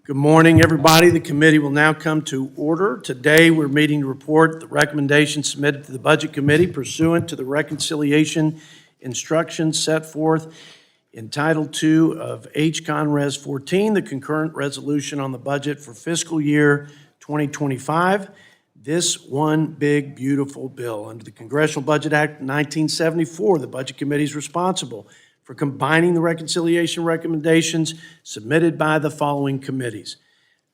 Good morning, everybody. The committee will now come to order. Today, we're meeting to report the recommendations submitted to the Budget Committee pursuant to the reconciliation instructions set forth in Title II of H-Con Res 14, the concurrent resolution on the budget for fiscal year 2025. This one big, beautiful bill. Under the Congressional Budget Act of 1974, the Budget Committee is responsible for combining the reconciliation recommendations submitted by the following committees: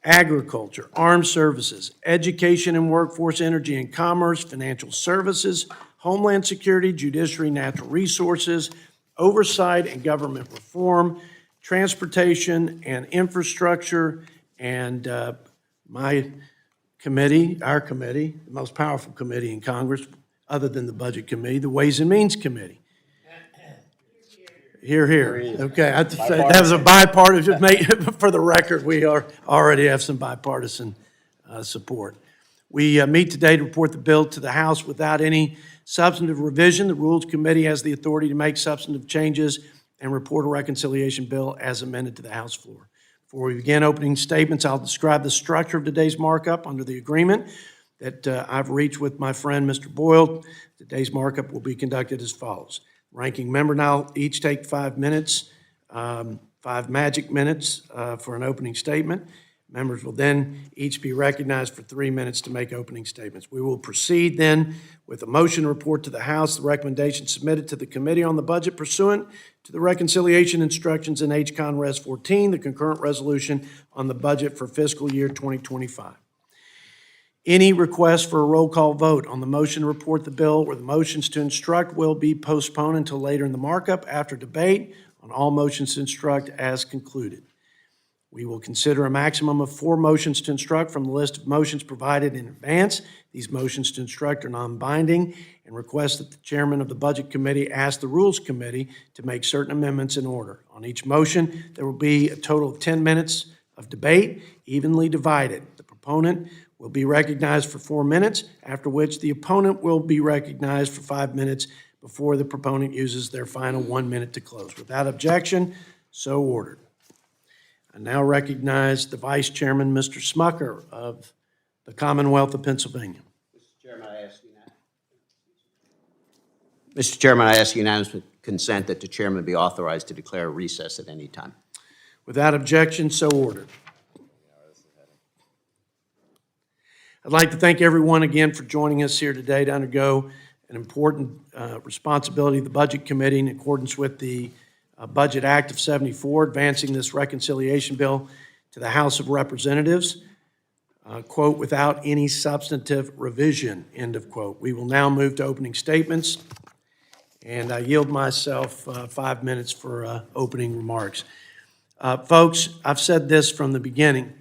Agriculture, Armed Services, Education and Workforce, Energy and Commerce, Financial Services, Homeland Security, Judiciary, Natural Resources, Oversight and Government Reform, Transportation and Infrastructure, and my committee, our committee, the most powerful committee in Congress, other than the Budget Committee, the Ways and Means Committee. Here, here. Okay, I have to say, that was a bipartisan, for the record, we already have some bipartisan support. We meet today to report the bill to the House without any substantive revision. The Rules Committee has the authority to make substantive changes and report a reconciliation bill as amended to the House floor. Before we begin opening statements, I'll describe the structure of today's markup under the agreement that I've reached with my friend, Mr. Boyle. Today's markup will be conducted as follows. Ranking member now each take 5 minutes, 5 magic minutes for an opening statement. Members will then each be recognized for 3 minutes to make opening statements. We will proceed then with a motion report to the House, the recommendation submitted to the Committee on the Budget pursuant to the reconciliation instructions in H-Con Res 14, the concurrent resolution on the budget for fiscal year 2025. Any request for a roll call vote on the motion to report the bill or the motions to instruct will be postponed until later in the markup after debate on all motions to instruct as concluded. We will consider a maximum of 4 motions to instruct from the list of motions provided in advance. These motions to instruct are non-binding and request that the chairman of the Budget Committee ask the Rules Committee to make certain amendments in order. On each motion, there will be a total of 10 minutes of debate, evenly divided. The proponent will be recognized for 4 minutes, after which the opponent will be recognized for 5 minutes before the proponent uses their final 1 minute to close. Without objection, so ordered. I now recognize the Vice Chairman, Mr. Smucker of the Commonwealth of Pennsylvania. Mr. Chairman, I ask unanimous consent that the chairman be authorized to declare a recess at any time. Without objection, so ordered. I'd like to thank everyone again for joining us here today to undergo an important responsibility of the Budget Committee in accordance with the Budget Act of 74, advancing this reconciliation bill to the House of Representatives, quote, without any substantive revision, end of quote. We will now move to opening statements, and I yield myself 5 minutes for opening remarks. Folks, I've said this from the beginning.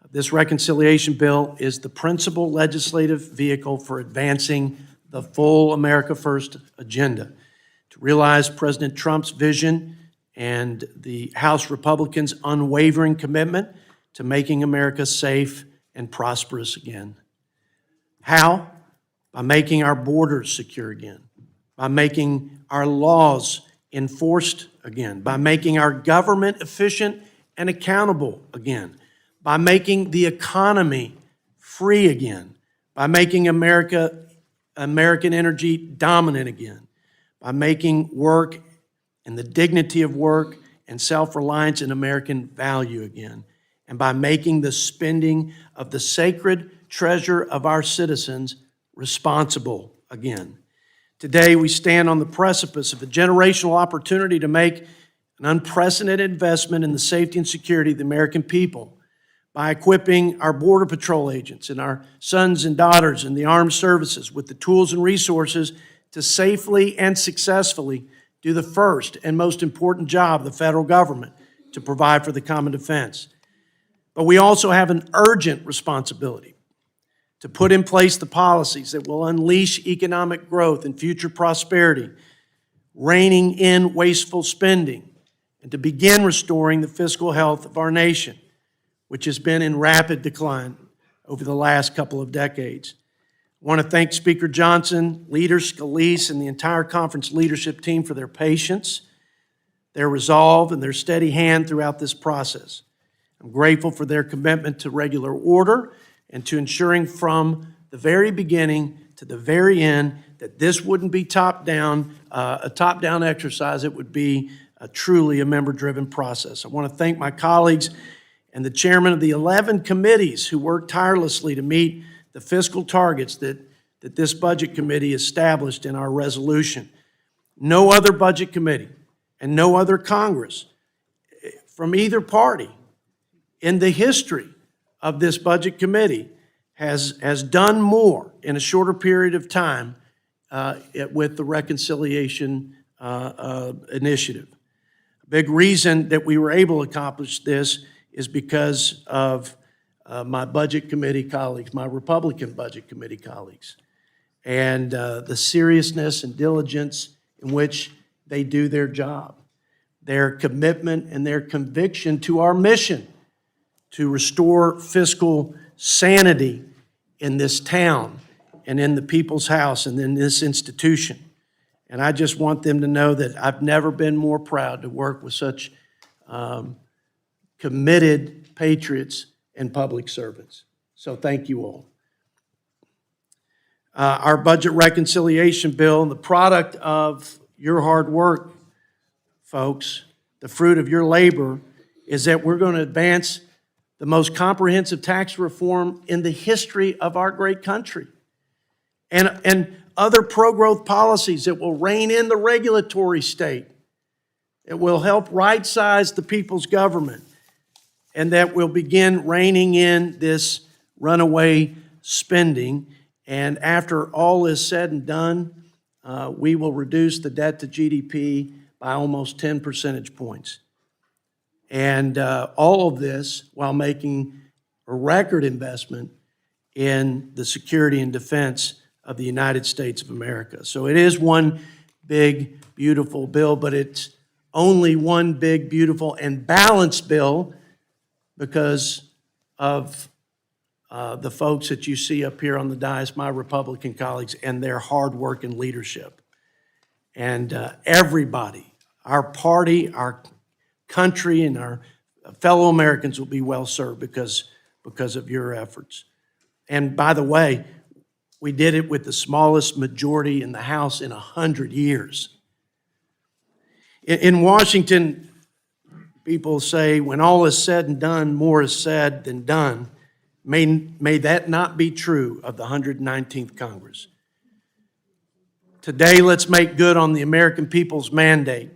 This reconciliation bill is the principal legislative vehicle for advancing the full America First agenda. To realize President Trump's vision and the House Republicans' unwavering commitment to making America safe and prosperous again. How? By making our borders secure again, by making our laws enforced again, by making our government efficient and accountable again, by making the economy free again, by making American energy dominant again, by making work and the dignity of work and self-reliance in American value again, and by making the spending of the sacred treasure of our citizens responsible again. Today, we stand on the precipice of a generational opportunity to make an unprecedented investment in the safety and security of the American people by equipping our Border Patrol agents and our sons and daughters in the armed services with the tools and resources to safely and successfully do the first and most important job of the federal government, to provide for the common defense. But we also have an urgent responsibility to put in place the policies that will unleash economic growth and future prosperity, reining in wasteful spending, and to begin restoring the fiscal health of our nation, which has been in rapid decline over the last couple of decades. I want to thank Speaker Johnson, Leader Scalise, and the entire conference leadership team for their patience, their resolve, and their steady hand throughout this process. I'm grateful for their commitment to regular order and to ensuring from the very beginning to the very end that this wouldn't be a top-down exercise. It would be truly a member-driven process. I want to thank my colleagues and the chairman of the 11 committees who worked tirelessly to meet the fiscal targets that this budget committee established in our resolution. No other budget committee and no other Congress from either party in the history of this budget committee has done more in a shorter period of time with the reconciliation initiative. A big reason that we were able to accomplish this is because of my budget committee colleagues, my Republican budget committee colleagues, and the seriousness and diligence in which they do their job, their commitment and their conviction to our mission to restore fiscal sanity in this town and in the people's house and in this institution. And I just want them to know that I've never been more proud to work with such committed patriots and public servants. So thank you all. Our budget reconciliation bill, the product of your hard work, folks, the fruit of your labor, is that we're going to advance the most comprehensive tax reform in the history of our great country. And other pro-growth policies that will rein in the regulatory state. It will help right-size the people's government, and that will begin reining in this runaway spending. And after all is said and done, we will reduce the debt to GDP by almost 10 percentage points. And all of this while making a record investment in the security and defense of the United States of America. So it is one big, beautiful bill, but it's only one big, beautiful, and balanced bill because of the folks that you see up here on the dais, my Republican colleagues, and their hard work and leadership. And everybody, our party, our country, and our fellow Americans will be well served because of your efforts. And by the way, we did it with the smallest majority in the House in 100 years. In Washington, people say, when all is said and done, more is said than done. May that not be true of the 119th Congress. Today, let's make good on the American people's mandate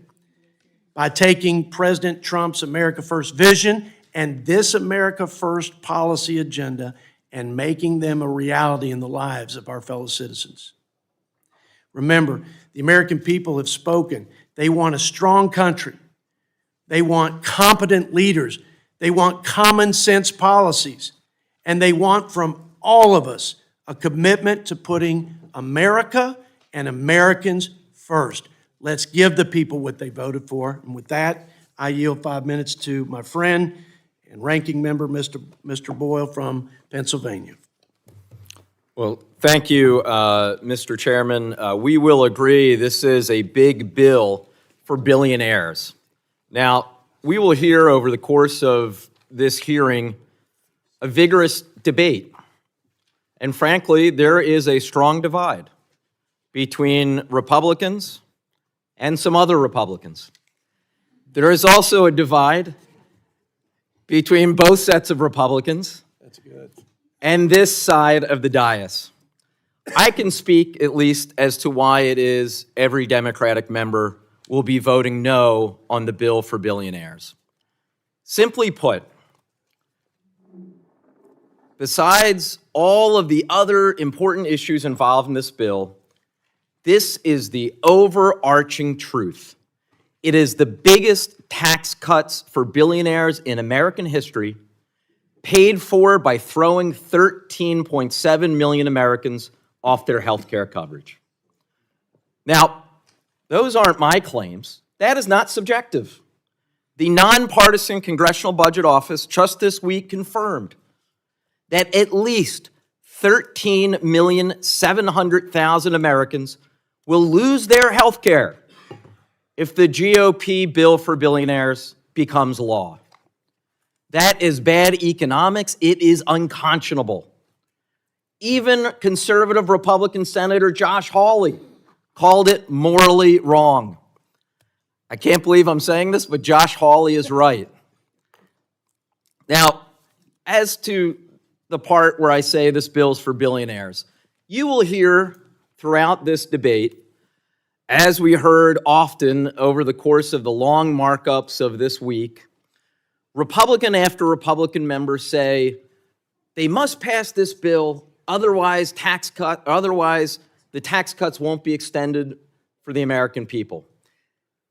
by taking President Trump's America First vision and this America First policy agenda and making them a reality in the lives of our fellow citizens. Remember, the American people have spoken. They want a strong country. They want competent leaders. They want common sense policies. And they want from all of us a commitment to putting America and Americans first. Let's give the people what they voted for. And with that, I yield 5 minutes to my friend and ranking member, Mr. Boyle from Pennsylvania. Well, thank you, Mr. Chairman. We will agree this is a big bill for billionaires. Now, we will hear over the course of this hearing a vigorous debate. And frankly, there is a strong divide between Republicans and some other Republicans. There is also a divide between both sets of Republicans and this side of the dais. I can speak at least as to why it is every Democratic member will be voting no on the bill for billionaires. Simply put, besides all of the other important issues involved in this bill, this is the overarching truth. It is the biggest tax cuts for billionaires in American history, paid for by throwing 13.7 million Americans off their health care coverage. Now, those aren't my claims. That is not subjective. The nonpartisan Congressional Budget Office just this week confirmed that at least 13,700,000 Americans will lose their health care if the GOP bill for billionaires becomes law. That is bad economics. It is unconscionable. Even conservative Republican Senator Josh Hawley called it morally wrong. I can't believe I'm saying this, but Josh Hawley is right. Now, as to the part where I say this bill's for billionaires, you will hear throughout this debate, as we heard often over the course of the long markups of this week, Republican after Republican members say they must pass this bill, otherwise the tax cuts won't be extended for the American people.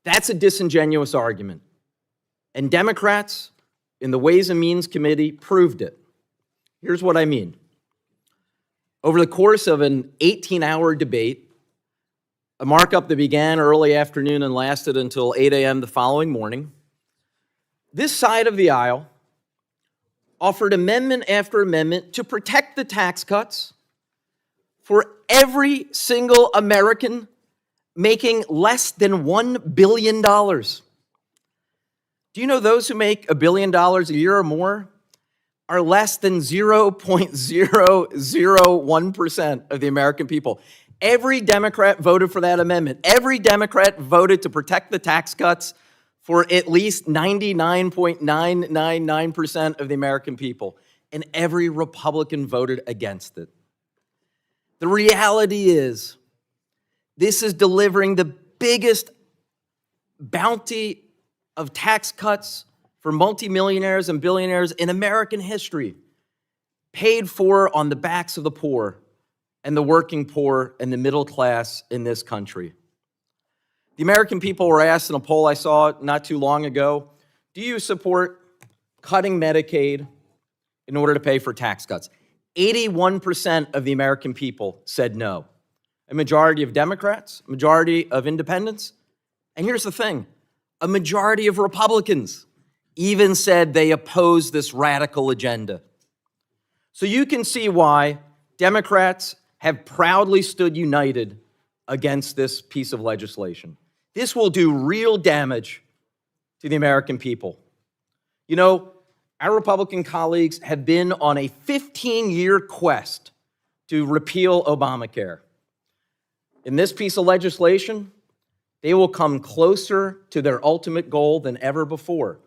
That's a disingenuous argument. And Democrats in the Ways and Means Committee proved it. Here's what I mean. Over the course of an 18-hour debate, a markup that began early afternoon and lasted until 8 a.m. the following morning, this side of the aisle offered amendment after amendment to protect the tax cuts for every single American making less than $1 billion. Do you know those who make $1 billion a year or more are less than 0.001% of the American people? Every Democrat voted for that amendment. Every Democrat voted to protect the tax cuts for at least 99.999% of the American people. And every Republican voted against it. The reality is, this is delivering the biggest bounty of tax cuts for multimillionaires and billionaires in American history, paid for on the backs of the poor and the working poor and the middle class in this country. The American people were asked in a poll I saw not too long ago, do you support cutting Medicaid in order to pay for tax cuts? 81% of the American people said no. A majority of Democrats, a majority of independents, and here's the thing, a majority of Republicans even said they oppose this radical agenda. So you can see why Democrats have proudly stood united against this piece of legislation. This will do real damage to the American people. You know, our Republican colleagues have been on a 15-year quest to repeal Obamacare. In this piece of legislation, they will come closer to their ultimate goal than ever before.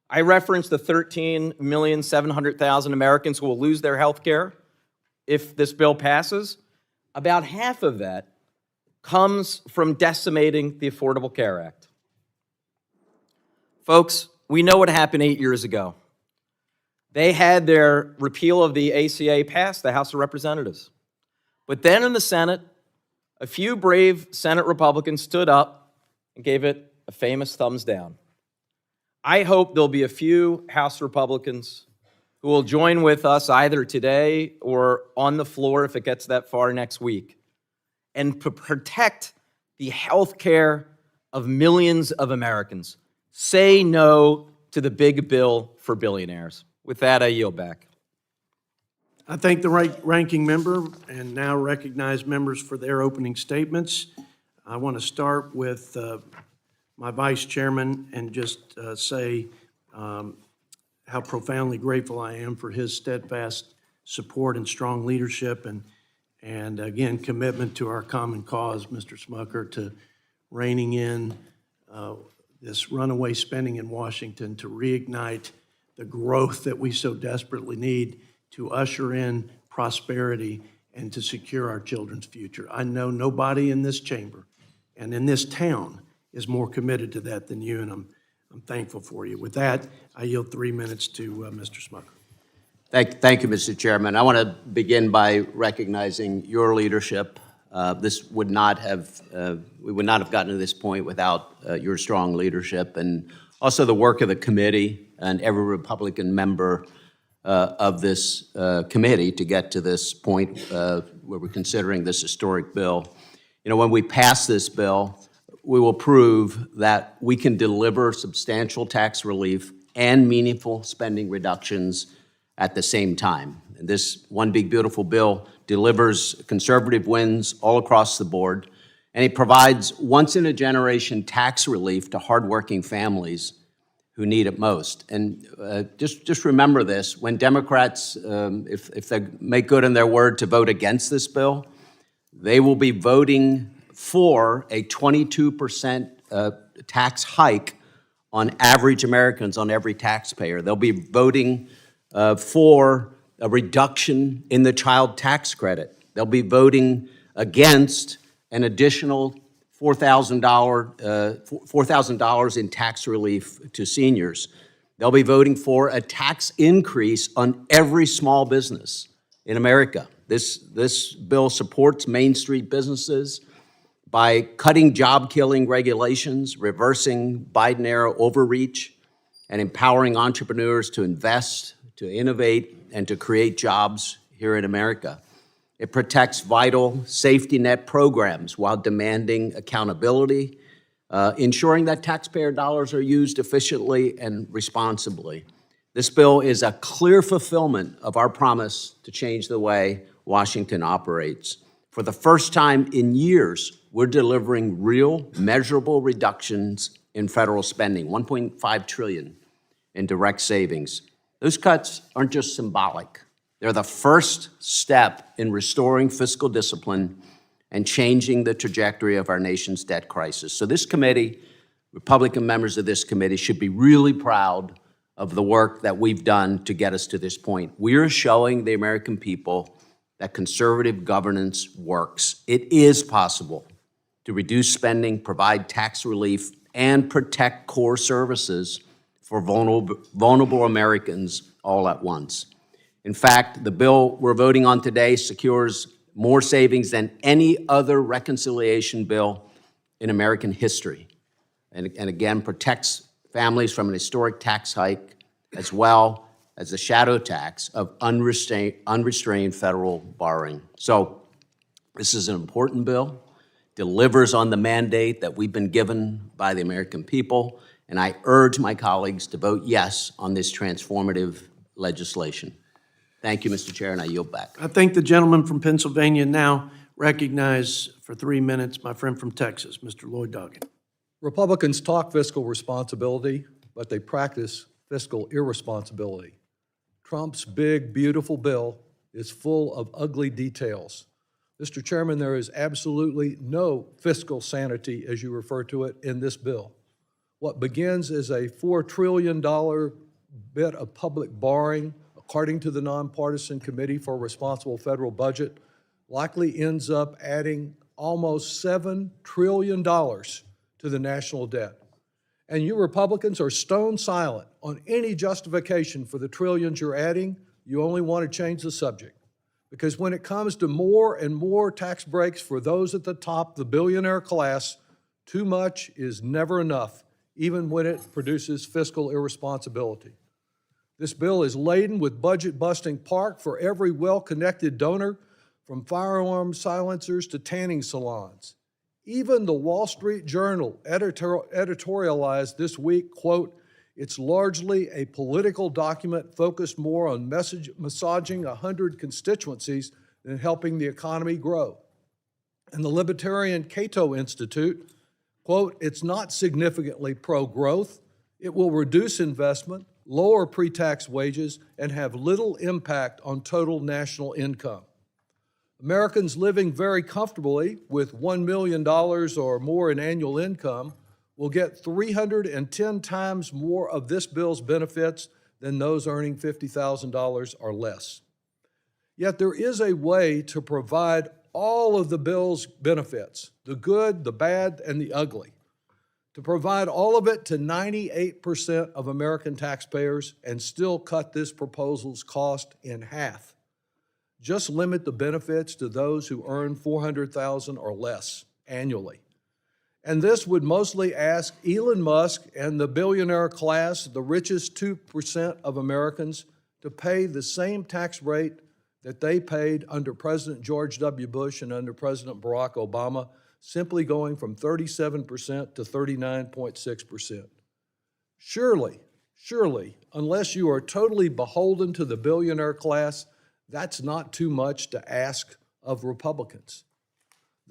I referenced the 13,700,000 Americans who will lose their health care if this bill passes. About half of that comes from decimating the Affordable Care Act. Folks, we know what happened 8 years ago. They had their repeal of the ACA passed the House of Representatives. But then in the Senate, a few brave Senate Republicans stood up and gave it a famous thumbs down. I hope there'll be a few House Republicans who will join with us either today or on the floor if it gets that far next week, and to protect the health care of millions of Americans. Say no to the big bill for billionaires. With that, I yield back. I thank the ranking member and now recognize members for their opening statements. I want to start with my vice chairman and just say how profoundly grateful I am for his steadfast support and strong leadership and again, commitment to our common cause, Mr. Smucker, to reining in this runaway spending in Washington to reignite the growth that we so desperately need to usher in prosperity and to secure our children's future. I know nobody in this chamber and in this town is more committed to that than you, and I'm thankful for you. With that, I yield 3 minutes to Mr. Smucker. Thank you, Mr. Chairman. I want to begin by recognizing your leadership. We would not have gotten to this point without your strong leadership, and also the work of the committee and every Republican member of this committee to get to this point where we're considering this historic bill. You know, when we pass this bill, we will prove that we can deliver substantial tax relief and meaningful spending reductions at the same time. And this one big beautiful bill delivers conservative wins all across the board, and it provides once-in-a-generation tax relief to hardworking families who need it most. And just remember this, when Democrats, if they make good on their word to vote against this bill, they will be voting for a 22% tax hike on average Americans, on every taxpayer. They'll be voting for a reduction in the child tax credit. They'll be voting against an additional $4,000 in tax relief to seniors. They'll be voting for a tax increase on every small business in America. This bill supports Main Street businesses by cutting job-killing regulations, reversing Biden-era overreach, and empowering entrepreneurs to invest, to innovate, and to create jobs here in America. It protects vital safety net programs while demanding accountability, ensuring that taxpayer dollars are used efficiently and responsibly. This bill is a clear fulfillment of our promise to change the way Washington operates. For the first time in years, we're delivering real, measurable reductions in federal spending, $1.5 trillion in direct savings. Those cuts aren't just symbolic. They're the first step in restoring fiscal discipline and changing the trajectory of our nation's debt crisis. So this committee, Republican members of this committee, should be really proud of the work that we've done to get us to this point. We're showing the American people that conservative governance works. It is possible to reduce spending, provide tax relief, and protect core services for vulnerable Americans all at once. In fact, the bill we're voting on today secures more savings than any other reconciliation bill in American history, and again, protects families from an historic tax hike, as well as the shadow tax of unrestrained federal borrowing. So this is an important bill, delivers on the mandate that we've been given by the American people, and I urge my colleagues to vote yes on this transformative legislation. Thank you, Mr. Chair, and I yield back. I thank the gentleman from Pennsylvania. Now recognize for 3 minutes my friend from Texas, Mr. Lloyd Doggett. Republicans talk fiscal responsibility, but they practice fiscal irresponsibility. Trump's big, beautiful bill is full of ugly details. Mr. Chairman, there is absolutely no fiscal sanity, as you refer to it, in this bill. What begins as a $4 trillion bit of public borrowing, according to the Nonpartisan Committee for a Responsible Federal Budget, likely ends up adding almost $7 trillion to the national debt. And you Republicans are stone silent on any justification for the trillions you're adding. You only want to change the subject. Because when it comes to more and more tax breaks for those at the top, the billionaire class, too much is never enough, even when it produces fiscal irresponsibility. This bill is laden with budget-busting park for every well-connected donor, from firearm silencers to tanning salons. Even the Wall Street Journal editorialized this week, quote, "It's largely a political document focused more on massaging 100 constituencies than helping the economy grow." And the Libertarian Cato Institute, quote, "It's not significantly pro-growth. It will reduce investment, lower pre-tax wages, and have little impact on total national income." Americans living very comfortably with $1 million or more in annual income will get 310 times more of this bill's benefits than those earning $50,000 or less. Yet there is a way to provide all of the bill's benefits, the good, the bad, and the ugly, to provide all of it to 98% of American taxpayers and still cut this proposal's cost in half. Just limit the benefits to those who earn $400,000 or less annually. And this would mostly ask Elon Musk and the billionaire class, the richest 2% of Americans, to pay the same tax rate that they paid under President George W. Bush and under President Barack Obama, simply going from 37% to 39.6%. Surely, unless you are totally beholden to the billionaire class, that's not too much to ask of Republicans.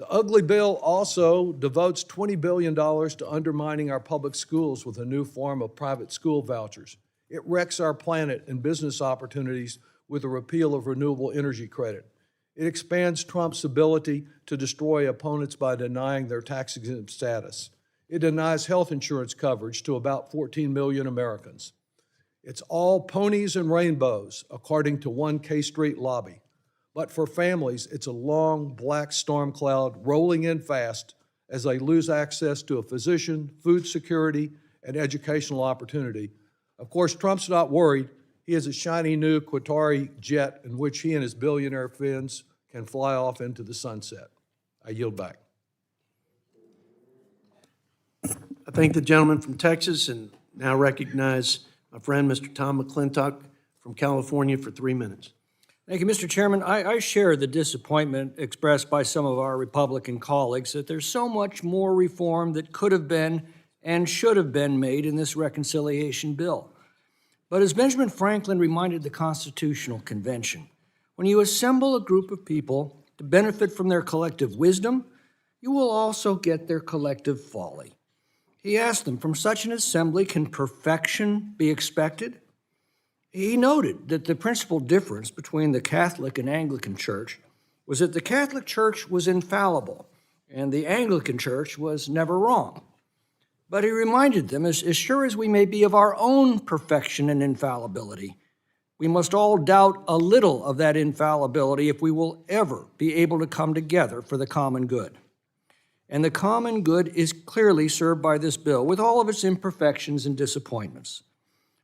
The ugly bill also devotes $20 billion to undermining our public schools with a new form of private school vouchers. It wrecks our planet and business opportunities with a repeal of renewable energy credit. It expands Trump's ability to destroy opponents by denying their tax-exempt status. It denies health insurance coverage to about 14 million Americans. It's all ponies and rainbows, according to one K Street lobby. But for families, it's a long black storm cloud rolling in fast as they lose access to a physician, food security, and educational opportunity. Of course, Trump's not worried. He has a shiny new Qatari jet in which he and his billionaire friends can fly off into the sunset. I yield back. I thank the gentleman from Texas and now recognize my friend, Mr. Tom McClintock from California for 3 minutes. Thank you, Mr. Chairman. I share the disappointment expressed by some of our Republican colleagues that there's so much more reform that could have been and should have been made in this reconciliation bill. But as Benjamin Franklin reminded the Constitutional Convention, when you assemble a group of people to benefit from their collective wisdom, you will also get their collective folly. He asked them, from such an assembly, can perfection be expected? He noted that the principal difference between the Catholic and Anglican Church was that the Catholic Church was infallible and the Anglican Church was never wrong. But he reminded them, as sure as we may be of our own perfection and infallibility, we must all doubt a little of that infallibility if we will ever be able to come together for the common good. And the common good is clearly served by this bill, with all of its imperfections and disappointments.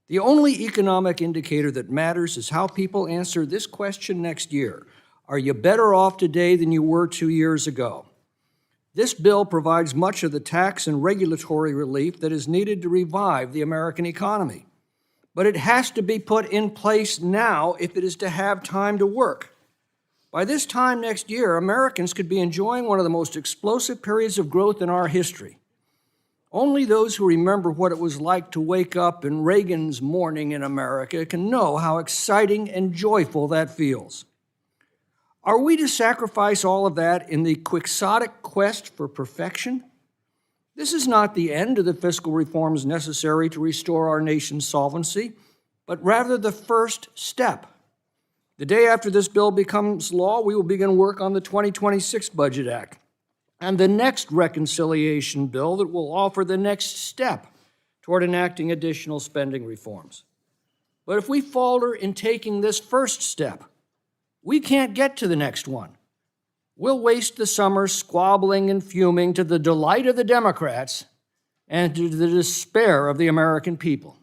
The only economic indicator that matters is how people answer this question next year. Are you better off today than you were 2 years ago? This bill provides much of the tax and regulatory relief that is needed to revive the American economy. But it has to be put in place now if it is to have time to work. By this time next year, Americans could be enjoying one of the most explosive periods of growth in our history. Only those who remember what it was like to wake up in Reagan's morning in America can know how exciting and joyful that feels. Are we to sacrifice all of that in the quixotic quest for perfection? This is not the end of the fiscal reforms necessary to restore our nation's solvency, but rather the first step. The day after this bill becomes law, we will begin work on the 2026 Budget Act and the next reconciliation bill that will offer the next step toward enacting additional spending reforms. But if we falter in taking this first step, we can't get to the next one. We'll waste the summer squabbling and fuming to the delight of the Democrats and to the despair of the American people.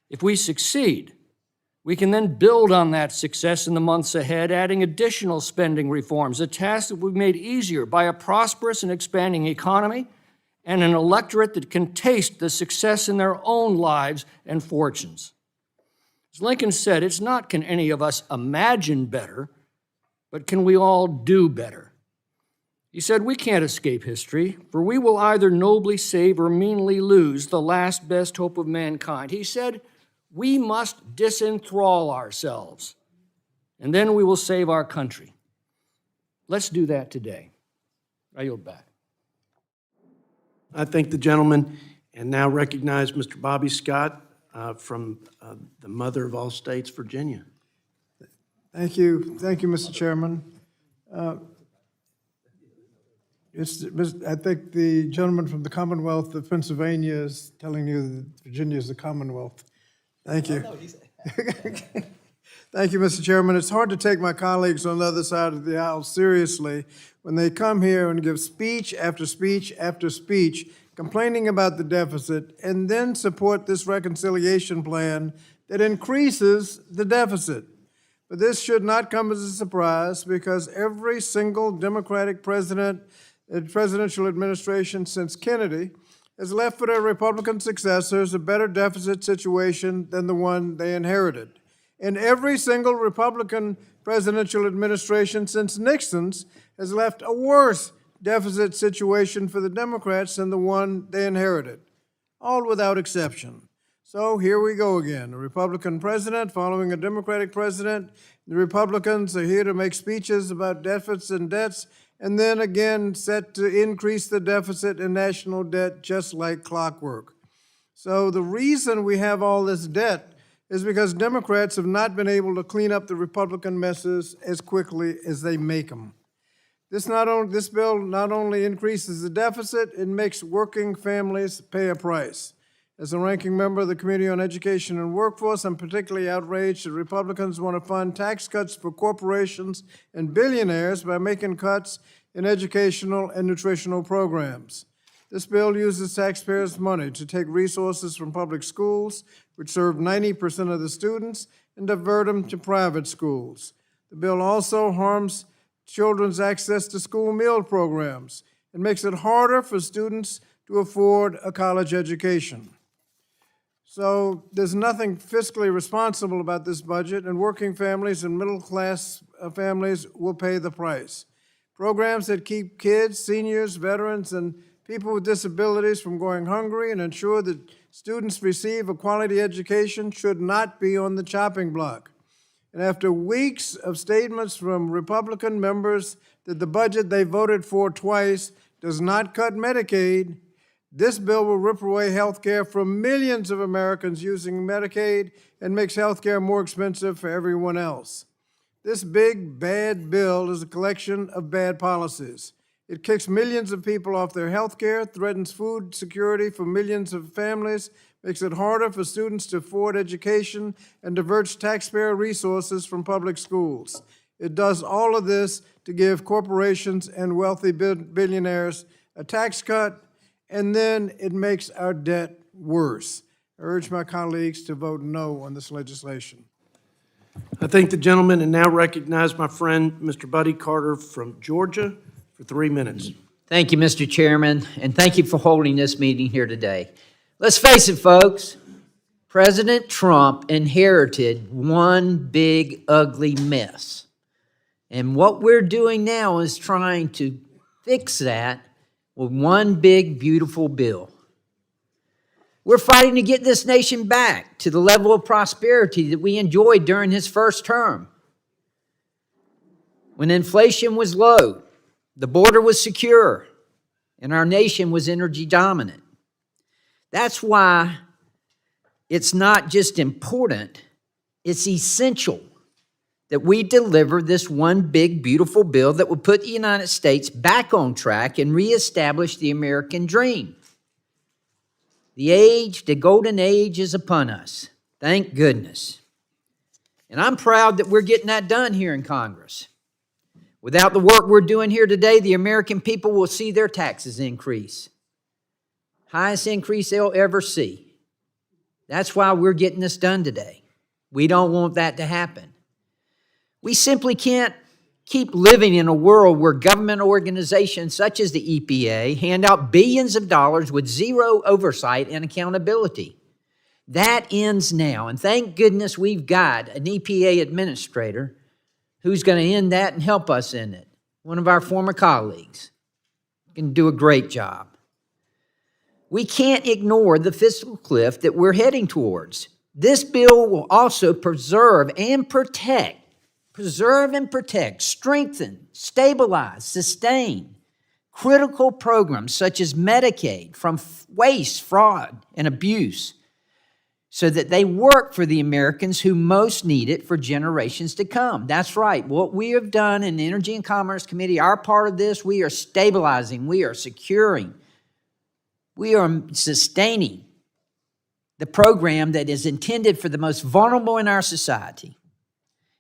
If we succeed, we can then build on that success in the months ahead, adding additional spending reforms, a task that we've made easier by a prosperous and expanding economy and an electorate that can taste the success in their own lives and fortunes. As Lincoln said, it's not can any of us imagine better, but can we all do better? He said, we can't escape history, for we will either nobly save or meanly lose the last best hope of mankind. He said, we must disenthrall ourselves, and then we will save our country. Let's do that today. I yield back. I thank the gentleman and now recognize Mr. Bobby Scott from the mother of all states, Virginia. Thank you, Mr. Chairman. I think the gentleman from the Commonwealth of Pennsylvania is telling you that Virginia is the Commonwealth. Thank you. Thank you, Mr. Chairman. It's hard to take my colleagues on the other side of the aisle seriously when they come here and give speech after speech after speech complaining about the deficit and then support this reconciliation plan that increases the deficit. But this should not come as a surprise because every single Democratic presidential administration since Kennedy has left for their Republican successors a better deficit situation than the one they inherited. And every single Republican presidential administration since Nixon's has left a worse deficit situation for the Democrats than the one they inherited, all without exception. So here we go again, a Republican president following a Democratic president. The Republicans are here to make speeches about deficits and debts, and then again set to increase the deficit and national debt just like clockwork. So the reason we have all this debt is because Democrats have not been able to clean up the Republican messes as quickly as they make them. This bill not only increases the deficit, it makes working families pay a price. As a ranking member of the Committee on Education and Workforce, I'm particularly outraged that Republicans want to fund tax cuts for corporations and billionaires by making cuts in educational and nutritional programs. This bill uses taxpayers' money to take resources from public schools, which serve 90% of the students, and divert them to private schools. The bill also harms children's access to school meal programs and makes it harder for students to afford a college education. So there's nothing fiscally responsible about this budget, and working families and middle-class families will pay the price. Programs that keep kids, seniors, veterans, and people with disabilities from going hungry and ensure that students receive a quality education should not be on the chopping block. And after weeks of statements from Republican members that the budget they voted for twice does not cut Medicaid, this bill will rip away health care from millions of Americans using Medicaid and makes health care more expensive for everyone else. This big, bad bill is a collection of bad policies. It kicks millions of people off their health care, threatens food security for millions of families, makes it harder for students to afford education, and diverts taxpayer resources from public schools. It does all of this to give corporations and wealthy billionaires a tax cut, and then it makes our debt worse. I urge my colleagues to vote no on this legislation. I thank the gentleman and now recognize my friend, Mr. Buddy Carter from Georgia, for 3 minutes. Thank you, Mr. Chairman, and thank you for holding this meeting here today. Let's face it, folks, President Trump inherited one big, ugly mess. And what we're doing now is trying to fix that with one big, beautiful bill. We're fighting to get this nation back to the level of prosperity that we enjoyed during his first term, when inflation was low, the border was secure, and our nation was energy dominant. That's why it's not just important, it's essential that we deliver this one big, beautiful bill that will put the United States back on track and reestablish the American dream. The golden age is upon us. Thank goodness. And I'm proud that we're getting that done here in Congress. Without the work we're doing here today, the American people will see their taxes increase. Highest increase they'll ever see. That's why we're getting this done today. We don't want that to happen. We simply can't keep living in a world where government organizations such as the EPA hand out billions of dollars with zero oversight and accountability. That ends now, and thank goodness we've got an EPA administrator who's going to end that and help us in it. One of our former colleagues can do a great job. We can't ignore the fiscal cliff that we're heading towards. This bill will also preserve and protect, strengthen, stabilize, sustain critical programs such as Medicaid from waste, fraud, and abuse, so that they work for the Americans who most need it for generations to come. That's right. What we have done in the Energy and Commerce Committee, our part of this, we are stabilizing, we are securing, we are sustaining the program that is intended for the most vulnerable in our society.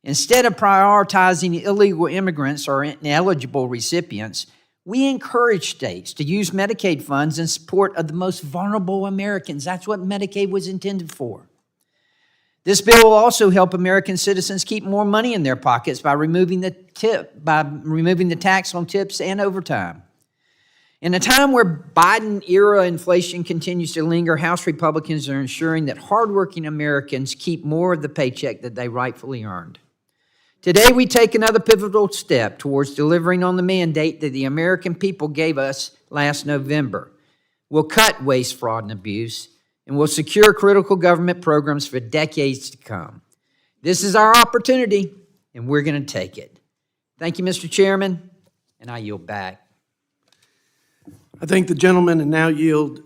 Instead of prioritizing illegal immigrants or ineligible recipients, we encourage states to use Medicaid funds in support of the most vulnerable Americans. That's what Medicaid was intended for. This bill will also help American citizens keep more money in their pockets by removing the tax on tips and overtime. In a time where Biden-era inflation continues to linger, House Republicans are ensuring that hardworking Americans keep more of the paycheck that they rightfully earned. Today, we take another pivotal step towards delivering on the mandate that the American people gave us last November. We'll cut waste, fraud, and abuse, and we'll secure critical government programs for decades to come. This is our opportunity, and we're going to take it. Thank you, Mr. Chairman, And I yield back. I thank the gentleman and now yield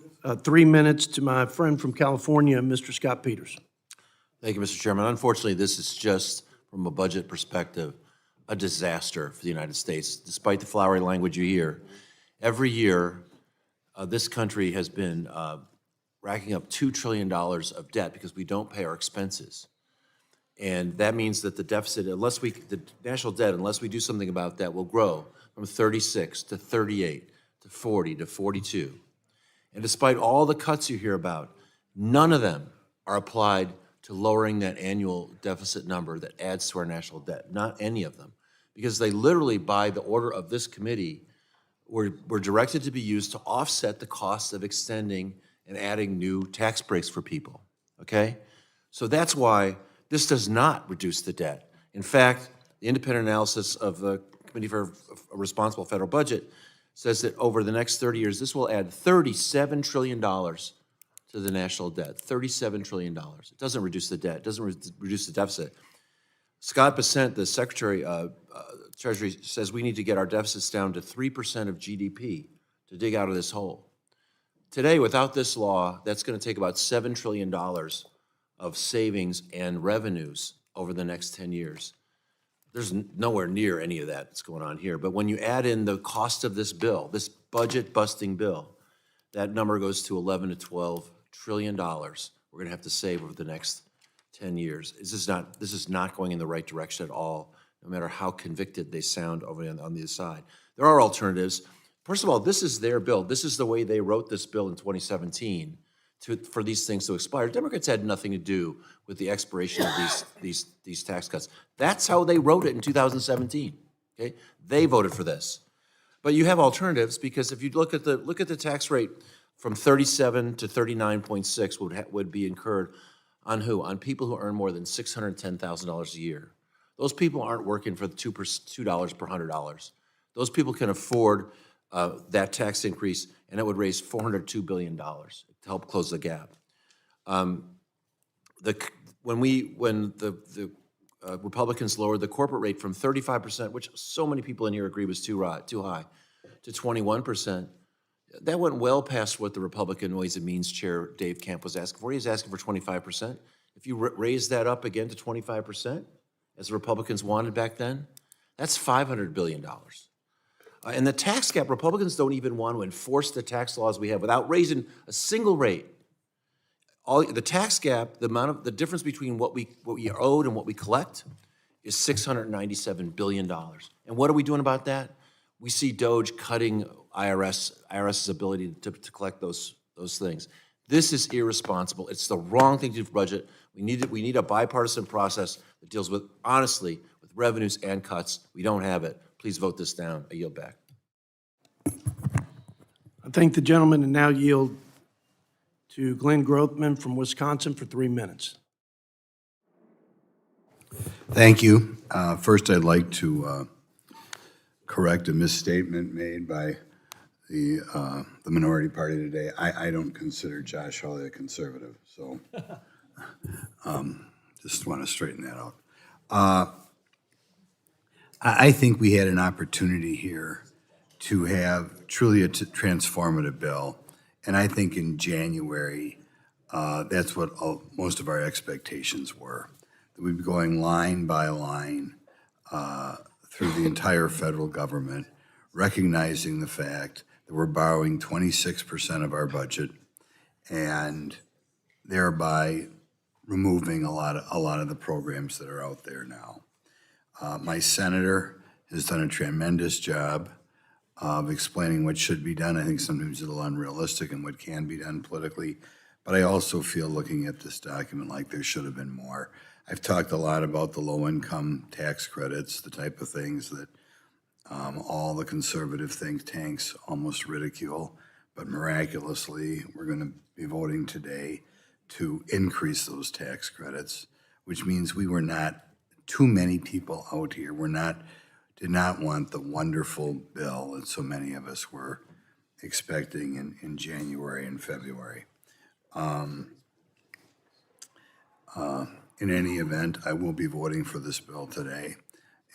3 minutes to my friend from California, Mr. Scott Peters. Thank you, Mr. Chairman. Unfortunately, this is just, from a budget perspective, a disaster for the United States, despite the flowery language you hear. Every year, this country has been racking up $2 trillion of debt because we don't pay our expenses. And that means that the deficit, the national debt, unless we do something about that, will grow from 36 to 38 to 40 to 42. And despite all the cuts you hear about, none of them are applied to lowering that annual deficit number that adds to our national debt, not any of them. Because they literally, by the order of this committee, were directed to be used to offset the cost of extending and adding new tax breaks for people, okay? So that's why this does not reduce the debt. In fact, the independent analysis of the Committee for a Responsible Federal Budget says that over the next 30 years, this will add $37 trillion to the national debt, $37 trillion. It doesn't reduce the debt, it doesn't reduce the deficit. Scott Bessent, the Secretary of Treasury, says we need to get our deficits down to 3% of GDP to dig out of this hole. Today, without this law, that's going to take about $7 trillion of savings and revenues over the next 10 years. There's nowhere near any of that that's going on here. But when you add in the cost of this bill, this budget-busting bill, that number goes to $11 to $12 trillion we're going to have to save over the next 10 years. This is not going in the right direction at all, no matter how convicted they sound over on the other side. There are alternatives. First of all, this is their bill. This is the way they wrote this bill in 2017 for these things to expire. Democrats had nothing to do with the expiration of these tax cuts. That's how they wrote it in 2017. Okay, they voted for this. But you have alternatives, because if you look at the tax rate from 37 to 39.6 would be incurred on who? On people who earn more than $610,000 a year. Those people aren't working for $2 per $100. Those people can afford that tax increase, and it would raise $402 billion to help close the gap. When the Republicans lowered the corporate rate from 35%, which so many people in here agree was too high, to 21%, that went well past what the Republican Ways and Means Chair Dave Camp was asking for. He was asking for 25%. If you raise that up again to 25%, as the Republicans wanted back then, that's $500 billion. And the tax gap, Republicans don't even want to enforce the tax laws we have without raising a single rate. The tax gap, the difference between what we owed and what we collect is $697 billion. And what are we doing about that? We see DOGE cutting IRS's ability to collect those things. This is irresponsible. It's the wrong thing to do for budget. We need a bipartisan process that deals with, honestly, with revenues and cuts. We don't have it. Please vote this down. I yield back. I thank the gentleman and now yield to Glenn Grothman from Wisconsin for 3 minutes. Thank you. First, I'd like to correct a misstatement made by the minority party today. I don't consider Josh Hawley a conservative, so just want to straighten that out. I think we had an opportunity here to have truly a transformative bill, and I think in January, that's what most of our expectations were. That we'd be going line by line through the entire federal government, recognizing the fact that we're borrowing 26% of our budget and thereby removing a lot of the programs that are out there now. My senator has done a tremendous job of explaining what should be done. I think sometimes it's a little unrealistic in what can be done politically, but I also feel, looking at this document, like there should have been more. I've talked a lot about the low-income tax credits, the type of things that all the conservative think tanks almost ridicule, but miraculously, we're going to be voting today to increase those tax credits, which means we were not too many people out here. Did not want the wonderful bill that so many of us were expecting in January and February. In any event, I will be voting for this bill today,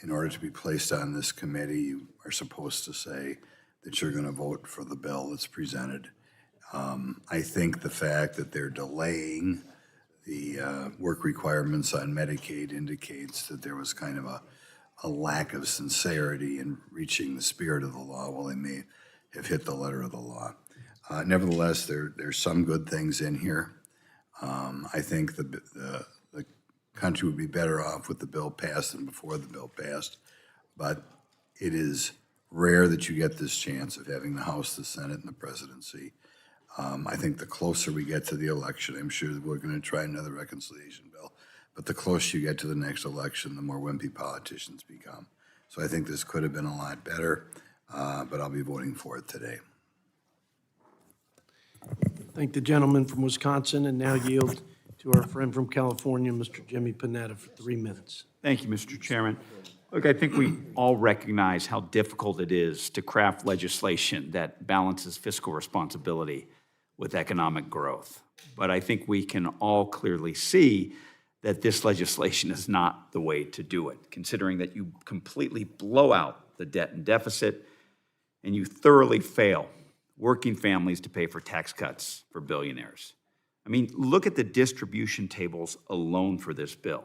in order to be placed on this committee, you are supposed to say that you're going to vote for the bill that's presented. I think the fact that they're delaying the work requirements on Medicaid indicates that there was kind of a lack of sincerity in reaching the spirit of the law, while they may have hit the letter of the law. Nevertheless, there's some good things in here. I think the country would be better off with the bill passed than before the bill passed, but it is rare that you get this chance of having the House, the Senate, and the presidency. I think the closer we get to the election, I'm sure that we're going to try another reconciliation bill, but the closer you get to the next election, the more wimpy politicians become. So I think this could have been a lot better, but I'll be voting for it today. Thank the gentleman from Wisconsin, and now yield to our friend from California, Mr. Jimmy Panetta, for 3 minutes. Thank you, Mr. Chairman. Look, I think we all recognize how difficult it is to craft legislation that balances fiscal responsibility with economic growth. But I think we can all clearly see that this legislation is not the way to do it, considering that you completely blow out the debt and deficit, and you thoroughly fail working families to pay for tax cuts for billionaires. I mean, look at the distribution tables alone for this bill.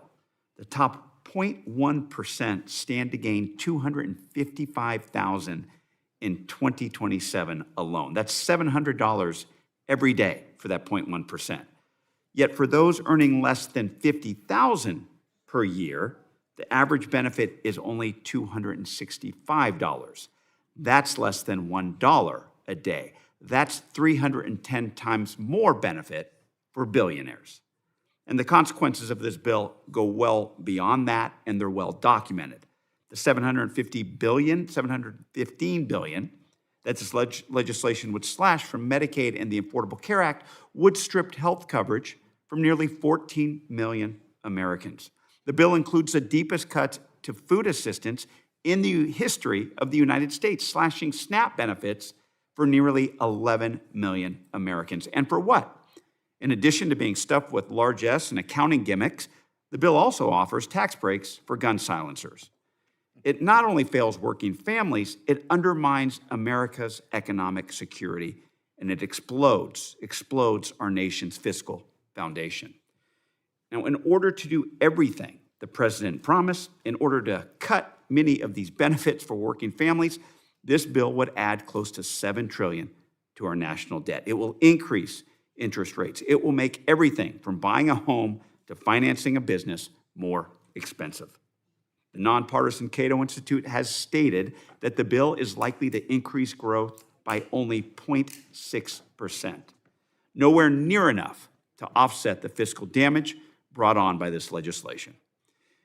The top 0.1% stand to gain $255,000 in 2027 alone. That's $700 every day for that 0.1%. Yet for those earning less than $50,000 per year, the average benefit is only $265. That's less than $1 a day. That's 310 times more benefit for billionaires. And the consequences of this bill go well beyond that, and they're well documented. The $715 billion that this legislation would slash from Medicaid and the Affordable Care Act would strip health coverage from nearly 14 million Americans. The bill includes the deepest cuts to food assistance in the history of the United States, slashing SNAP benefits for nearly 11 million Americans. And for what? In addition to being stuffed with largesse and accounting gimmicks, the bill also offers tax breaks for gun silencers. It not only fails working families, it undermines America's economic security, and it explodes our nation's fiscal foundation. Now, in order to do everything the president promised, in order to cut many of these benefits for working families, this bill would add close to $7 trillion to our national debt. It will increase interest rates. It will make everything from buying a home to financing a business more expensive. The nonpartisan Cato Institute has stated that the bill is likely to increase growth by only 0.6%, nowhere near enough to offset the fiscal damage brought on by this legislation.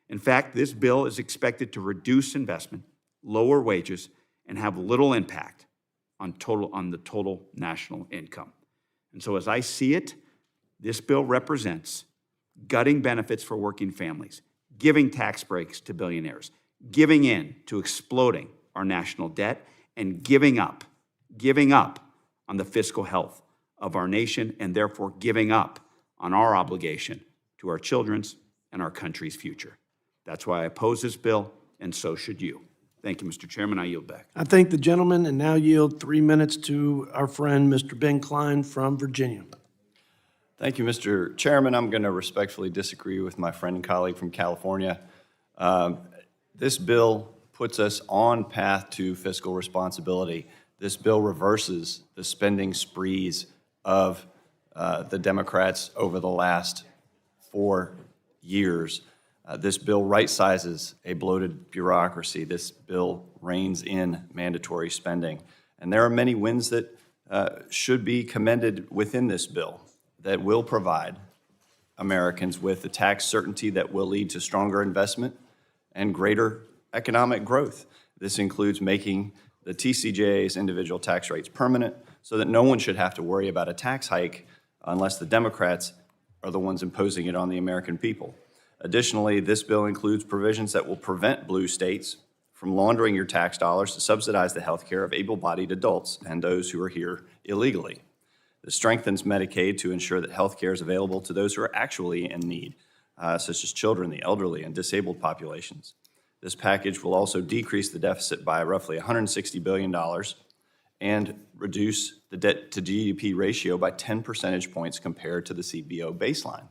In fact, this bill is expected to reduce investment, lower wages, and have little impact on the total national income. And so as I see it, this bill represents gutting benefits for working families, giving tax breaks to billionaires, giving in to exploding our national debt, and giving up on the fiscal health of our nation, and therefore giving up on our obligation to our children's and our country's future. That's why I oppose this bill, and so should you. Thank you, Mr. Chairman. I yield back. I thank the gentleman, and now yield 3 minutes to our friend, Mr. Ben Klein from Virginia. Thank you, Mr. Chairman. I'm going to respectfully disagree with my friend and colleague from California. This bill puts us on path to fiscal responsibility. This bill reverses the spending sprees of the Democrats over the last 4 years. This bill right-sizes a bloated bureaucracy. This bill reins in mandatory spending. And there are many wins that should be commended within this bill that will provide Americans with the tax certainty that will lead to stronger investment and greater economic growth. This includes making the TCJA's individual tax rates permanent so that no one should have to worry about a tax hike unless the Democrats are the ones imposing it on the American people. Additionally, this bill includes provisions that will prevent blue states from laundering your tax dollars to subsidize the health care of able-bodied adults and those who are here illegally. This strengthens Medicaid to ensure that health care is available to those who are actually in need, such as children, the elderly, and disabled populations. This package will also decrease the deficit by roughly $160 billion and reduce the debt to GDP ratio by 10 percentage points compared to the CBO baseline.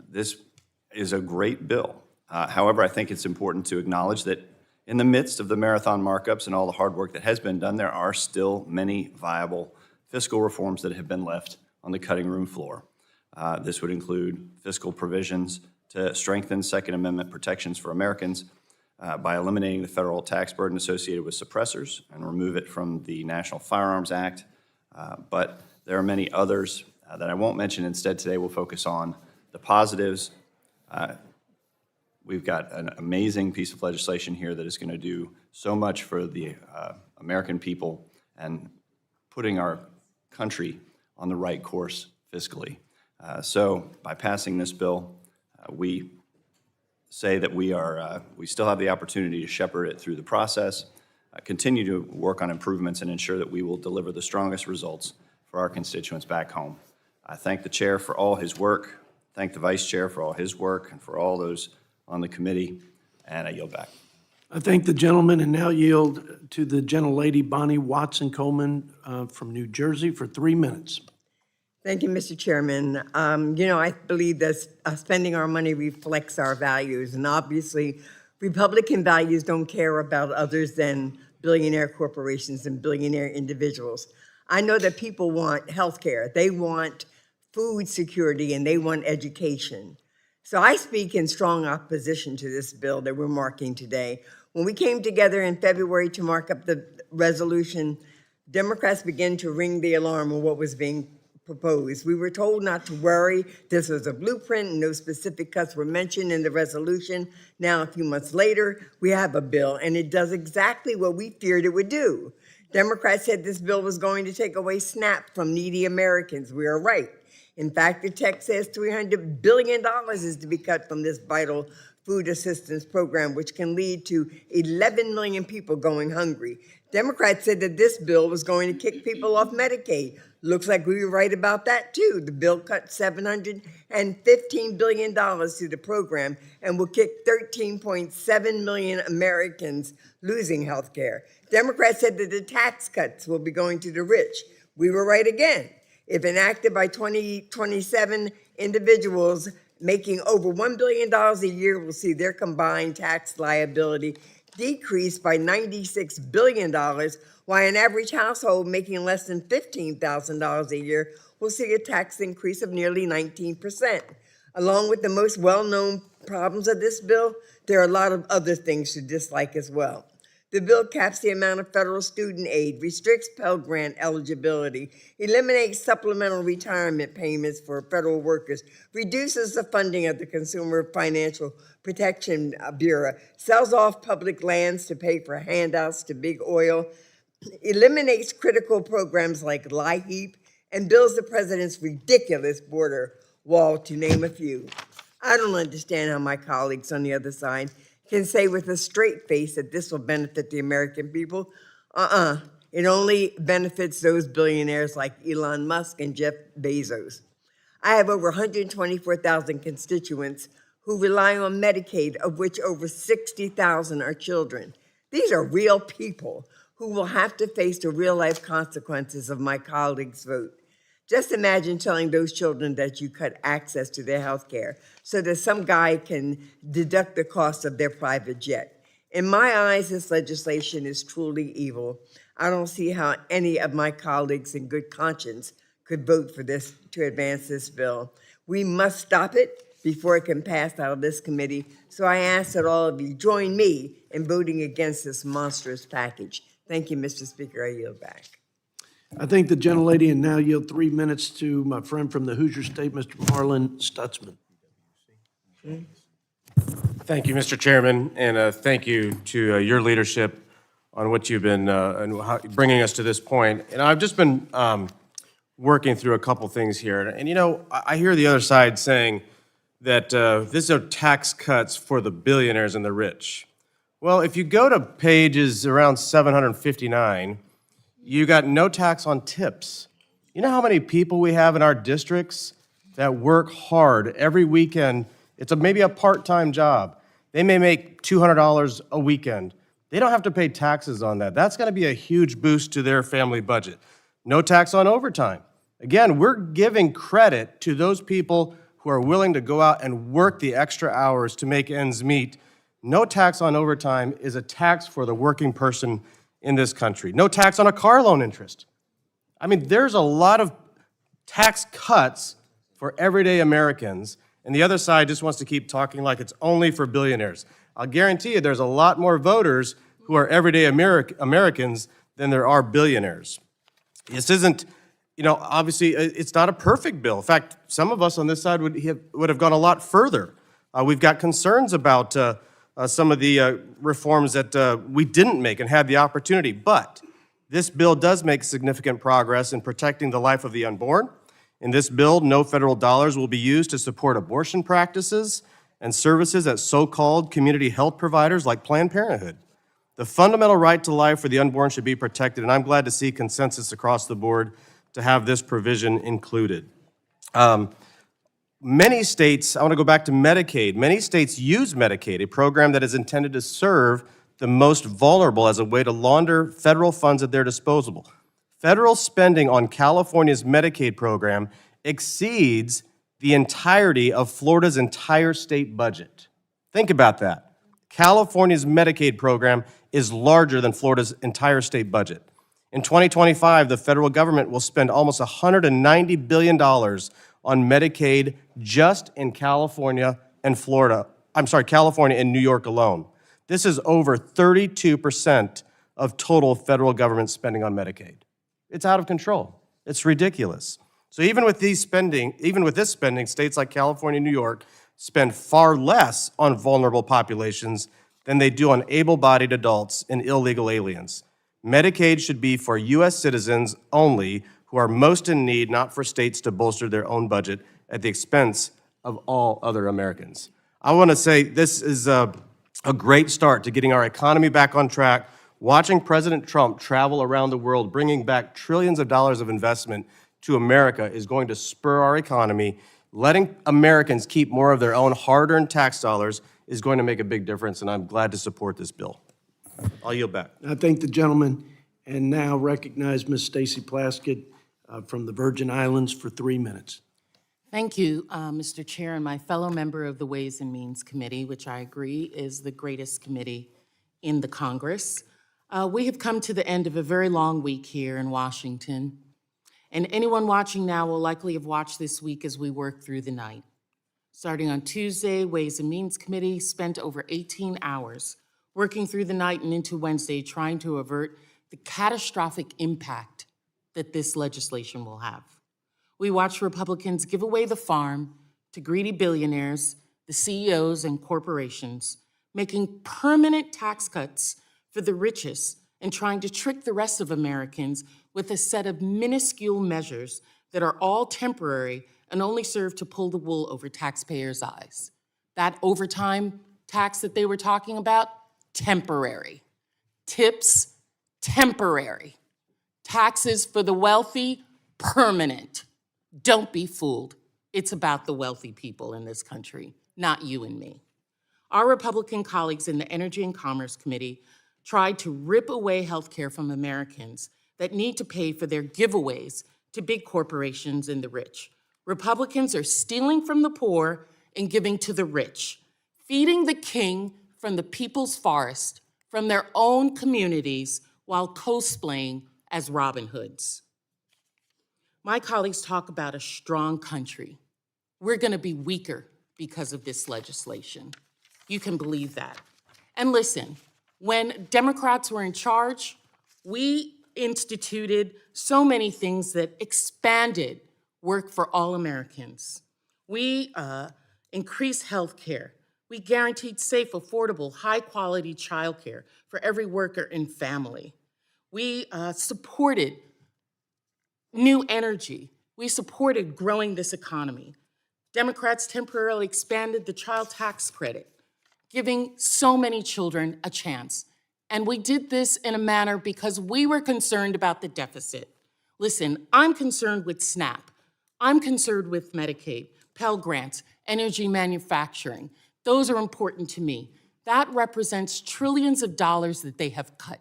This is a great bill. However, I think it's important to acknowledge that in the midst of the marathon markups and all the hard work that has been done, there are still many viable fiscal reforms that have been left on the cutting room floor. This would include fiscal provisions to strengthen Second Amendment protections for Americans by eliminating the federal tax burden associated with suppressors and remove it from the National Firearms Act. But there are many others that I won't mention. Instead, today we'll focus on the positives. We've got an amazing piece of legislation here that is going to do so much for the American people and putting our country on the right course fiscally. So by passing this bill, we say that we still have the opportunity to shepherd it through the process, continue to work on improvements, and ensure that we will deliver the strongest results for our constituents back home. I thank the chair for all his work, thank the vice chair for all his work, and for all those on the committee, and I yield back. I thank the gentleman and now yield to the gentlelady Bonnie Watson-Coleman from New Jersey for 3 minutes. Thank you, Mr. Chairman. I believe that spending our money reflects our values, and obviously, Republican values don't care about others than billionaire corporations and billionaire individuals. I know that people want health care, they want food security, and they want education. So I speak in strong opposition to this bill that we're marking today. When we came together in February to mark up the resolution, Democrats began to ring the alarm on what was being proposed. We were told not to worry. This was a blueprint and no specific cuts were mentioned in the resolution. Now, a few months later, we have a bill, and it does exactly what we feared it would do. Democrats said this bill was going to take away SNAP from needy Americans. We are right. In fact, the text says $300 billion is to be cut from this vital food assistance program, which can lead to 11 million people going hungry. Democrats said that this bill was going to kick people off Medicaid. Looks like we were right about that, too. The bill cut $715 billion to the program and will kick 13.7 million Americans losing health care. Democrats said that the tax cuts will be going to the rich. We were right again. If enacted by 2027, individuals making over $1 billion a year will see their combined tax liability decrease by $96 billion, while an average household making less than $15,000 a year will see a tax increase of nearly 19%. Along with the most well-known problems of this bill, there are a lot of other things to dislike as well. The bill caps the amount of federal student aid, restricts Pell Grant eligibility, eliminates supplemental retirement payments for federal workers, reduces the funding of the Consumer Financial Protection Bureau, sells off public lands to pay for handouts to big oil, eliminates critical programs like LIHEAP, and builds the president's ridiculous border wall, to name a few. I don't understand how my colleagues on the other side can say with a straight face that this will benefit the American people. It only benefits those billionaires like Elon Musk and Jeff Bezos. I have over 124,000 constituents who rely on Medicaid, of which over 60,000 are children. These are real people who will have to face the real-life consequences of my colleagues' vote. Just imagine telling those children that you cut access to their health care so that some guy can deduct the cost of their private jet. In my eyes, this legislation is truly evil. I don't see how any of my colleagues in good conscience could vote for this to advance this bill. We must stop it before it can pass out of this committee. So I ask that all of you join me in voting against this monstrous package. Thank you, Mr. Speaker. I yield back. I thank the gentlelady and now yield 3 minutes to my friend from the Hoosier State, Mr. Marlin Stutzman. Thank you, Mr. Chairman, and thank you to your leadership on what you've been bringing us to this point. And I've just been working through a couple things here. And, I hear the other side saying that these are tax cuts for the billionaires and the rich. Well, if you go to pages around 759, you got no tax on tips. You know how many people we have in our districts that work hard every weekend? It's maybe a part-time job. They may make $200 a weekend. They don't have to pay taxes on that. That's going to be a huge boost to their family budget. No tax on overtime. Again, we're giving credit to those people who are willing to go out and work the extra hours to make ends meet. No tax on overtime is a tax for the working person in this country. No tax on a car loan interest. I mean, there's a lot of tax cuts for everyday Americans, and the other side just wants to keep talking like it's only for billionaires. I'll guarantee you there's a lot more voters who are everyday Americans than there are billionaires. This isn't, obviously, it's not a perfect bill. In fact, some of us on this side would have gone a lot further. We've got concerns about some of the reforms that we didn't make and had the opportunity, but this bill does make significant progress in protecting the life of the unborn. In this bill, no federal dollars will be used to support abortion practices and services at so-called community health providers like Planned Parenthood. The fundamental right to life for the unborn should be protected, and I'm glad to see consensus across the board to have this provision included. Many states, I want to go back to Medicaid, many states use Medicaid, a program that is intended to serve the most vulnerable as a way to launder federal funds at their disposal. Federal spending on California's Medicaid program exceeds the entirety of Florida's entire state budget. Think about that. California's Medicaid program is larger than Florida's entire state budget. In 2025, the federal government will spend almost $190 billion on Medicaid just in California and California and New York alone. This is over 32% of total federal government spending on Medicaid. It's out of control. It's ridiculous. So even with this spending, states like California and New York spend far less on vulnerable populations than they do on able-bodied adults and illegal aliens. Medicaid should be for U.S. citizens only who are most in need, not for states to bolster their own budget at the expense of all other Americans. I want to say this is a great start to getting our economy back on track. Watching President Trump travel around the world, bringing back trillions of dollars of investment to America is going to spur our economy. Letting Americans keep more of their own hard-earned tax dollars is going to make a big difference, and I'm glad to support this bill. I'll yield back. I thank the gentleman, and now recognize Ms. Stacy Plaskett from the Virgin Islands for 3 minutes. Thank you, Mr. Chair, and my fellow member of the Ways and Means Committee, which I agree is the greatest committee in the Congress. We have come to the end of a very long week here in Washington, and anyone watching now will likely have watched this week as we work through the night. Starting on Tuesday, Ways and Means Committee spent over 18 hours working through the night and into Wednesday trying to avert the catastrophic impact that this legislation will have. We watched Republicans give away the farm to greedy billionaires, the CEOs and corporations, making permanent tax cuts for the richest and trying to trick the rest of Americans with a set of minuscule measures that are all temporary and only serve to pull the wool over taxpayers' eyes. That overtime tax that they were talking about, temporary. Tips, temporary. Taxes for the wealthy, permanent. Don't be fooled. It's about the wealthy people in this country, not you and me. Our Republican colleagues in the Energy and Commerce Committee tried to rip away health care from Americans that need to pay for their giveaways to big corporations and the rich. Republicans are stealing from the poor and giving to the rich, feeding the king from the people's forest, from their own communities, while cosplaying as Robin Hoods. My colleagues talk about a strong country. We're going to be weaker because of this legislation. You can believe that. And listen, when Democrats were in charge, we instituted so many things that expanded work for all Americans. We increased health care. We guaranteed safe, affordable, high-quality childcare for every worker and family. We supported new energy. We supported growing this economy. Democrats temporarily expanded the child tax credit, giving so many children a chance. And we did this in a manner because we were concerned about the deficit. Listen, I'm concerned with SNAP. I'm concerned with Medicaid, Pell Grants, energy manufacturing. Those are important to me. That represents trillions of dollars that they have cut.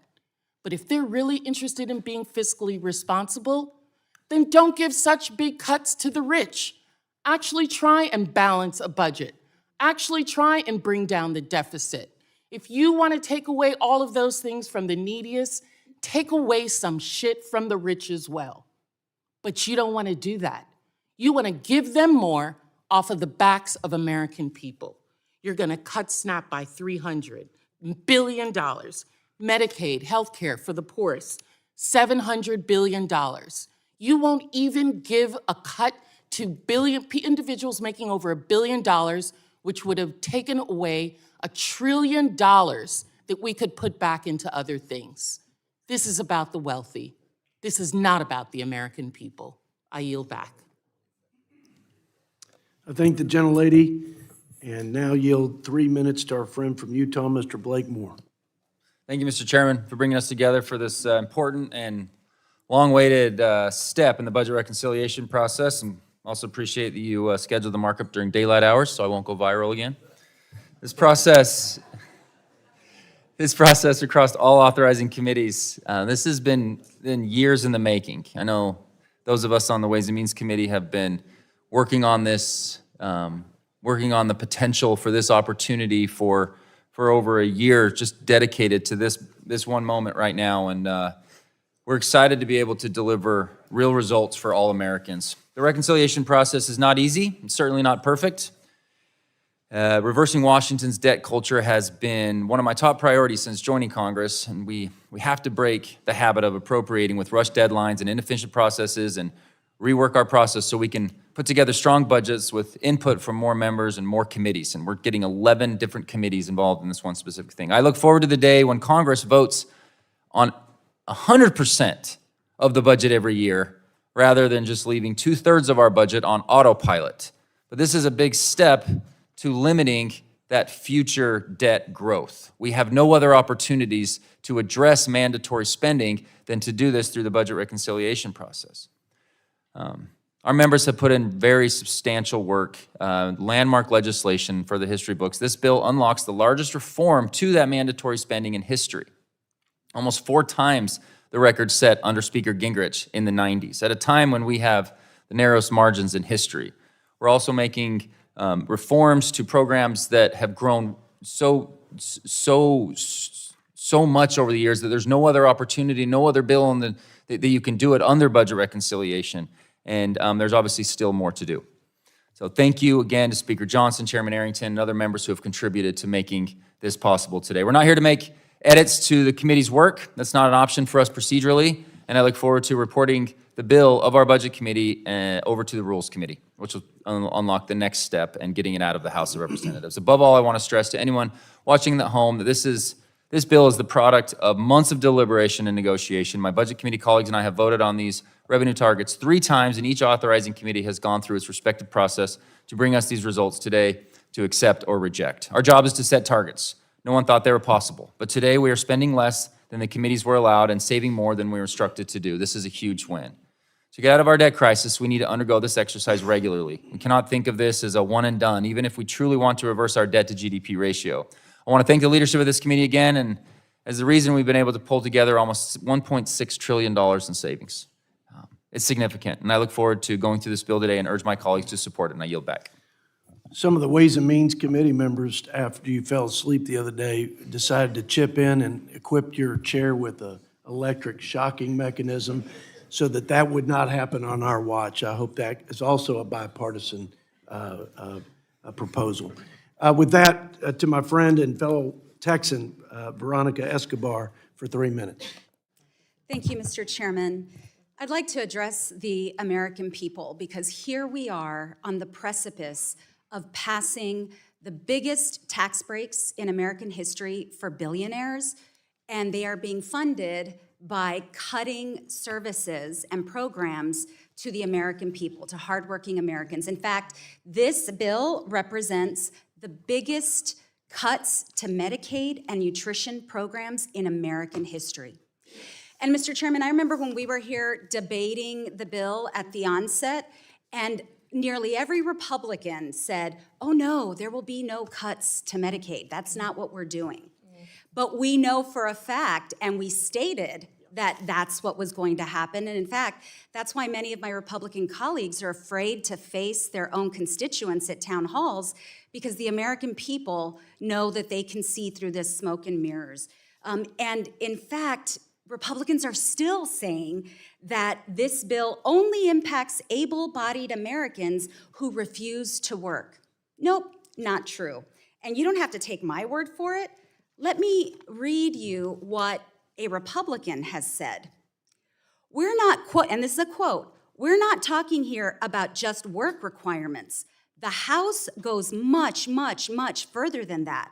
But if they're really interested in being fiscally responsible, then don't give such big cuts to the rich. Actually try and balance a budget. Actually try and bring down the deficit. If you want to take away all of those things from the neediest, take away some shit from the rich as well. But you don't want to do that. You want to give them more off of the backs of American people. You're going to cut SNAP by $300 billion, Medicaid, healthcare for the poorest, $700 billion. You won't even give a cut to individuals making over $1 billion, which would have taken away $1 trillion that we could put back into other things. This is about the wealthy. This is not about the American people. I yield back. I thank the gentlelady, and now yield 3 minutes to our friend from Utah, Mr. Blake Moore. Thank you, Mr. Chairman, for bringing us together for this important and long-awaited step in the budget reconciliation process, and also appreciate that you scheduled the markup during daylight hours, so I won't go viral again. This process across all authorizing committees, this has been years in the making. I know those of us on the Ways and Means Committee have been working on this, working on the potential for this opportunity for over a year, just dedicated to this one moment right now, and we're excited to be able to deliver real results for all Americans. The reconciliation process is not easy. It's certainly not perfect. Reversing Washington's debt culture has been one of my top priorities since joining Congress, and we have to break the habit of appropriating with rushed deadlines and inefficient processes and rework our process so we can put together strong budgets with input from more members and more committees, and we're getting 11 different committees involved in this one specific thing. I look forward to the day when Congress votes on 100% of the budget every year, rather than just leaving 2/3 of our budget on autopilot. But this is a big step to limiting that future debt growth. We have no other opportunities to address mandatory spending than to do this through the budget reconciliation process. Our members have put in very substantial work, landmark legislation for the history books. This bill unlocks the largest reform to that mandatory spending in history, almost 4 times the record set under Speaker Gingrich in the 90s, at a time when we have the narrowest margins in history. We're also making reforms to programs that have grown so much over the years that there's no other opportunity, no other bill that you can do it under budget reconciliation. And there's obviously still more to do. So thank you again to Speaker Johnson, Chairman Arrington, and other members who have contributed to making this possible today. We're not here to make edits to the committee's work. That's not an option for us procedurally, and I look forward to reporting the bill of our Budget Committee over to the Rules Committee, which will unlock the next step and getting it out of the House of Representatives. Above all, I want to stress to anyone watching at home that this bill is the product of months of deliberation and negotiation. My Budget Committee colleagues and I have voted on these revenue targets 3 times, and each authorizing committee has gone through its respective process to bring us these results today to accept or reject. Our job is to set targets. No one thought they were possible, but today we are spending less than the committees were allowed and saving more than we were instructed to do. This is a huge win. To get out of our debt crisis, we need to undergo this exercise regularly. We cannot think of this as a one and done, even if we truly want to reverse our debt to GDP ratio. I want to thank the leadership of this committee again, and as the reason we've been able to pull together almost $1.6 trillion in savings. It's significant, and I look forward to going through this bill today and urge my colleagues to support it, and I yield back. Some of the Ways and Means Committee members, after you fell asleep the other day, decided to chip in and equip your chair with an electric shocking mechanism so that would not happen on our watch. I hope that is also a bipartisan proposal. With that, to my friend and fellow Texan, Veronica Escobar, for 3 minutes. Thank you, Mr. Chairman. I'd like to address the American people because here we are on the precipice of passing the biggest tax breaks in American history for billionaires, and they are being funded by cutting services and programs to the American people, to hardworking Americans. In fact, this bill represents the biggest cuts to Medicaid and nutrition programs in American history. And Mr. Chairman, I remember when we were here debating the bill at the onset, and nearly every Republican said, oh no, there will be no cuts to Medicaid. That's not what we're doing. But we know for a fact, and we stated that that's what was going to happen. And in fact, that's why many of my Republican colleagues are afraid to face their own constituents at town halls, because the American people know that they can see through this smoke and mirrors. And in fact, Republicans are still saying that this bill only impacts able-bodied Americans who refuse to work. Nope, not true. And you don't have to take my word for it. Let me read you what a Republican has said. We're not, and this is a quote, we're not talking here about just work requirements. The House goes much, much, much further than that.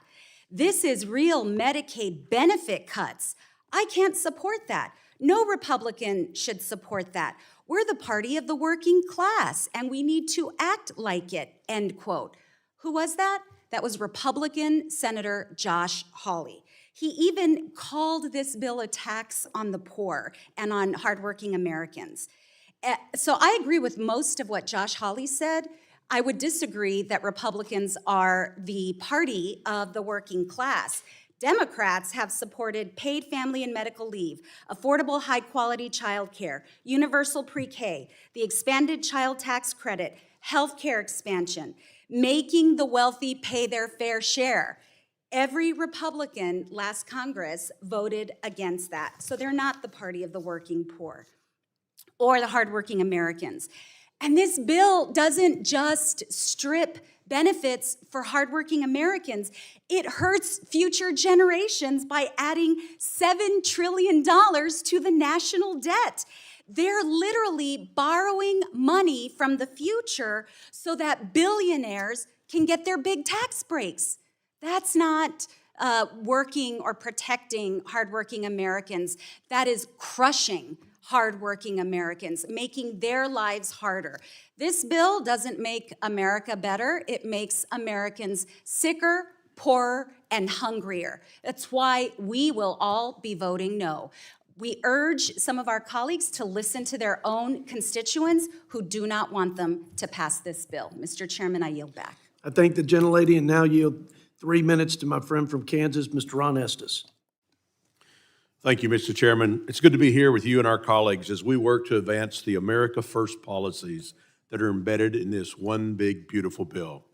This is real Medicaid benefit cuts. I can't support that. No Republican should support that. We're the party of the working class, and we need to act like it, end quote. Who was that? That was Republican Senator Josh Hawley. He even called this bill a tax on the poor and on hardworking Americans. So I agree with most of what Josh Hawley said. I would disagree that Republicans are the party of the working class. Democrats have supported paid family and medical leave, affordable high-quality child care, universal pre-K, the expanded child tax credit, health care expansion, making the wealthy pay their fair share. Every Republican last Congress voted against that. So they're not the party of the working poor or the hardworking Americans. And this bill doesn't just strip benefits for hardworking Americans. It hurts future generations by adding $7 trillion to the national debt. They're literally borrowing money from the future so that billionaires can get their big tax breaks. That's not working or protecting hardworking Americans. That is crushing hardworking Americans, making their lives harder. This bill doesn't make America better. It makes Americans sicker, poorer, and hungrier. That's why we will all be voting no. We urge some of our colleagues to listen to their own constituents who do not want them to pass this bill. Mr. Chairman, I yield back. I thank the gentlelady and now yield 3 minutes to my friend from Kansas, Mr. Ron Estes. Thank you, Mr. Chairman. It's good to be here with you and our colleagues as we work to advance the America First policies that are embedded in this one big, beautiful bill.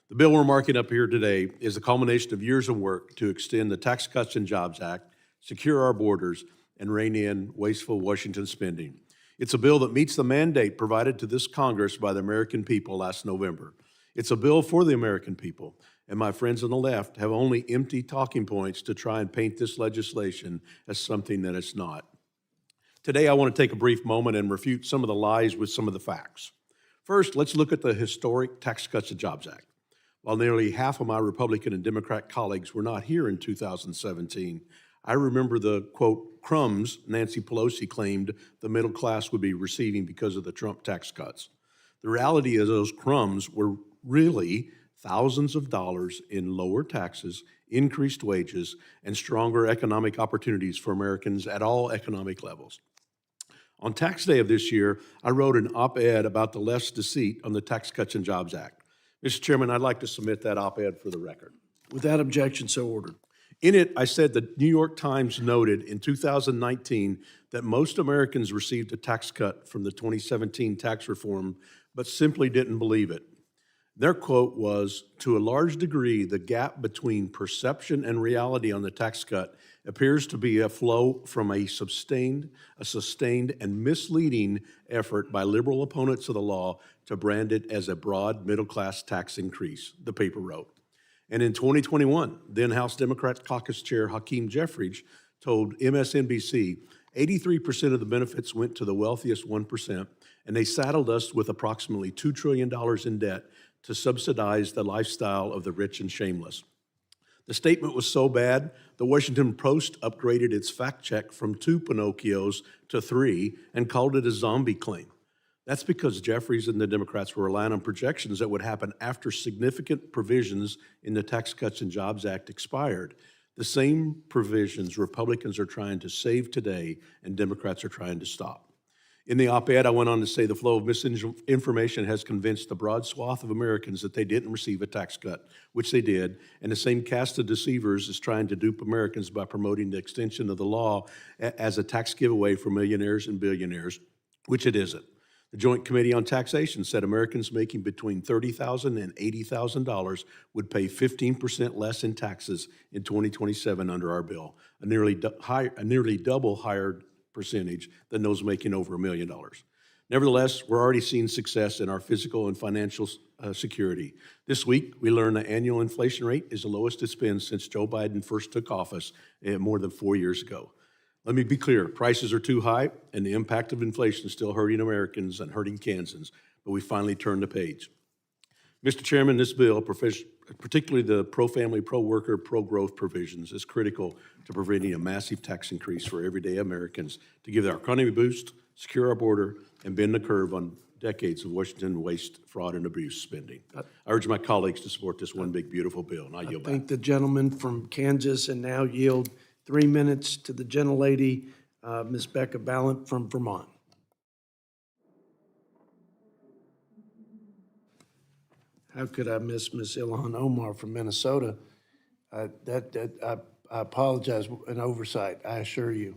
The bill we're marking up here today is the culmination of years of work to extend the Tax Cuts and Jobs Act, secure our borders, and rein in wasteful Washington spending. It's a bill that meets the mandate provided to this Congress by the American people last November. It's a bill for the American people, and my friends on the left have only empty talking points to try and paint this legislation as something that it's not. Today, I want to take a brief moment and refute some of the lies with some of the facts. First, let's look at the historic Tax Cuts and Jobs Act. While nearly half of my Republican and Democrat colleagues were not here in 2017, I remember the, quote, crumbs Nancy Pelosi claimed the middle class would be receiving because of the Trump tax cuts. The reality is those crumbs were really thousands of dollars in lower taxes, increased wages, and stronger economic opportunities for Americans at all economic levels. On tax day of this year, I wrote an op-ed about the left's deceit on the Tax Cuts and Jobs Act. Mr. Chairman, I'd like to submit that op-ed for the record. Without objection, so ordered. In it, I said the New York Times noted in 2019 that most Americans received a tax cut from the 2017 tax reform, but simply didn't believe it. Their quote was, "To a large degree, the gap between perception and reality on the tax cut appears to be a flow from a sustained and misleading effort by liberal opponents of the law to brand it as a broad middle-class tax increase," the paper wrote. And in 2021, then House Democrat Caucus Chair Hakeem Jeffries told MSNBC 83% of the benefits went to the wealthiest 1%, and they saddled us with approximately $2 trillion in debt to subsidize the lifestyle of the rich and shameless. The statement was so bad, the Washington Post upgraded its fact check from 2 Pinocchios to 3 and called it a zombie claim. That's because Jeffries and the Democrats were relying on projections that would happen after significant provisions in the Tax Cuts and Jobs Act expired. The same provisions Republicans are trying to save today and Democrats are trying to stop. In the op-ed, I went on to say the flow of misinformation has convinced a broad swath of Americans that they didn't receive a tax cut, which they did, and the same cast of deceivers is trying to dupe Americans by promoting the extension of the law as a tax giveaway for millionaires and billionaires, which it isn't. The Joint Committee on Taxation said Americans making between $30,000 and $80,000 would pay 15% less in taxes in 2027 under our bill, a nearly double higher percentage than those making over $1 million. Nevertheless, we're already seeing success in our physical and financial security. This week, we learned the annual inflation rate is the lowest it's been since Joe Biden first took office more than 4 years ago. Let me be clear, prices are too high, and the impact of inflation is still hurting Americans and hurting Kansans, but we finally turned the page. Mr. Chairman, this bill, particularly the pro-family, pro-worker, pro-growth provisions, is critical to preventing a massive tax increase for everyday Americans to give our economy a boost, secure our border, and bend the curve on decades of Washington waste, fraud, and abuse spending. I urge my colleagues to support this one big, beautiful bill, and I yield back. Thank the gentleman from Kansas, and now yield 3 minutes to the gentlelady, Ms. Becca Ballant from Vermont. How could I miss Ms. Ilhan Omar from Minnesota? I apologize, an oversight, I assure you.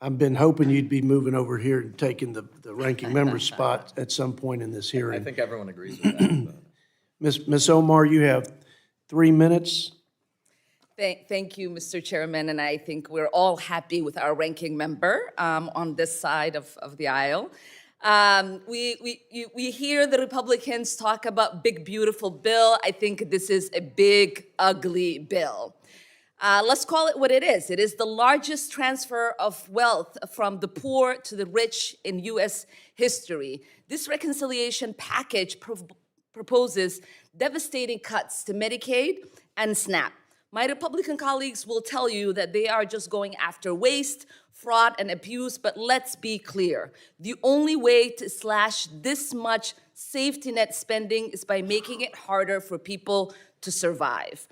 I've been hoping you'd be moving over here and taking the ranking member spot at some point in this hearing. I think everyone agrees with that. Ms. Omar, you have 3 minutes. Thank you, Mr. Chairman, and I think we're all happy with our ranking member on this side of the aisle. We hear the Republicans talk about big, beautiful bill. I think this is a big, ugly bill. Let's call it what it is. It is the largest transfer of wealth from the poor to the rich in U.S. history. This reconciliation package proposes devastating cuts to Medicaid and SNAP. My Republican colleagues will tell you that they are just going after waste, fraud, and abuse, but let's be clear. The only way to slash this much safety net spending is by making it harder for people to survive.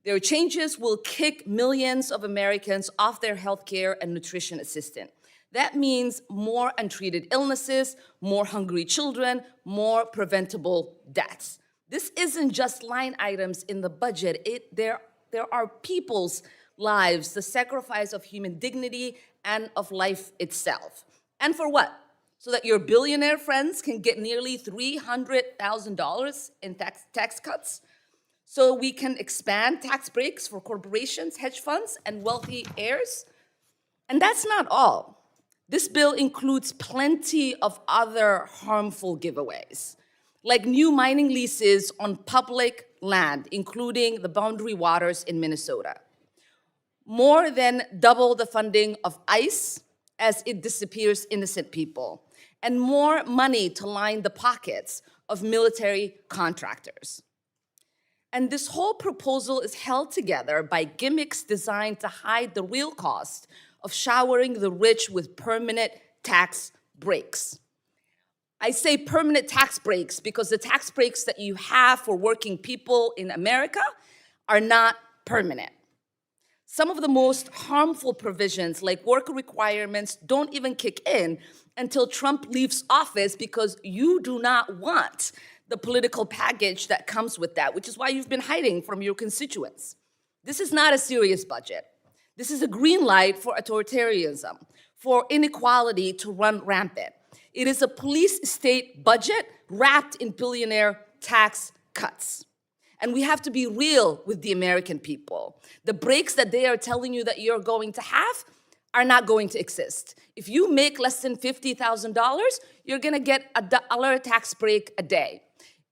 Their changes will kick millions of Americans off their health care and nutrition assistance. That means more untreated illnesses, more hungry children, more preventable deaths. This isn't just line items in the budget. There are people's lives, the sacrifice of human dignity and of life itself. And for what? So that your billionaire friends can get nearly $300,000 in tax cuts? So we can expand tax breaks for corporations, hedge funds, and wealthy heirs? And that's not all. This bill includes plenty of other harmful giveaways, like new mining leases on public land, including the Boundary Waters in Minnesota. More than double the funding of ICE as it disappears innocent people, and more money to line the pockets of military contractors. And this whole proposal is held together by gimmicks designed to hide the real cost of showering the rich with permanent tax breaks. I say permanent tax breaks because the tax breaks that you have for working people in America are not permanent. Some of the most harmful provisions, like worker requirements, don't even kick in until Trump leaves office because you do not want the political package that comes with that, which is why you've been hiding from your constituents. This is not a serious budget. This is a green light for authoritarianism, for inequality to run rampant. It is a police state budget wrapped in billionaire tax cuts. And we have to be real with the American people. The breaks that they are telling you that you're going to have are not going to exist. If you make less than $50,000, you're gonna get a $1 tax break a day.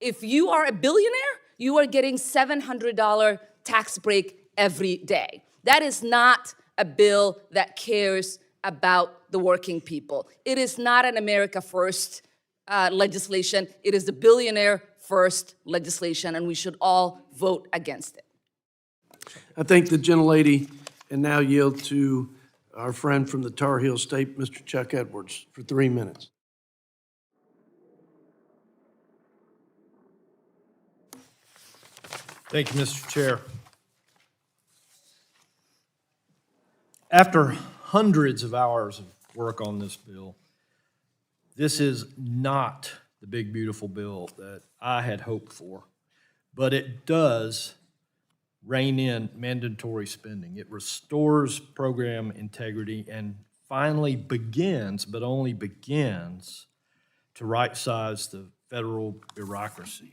If you are a billionaire, you are getting $700 tax break every day. That is not a bill that cares about the working people. It is not an America First legislation. It is the billionaire first legislation, and we should all vote against it. I thank the gentlelady and now yield to our friend from the Tar Heel State, Mr. Chuck Edwards, for 3 minutes. Thank you, Mr. Chair. After hundreds of hours of work on this bill, This is not the big, beautiful bill that I had hoped for, but it does rein in mandatory spending. It restores program integrity and finally begins, but only begins, to right-size the federal bureaucracy.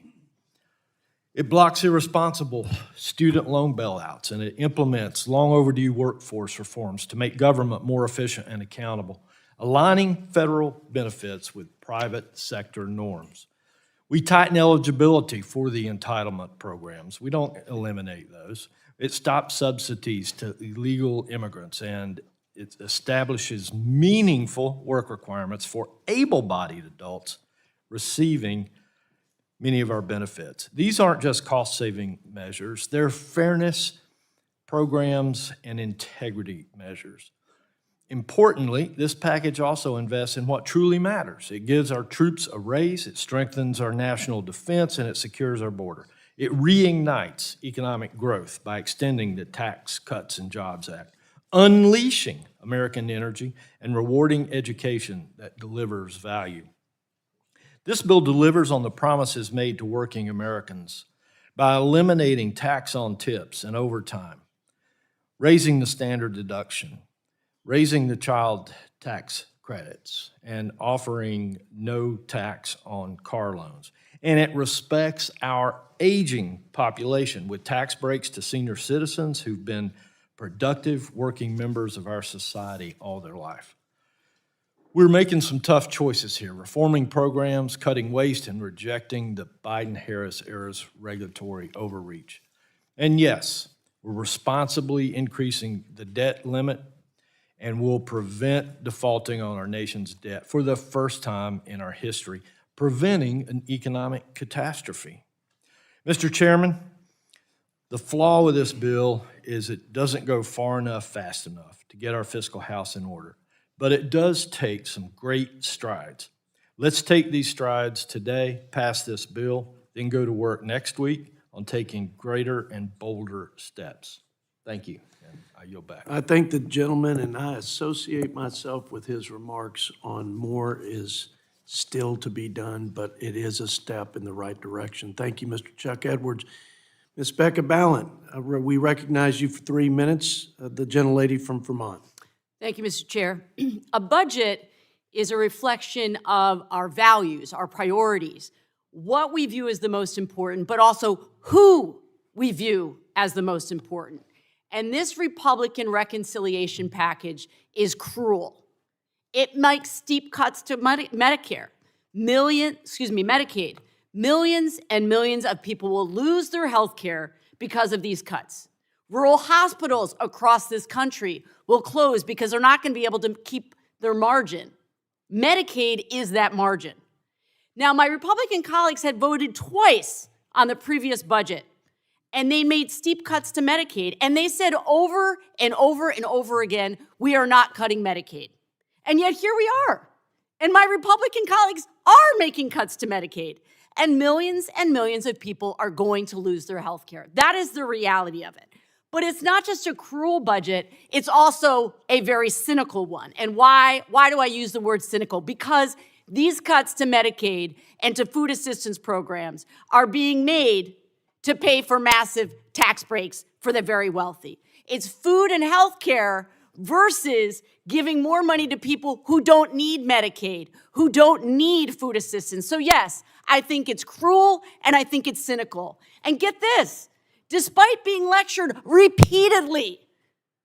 It blocks irresponsible student loan bailouts, and it implements long overdue workforce reforms to make government more efficient and accountable, aligning federal benefits with private sector norms. We tighten eligibility for the entitlement programs. We don't eliminate those. It stops subsidies to illegal immigrants, and it establishes meaningful work requirements for able-bodied adults receiving many of our benefits. These aren't just cost-saving measures, they're fairness programs and integrity measures. Importantly, this package also invests in what truly matters. It gives our troops a raise, it strengthens our national defense, and it secures our border. It reignites economic growth by extending the Tax Cuts and Jobs Act, unleashing American energy, and rewarding education that delivers value. This bill delivers on the promises made to working Americans by eliminating tax on tips and overtime, raising the standard deduction, raising the child tax credits, and offering no tax on car loans. And it respects our aging population with tax breaks to senior citizens who've been productive working members of our society all their life. We're making some tough choices here, reforming programs, cutting waste, and rejecting the Biden-Harris era's regulatory overreach. And yes, we're responsibly increasing the debt limit, and will prevent defaulting on our nation's debt for the first time in our history, preventing an economic catastrophe. Mr. Chairman, the flaw with this bill is it doesn't go far enough, fast enough to get our fiscal house in order. But it does take some great strides. Let's take these strides today, pass this bill, then go to work next week on taking greater and bolder steps. Thank you, and I yield back. I thank the gentleman, and I associate myself with his remarks on more is still to be done, but it is a step in the right direction. Thank you, Mr. Chuck Edwards. Ms. Becca Ballant, we recognize you for 3 minutes, the gentlelady from Vermont. Thank you, Mr. Chair. A budget is a reflection of our values, our priorities, what we view as the most important, but also who we view as the most important. And this Republican reconciliation package is cruel. It makes steep cuts to Medicaid. Millions and millions of people will lose their health care because of these cuts. Rural hospitals across this country will close because they're not going to be able to keep their margin. Medicaid is that margin. Now, my Republican colleagues had voted twice on the previous budget, and they made steep cuts to Medicaid, and they said over and over and over again, we are not cutting Medicaid. And yet here we are, and my Republican colleagues are making cuts to Medicaid, and millions of people are going to lose their health care. That is the reality of it. But it's not just a cruel budget, it's also a very cynical one. And why do I use the word cynical? Because these cuts to Medicaid and to food assistance programs are being made to pay for massive tax breaks for the very wealthy. It's food and health care versus giving more money to people who don't need Medicaid, who don't need food assistance. So yes, I think it's cruel and I think it's cynical. And get this, despite being lectured repeatedly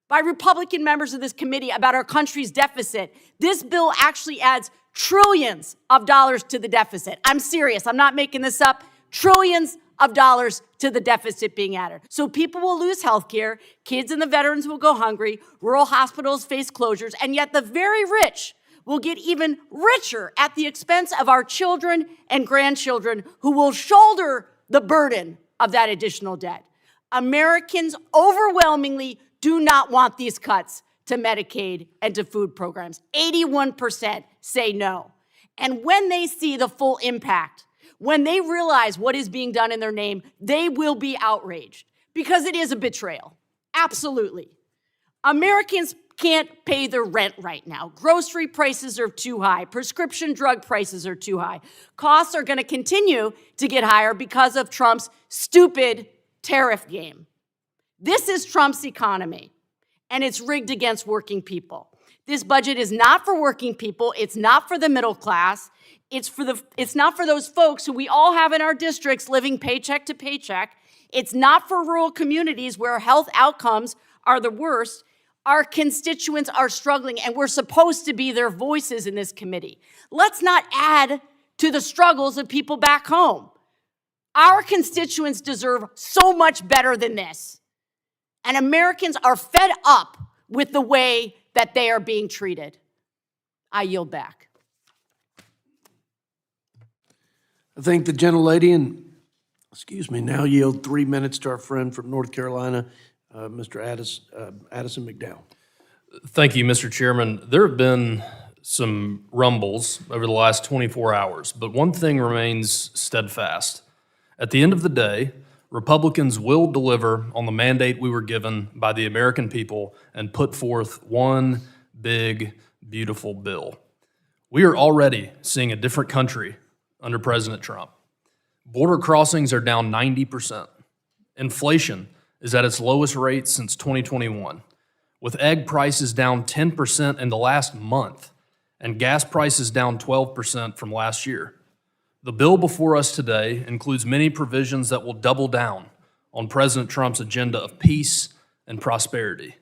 by Republican members of this committee about our country's deficit, this bill actually adds trillions of dollars to the deficit. I'm serious, I'm not making this up. Trillions of dollars to the deficit being added. So people will lose health care, kids and the veterans will go hungry, rural hospitals face closures, and yet the very rich will get even richer at the expense of our children and grandchildren who will shoulder the burden of that additional debt. Americans overwhelmingly do not want these cuts to Medicaid and to food programs. 81% say no. And when they see the full impact, when they realize what is being done in their name, they will be outraged because it is a betrayal. Absolutely. Americans can't pay their rent right now. Grocery prices are too high. Prescription drug prices are too high. Costs are going to continue to get higher because of Trump's stupid tariff game. This is Trump's economy, and it's rigged against working people. This budget is not for working people. It's not for the middle class. It's not for those folks who we all have in our districts living paycheck to paycheck. It's not for rural communities where health outcomes are the worst. Our constituents are struggling, and we're supposed to be their voices in this committee. Let's not add to the struggles of people back home. Our constituents deserve so much better than this. And Americans are fed up with the way that they are being treated. I yield back. I thank the gentlelady and, now yield 3 minutes to our friend from North Carolina, Mr. Addison McDowell. Thank you, Mr. Chairman. There have been some rumbles over the last 24 hours, but one thing remains steadfast. At the end of the day, Republicans will deliver on the mandate we were given by the American people and put forth one big, beautiful bill. We are already seeing a different country under President Trump. Border crossings are down 90%. Inflation is at its lowest rate since 2021, with egg prices down 10% in the last month and gas prices down 12% from last year. The bill before us today includes many provisions that will double down on President Trump's agenda of peace and prosperity.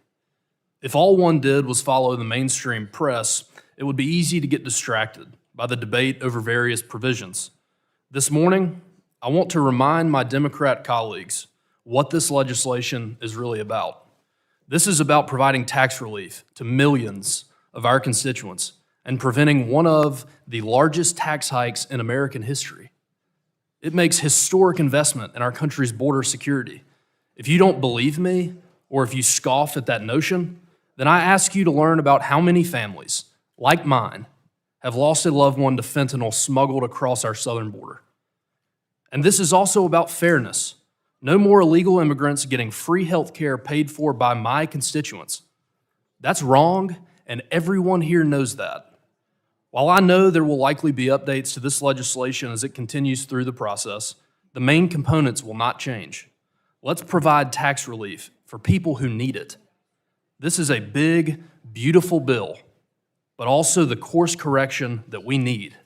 If all one did was follow the mainstream press, it would be easy to get distracted by the debate over various provisions. This morning, I want to remind my Democrat colleagues what this legislation is really about. This is about providing tax relief to millions of our constituents and preventing one of the largest tax hikes in American history. It makes historic investment in our country's border security. If you don't believe me, or if you scoff at that notion, then I ask you to learn about how many families, like mine, have lost a loved one to fentanyl smuggled across our southern border. And this is also about fairness. No more illegal immigrants getting free health care paid for by my constituents. That's wrong, and everyone here knows that. While I know there will likely be updates to this legislation as it continues through the process, the main components will not change. Let's provide tax relief for people who need it. This is a big, beautiful bill, but also the course correction that we need.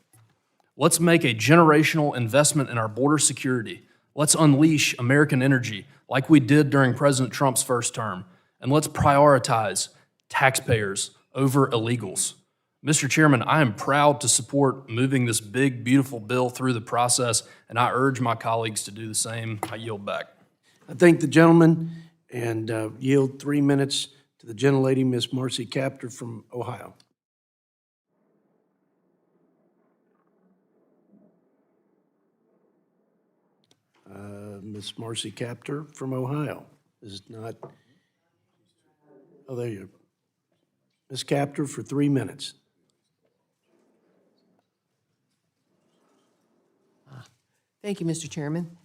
Let's make a generational investment in our border security. Let's unleash American energy like we did during President Trump's first term, and let's prioritize taxpayers over illegals. Mr. Chairman, I am proud to support moving this big, beautiful bill through the process, and I urge my colleagues to do the same. I yield back. I thank the gentleman and yield 3 minutes to the gentlelady, Ms. Marcy Kaptur from Ohio. Ms. Marcy Kaptur from Ohio is not, oh, there you are. Ms. Kaptur for 3 minutes. Thank you, Mr. Chairman.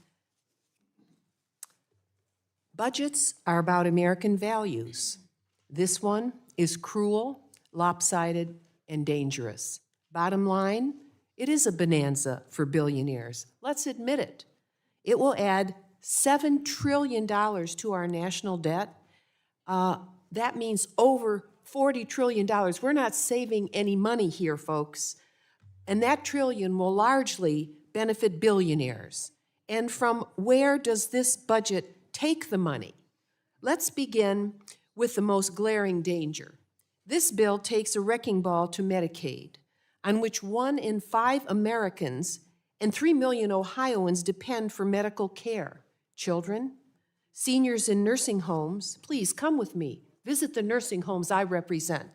Budgets are about American values. This one is cruel, lopsided, and dangerous. Bottom line, it is a bonanza for billionaires. Let's admit it. It will add $7 trillion to our national debt. That means over $40 trillion. We're not saving any money here, folks. And that trillion will largely benefit billionaires. And from where does this budget take the money? Let's begin with the most glaring danger. This bill takes a wrecking ball to Medicaid, on which 1 in 5 Americans and 3 million Ohioans depend for medical care. Children, seniors in nursing homes, please come with me. Visit the nursing homes I represent.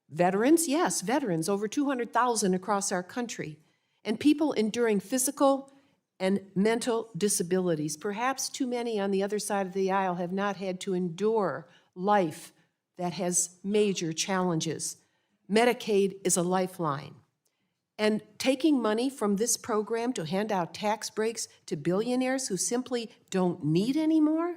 Veterans, yes, veterans, over 200,000 across our country. And people enduring physical and mental disabilities. Perhaps too many on the other side of the aisle have not had to endure life that has major challenges. Medicaid is a lifeline. And taking money from this program to hand out tax breaks to billionaires who simply don't need any more,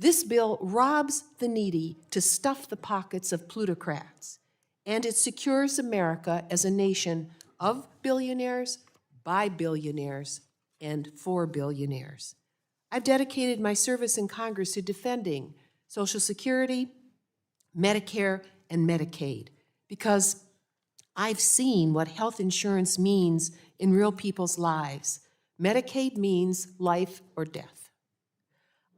This bill robs the needy to stuff the pockets of plutocrats, and it secures America as a nation of billionaires, by billionaires, and for billionaires. I've dedicated my service in Congress to defending Social Security, Medicare, and Medicaid because I've seen what health insurance means in real people's lives. Medicaid means life or death.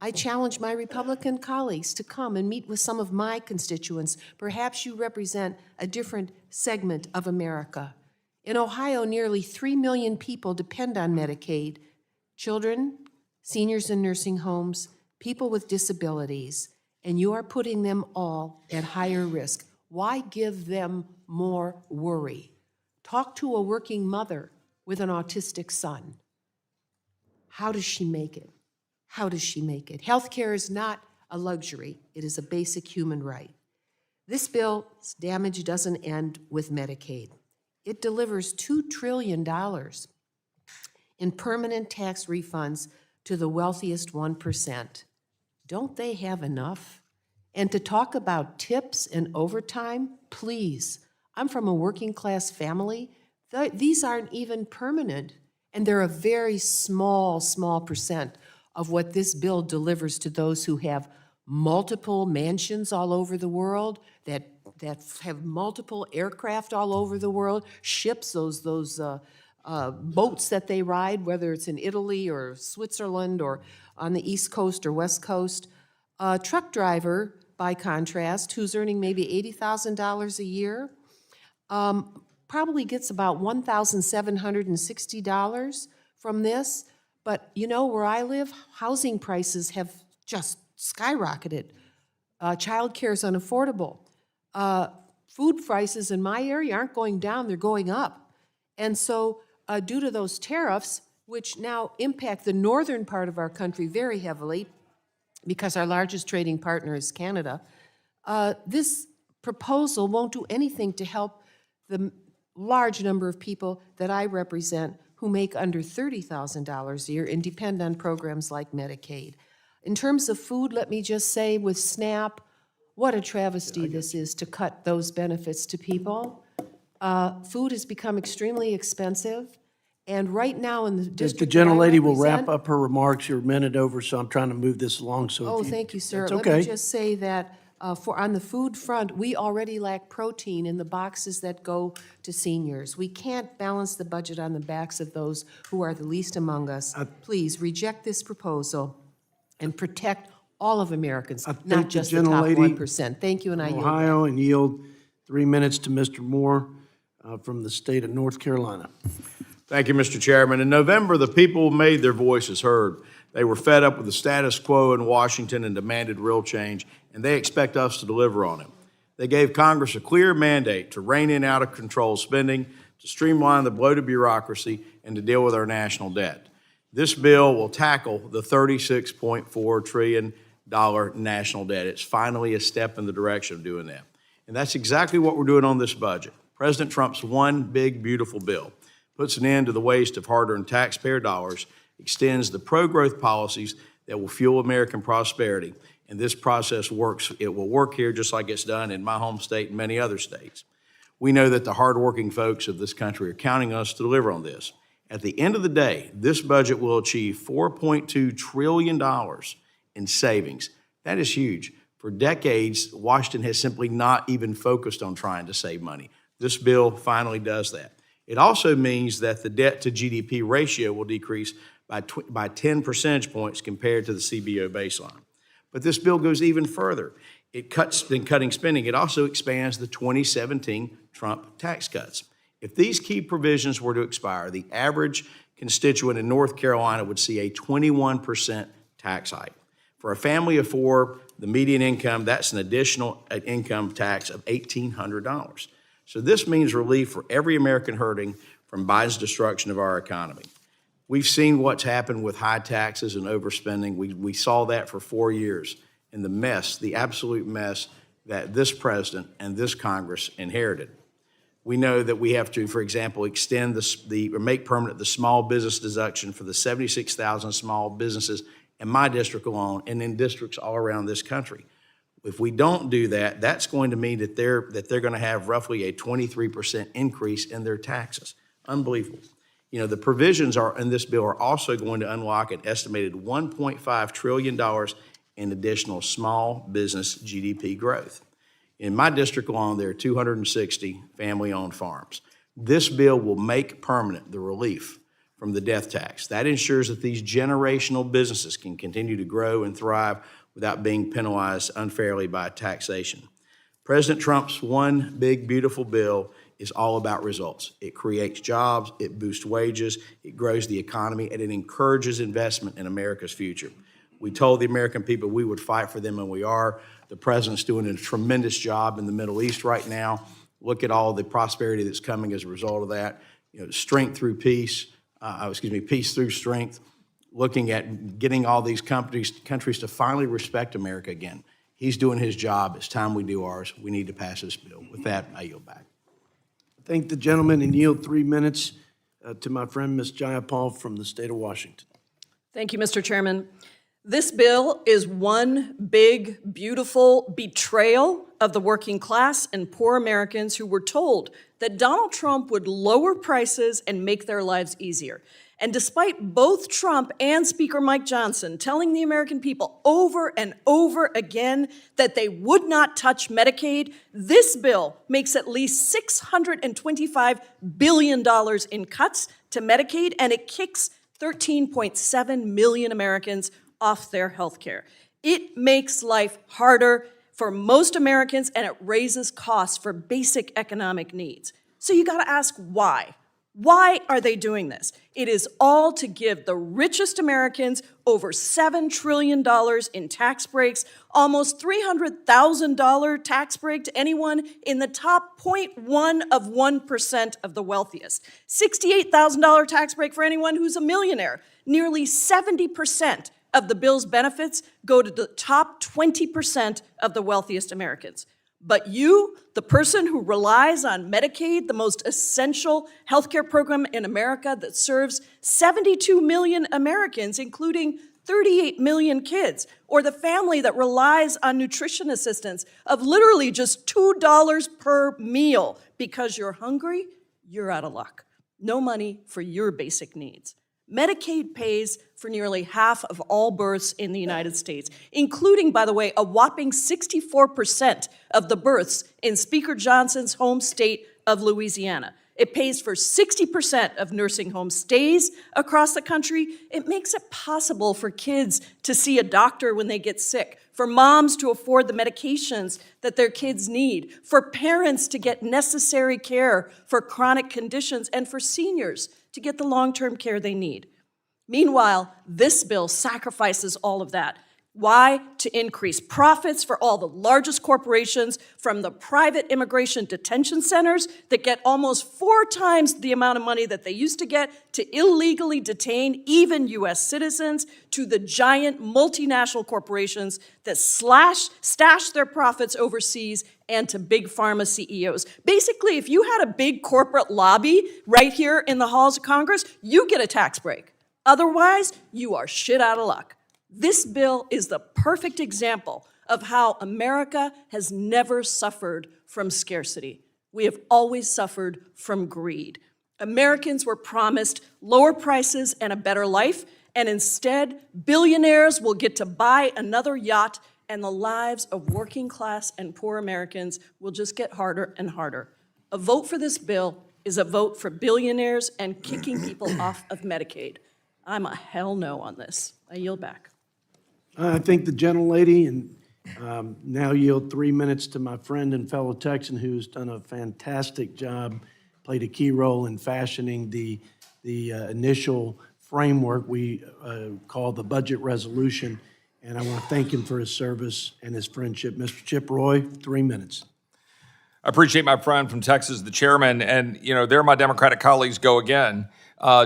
I challenge my Republican colleagues to come and meet with some of my constituents. Perhaps you represent a different segment of America. In Ohio, nearly 3 million people depend on Medicaid: children, seniors in nursing homes, people with disabilities, and you are putting them all at higher risk. Why give them more worry? Talk to a working mother with an autistic son. How does she make it? How does she make it? Healthcare is not a luxury. It is a basic human right. This bill's damage doesn't end with Medicaid. It delivers $2 trillion in permanent tax refunds to the wealthiest 1%. Don't they have enough? And to talk about tips and overtime, please. I'm from a working class family. These aren't even permanent, and they're a very small percent of what this bill delivers to those who have multiple mansions all over the world, that have multiple aircraft all over the world, ships, those boats that they ride, whether it's in Italy or Switzerland or on the East Coast or West Coast. A truck driver, by contrast, who's earning maybe $80,000 a year, probably gets about $1,760 from this. But you know, where I live, housing prices have just skyrocketed. Childcare is unaffordable. Food prices in my area aren't going down, they're going up. And so due to those tariffs, which now impact the northern part of our country very heavily, because our largest trading partner is Canada, this proposal won't do anything to help the large number of people that I represent who make under $30,000 a year and depend on programs like Medicaid. In terms of food, let me just say with SNAP, what a travesty this is to cut those benefits to people. Food has become extremely expensive, and right now in the district The gentlelady will represent- wrap up her remarks. You're a minute over, so I'm trying to move this along. So Oh, if thank you, sir. That's Let okay. me just say that on the food front, we already lack protein in the boxes that go to seniors. We can't balance the budget on the backs of those who are the least among us. Please reject this proposal and protect all of Americans, think not the just the top gentlelady 1%. Thank you, and I yield back. Ohio, and yield 3 minutes to Mr. Moore from the state of North Carolina. Thank you, Mr. Chairman. In November, the people made their voices heard. They were fed up with the status quo in Washington and demanded real change, and they expect us to deliver on it. They gave Congress a clear mandate to rein in out-of-control spending, to streamline the bloated bureaucracy, and to deal with our national debt. This bill will tackle the $36.4 trillion national debt. It's finally a step in the direction of doing that. And that's exactly what we're doing on this budget. President Trump's one big, beautiful bill puts an end to the waste of hard-earned taxpayer dollars, extends the pro-growth policies that will fuel American prosperity, and this process works. It will work here just like it's done in my home state and many other states. We know that the hardworking folks of this country are counting us to deliver on this. At the end of the day, this budget will achieve $4.2 trillion in savings. That is huge. For decades, Washington has simply not even focused on trying to save money. This bill finally does that. It also means that the debt to GDP ratio will decrease by 10 percentage points compared to the CBO baseline. But this bill goes even further. It cuts than cutting spending. It also expands the 2017 Trump tax cuts. If these key provisions were to expire, the average constituent in North Carolina would see a 21% tax hike. For a family of four, the median income, that's an additional income tax of $1,800. So this means relief for every American hurting from Biden's destruction of our economy. We've seen what's happened with high taxes and overspending. We saw that for 4 years, and the mess, the absolute mess that this president and this Congress inherited. We know that we have to, for example, extend or make permanent the small business deduction for the 76,000 small businesses in my district alone, and in districts all around this country. If we don't do that, that's going to mean that they're going to have roughly a 23% increase in their taxes. Unbelievable. You know, the provisions in this bill are also going to unlock an estimated $1.5 trillion in additional small business GDP growth. In my district alone, there are 260 family-owned farms. This bill will make permanent the relief from the death tax. That ensures that these generational businesses can continue to grow and thrive without being penalized unfairly by taxation. President Trump's one big, beautiful bill is all about results. It creates jobs, it boosts wages, it grows the economy, and it encourages investment in America's future. We told the American people we would fight for them, and we are. The president's doing a tremendous job in the Middle East right now. Look at all the prosperity that's coming as a result of that. You know, strength through peace, peace through strength. Looking at getting all these countries to finally respect America again. He's doing his job. It's time we do ours. We need to pass this bill. With that, I yield back. Thank the gentleman and yield 3 minutes to my friend, Ms. Jayapal from the state of Washington. Thank you, Mr. Chairman. This bill is one big, beautiful betrayal of the working class and poor Americans who were told that Donald Trump would lower prices and make their lives easier. And despite both Trump and Speaker Mike Johnson telling the American people over and over again that they would not touch Medicaid, this bill makes at least $625 billion in cuts to Medicaid, and it kicks 13.7 million Americans off their health care. It makes life harder for most Americans, and it raises costs for basic economic needs. So you gotta ask why. Why are they doing this? It is all to give the richest Americans over $7 trillion in tax breaks, almost $300,000 tax break to anyone in the top 0.1 of 1% of the wealthiest, $68,000 tax break for anyone who's a millionaire. Nearly 70% of the bill's benefits go to the top 20% of the wealthiest Americans. But you, the person who relies on Medicaid, the most essential healthcare program in America that serves 72 million Americans, including 38 million kids, or the family that relies on nutrition assistance of literally just $2 per meal because you're hungry, you're out of luck. No money for your basic needs. Medicaid pays for nearly half of all births in the United States, including, by the way, a whopping 64% of the births in Speaker Johnson's home state of Louisiana. It pays for 60% of nursing home stays across the country. It makes it possible for kids to see a doctor when they get sick, for moms to afford the medications that their kids need, for parents to get necessary care for chronic conditions, and for seniors to get the long-term care they need. Meanwhile, this bill sacrifices all of that. Why? To increase profits for all the largest corporations, from the private immigration detention centers that get almost 4 times the amount of money that they used to get to illegally detain even U.S. citizens, to the giant multinational corporations that stash their profits overseas, and to big pharma CEOs. Basically, if you had a big corporate lobby right here in the halls of Congress, you get a tax break. Otherwise, you are shit out of luck. This bill is the perfect example of how America has never suffered from scarcity. We have always suffered from greed. Americans were promised lower prices and a better life, and instead, billionaires will get to buy another yacht, and the lives of working class and poor Americans will just get harder and harder. A vote for this bill is a vote for billionaires and kicking people off of Medicaid. I'm a hell no on this. I yield back. I thank the gentlelady, and now yield 3 minutes to my friend and fellow Texan who's done a fantastic job, played a key role in fashioning the initial framework we call the budget resolution, and I want to thank him for his service and his friendship. Mr. Chip Roy, 3 minutes. I appreciate my friend from Texas, the chairman, and there my Democratic colleagues go again,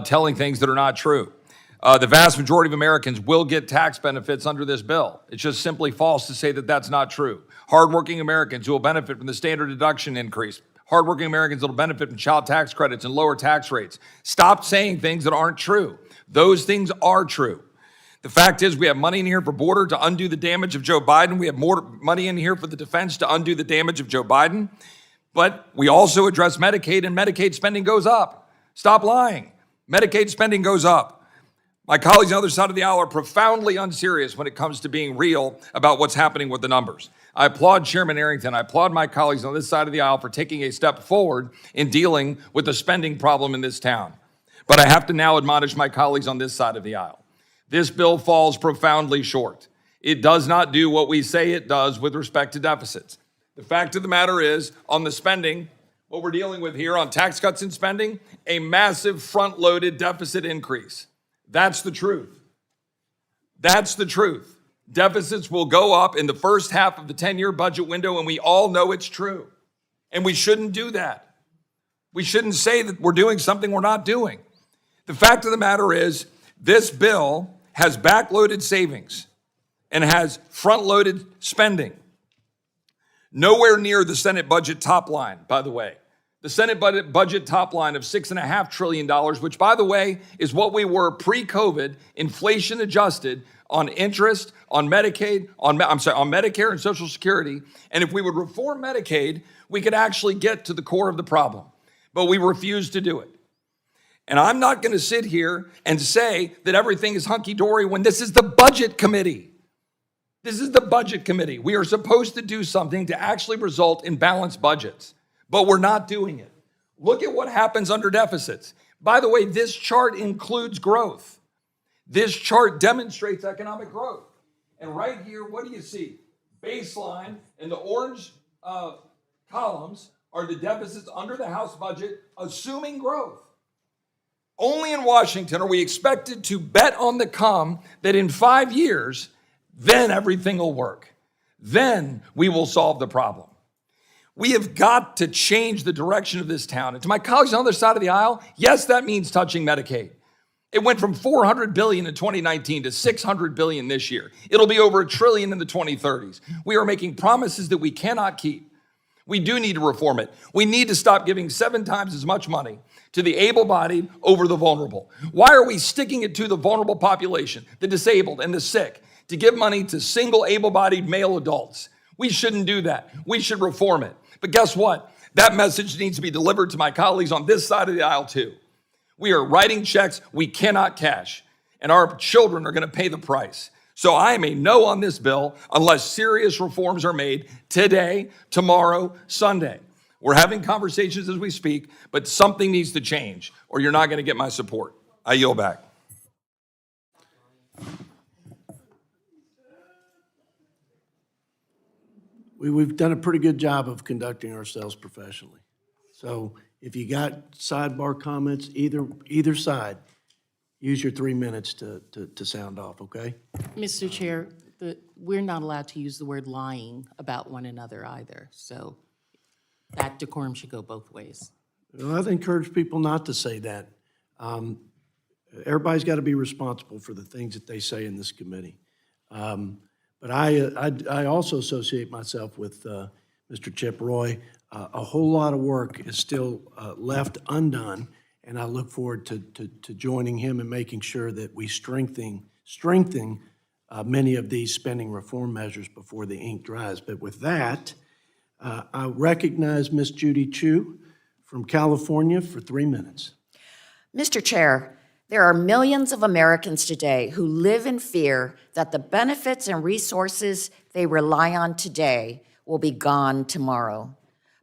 telling things that are not true. The vast majority of Americans will get tax benefits under this bill. It's just simply false to say that that's not true. Hardworking Americans who will benefit from the standard deduction increase. Hardworking Americans that will benefit from child tax credits and lower tax rates. Stop saying things that aren't true. Those things are true. The fact is, we have money in here for border to undo the damage of Joe Biden. We have more money in here for the defense to undo the damage of Joe Biden. But we also address Medicaid, and Medicaid spending goes up. Stop lying. Medicaid spending goes up. My colleagues on the other side of the aisle are profoundly unserious when it comes to being real about what's happening with the numbers. I applaud Chairman Arrington. I applaud my colleagues on this side of the aisle for taking a step forward in dealing with the spending problem in this town. But I have to now admonish my colleagues on this side of the aisle. This bill falls profoundly short. It does not do what we say it does with respect to deficits. The fact of the matter is, on the spending, what we're dealing with here on tax cuts and spending, a massive front-loaded deficit increase. That's the truth. That's the truth. Deficits will go up in the first half of the 10-year budget window, and we all know it's true. And we shouldn't do that. We shouldn't say that we're doing something we're not doing. The fact of the matter is, this bill has backloaded savings and has front-loaded spending. Nowhere near the Senate budget top line, by the way. The Senate budget top line of $6.5 trillion, which, by the way, is what we were pre-COVID, inflation adjusted, on interest, on Medicaid, on Medicare and Social Security. And if we would reform Medicaid, we could actually get to the core of the problem. But we refuse to do it. And I'm not going to sit here and say that everything is hunky-dory when this is the budget committee. This is the budget committee. We are supposed to do something to actually result in balanced budgets, but we're not doing it. Look at what happens under deficits. By the way, this chart includes growth. This chart demonstrates economic growth. And right here, what do you see? Baseline, and the orange columns are the deficits under the House budget, assuming growth. Only in Washington are we expected to bet on the come that in 5 years, then everything will work. Then we will solve the problem. We have got to change the direction of this town. And to my colleagues on the other side of the aisle, yes, that means touching Medicaid. It went from $400 billion in 2019 to $600 billion this year. It'll be over $1 trillion in the 2030s. We are making promises that we cannot keep. We do need to reform it. We need to stop giving 7 times as much money to the able-bodied over the vulnerable. Why are we sticking it to the vulnerable population, the disabled and the sick, to give money to single able-bodied male adults? We shouldn't do that. We should reform it. But guess what? That message needs to be delivered to my colleagues on this side of the aisle too. We are writing checks we cannot cash, and our children are going to pay the price. So I am a no on this bill unless serious reforms are made today, tomorrow, Sunday. We're having conversations as we speak, but something needs to change, or you're not going to get my support. I yield back. We've done a pretty good job of conducting ourselves professionally. So if you got sidebar comments, either side, use your 3 minutes to sound off, okay? Mr. Chair, we're not allowed to use the word lying about one another either, so that decorum should go both ways. Well, I'd encourage people not to say that. Everybody's got to be responsible for the things that they say in this committee. But I also associate myself with Mr. Chip Roy. A whole lot of work is still left undone, and I look forward to joining him and making sure that we strengthen many of these spending reform measures before the ink dries. But with that, I recognize Ms. Judy Chu from California for 3 minutes. Mr. Chair, there are millions of Americans today who live in fear that the benefits and resources they rely on today will be gone tomorrow.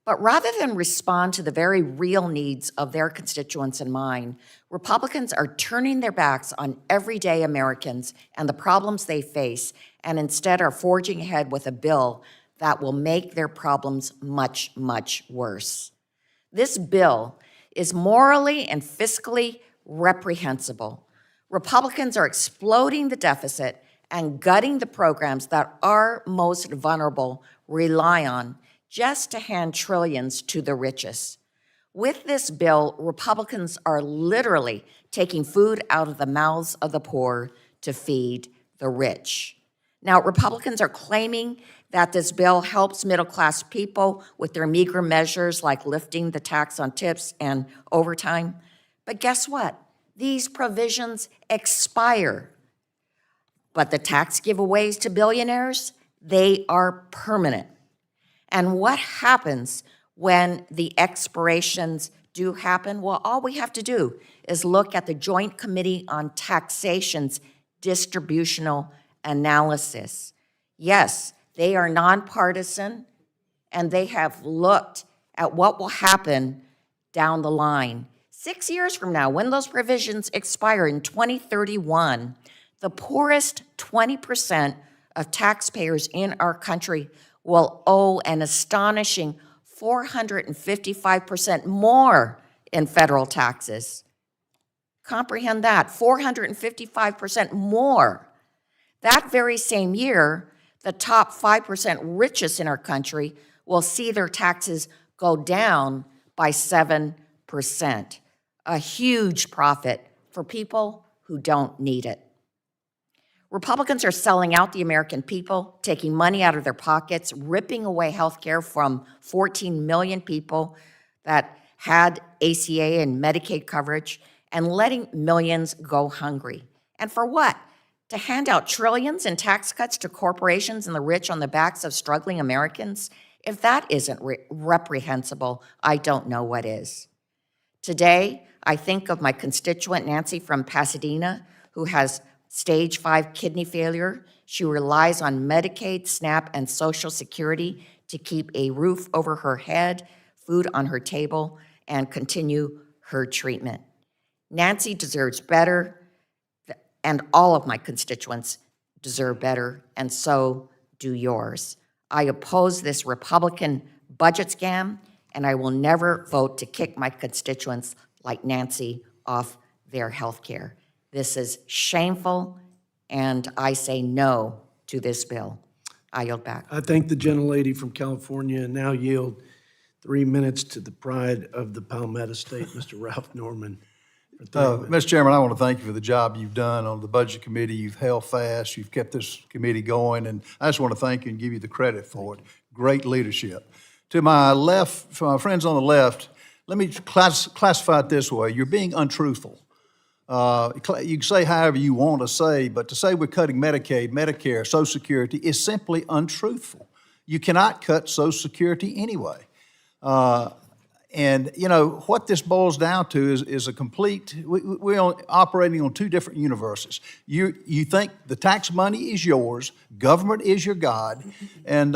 But rather than respond to the very real needs of their constituents in mind, Republicans are turning their backs on everyday Americans and the problems they face, and instead are forging ahead with a bill that will make their problems much, much worse. This bill is morally and fiscally reprehensible. Republicans are exploding the deficit and gutting the programs that our most vulnerable rely on just to hand trillions to the richest. With this bill, Republicans are literally taking food out of the mouths of the poor to feed the rich. Now, Republicans are claiming that this bill helps middle-class people with their meager measures like lifting the tax on tips and overtime. But guess what? These provisions expire. But the tax giveaways to billionaires, they are permanent. And what happens when the expirations do happen? Well, all we have to do is look at the Joint Committee on Taxation's distributional analysis. Yes, they are nonpartisan, and they have looked at what will happen down the line. 6 years from now, when those provisions expire in 2031, the poorest 20% of taxpayers in our country will owe an astonishing 455% more in federal taxes. Comprehend that, 455% more. That very same year, the top 5% richest in our country will see their taxes go down by 7%. A huge profit for people who don't need it. Republicans are selling out the American people, taking money out of their pockets, ripping away health care from 14 million people that had ACA and Medicaid coverage, and letting millions go hungry. And for what? To hand out trillions in tax cuts to corporations and the rich on the backs of struggling Americans? If that isn't reprehensible, I don't know what is. Today, I think of my constituent Nancy from Pasadena, who has stage 5 kidney failure. She relies on Medicaid, SNAP, and Social Security to keep a roof over her head, food on her table, and continue her treatment. Nancy deserves better, and all of my constituents deserve better, and so do yours. I oppose this Republican budget scam, and I will never vote to kick my constituents like Nancy off their health care. This is shameful, and I say no to this bill. I yield back. I thank the gentlelady from California and now yield 3 minutes to the pride of the Palmetto State, Mr. Ralph Norman. Mr. Chairman, I want to thank you for the job you've done on the Budget Committee. You've held fast, you've kept this committee going, and I just want to thank you and give you the credit for it. Great leadership. To my left, for my friends on the left, let me classify it this way. You're being untruthful. You can say however you want to say, but to say we're cutting Medicaid, Medicare, Social Security is simply untruthful. You cannot cut Social Security anyway. And, you know, what this boils down to is a complete, we're operating on two different universes. You think the tax money is yours, government is your God, and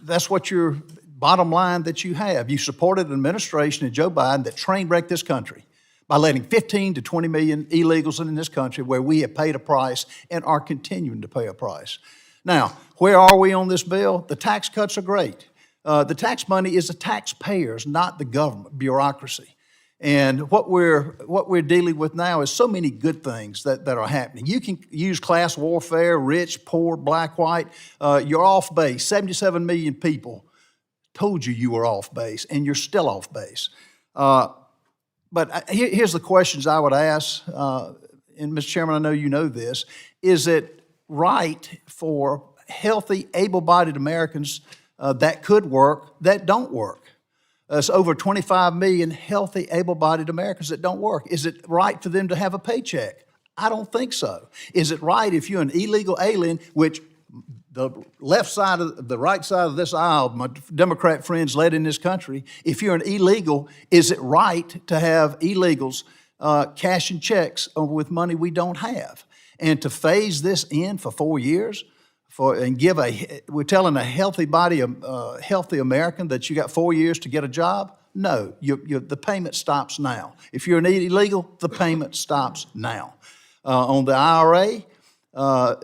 that's what your bottom line that you have. You supported an administration and Joe Biden that train wrecked this country by letting 15 to 20 million illegals in this country where we have paid a price and are continuing to pay a price. Now, where are we on this bill? The tax cuts are great. The tax money is the taxpayers, not the government bureaucracy. And what we're dealing with now is so many good things that are happening. You can use class warfare, rich, poor, black, white. You're off base. 77 million people told you were off base, and you're still off base. But here's the questions I would ask, and Mr. Chairman, I know you know this. Is it right for healthy, able-bodied Americans that could work, that don't work? It's over 25 million healthy, able-bodied Americans that don't work. Is it right for them to have a paycheck? I don't think so. Is it right if you're an illegal alien, which the right side of this aisle, my Democrat friends led in this country, if you're an illegal, is it right to have illegals cashing checks with money we don't have? And to phase this in for 4 years, we're telling a healthy body, healthy American that you got 4 years to get a job? No, the payment stops now. If you're an illegal, the payment stops now. On the IRA, a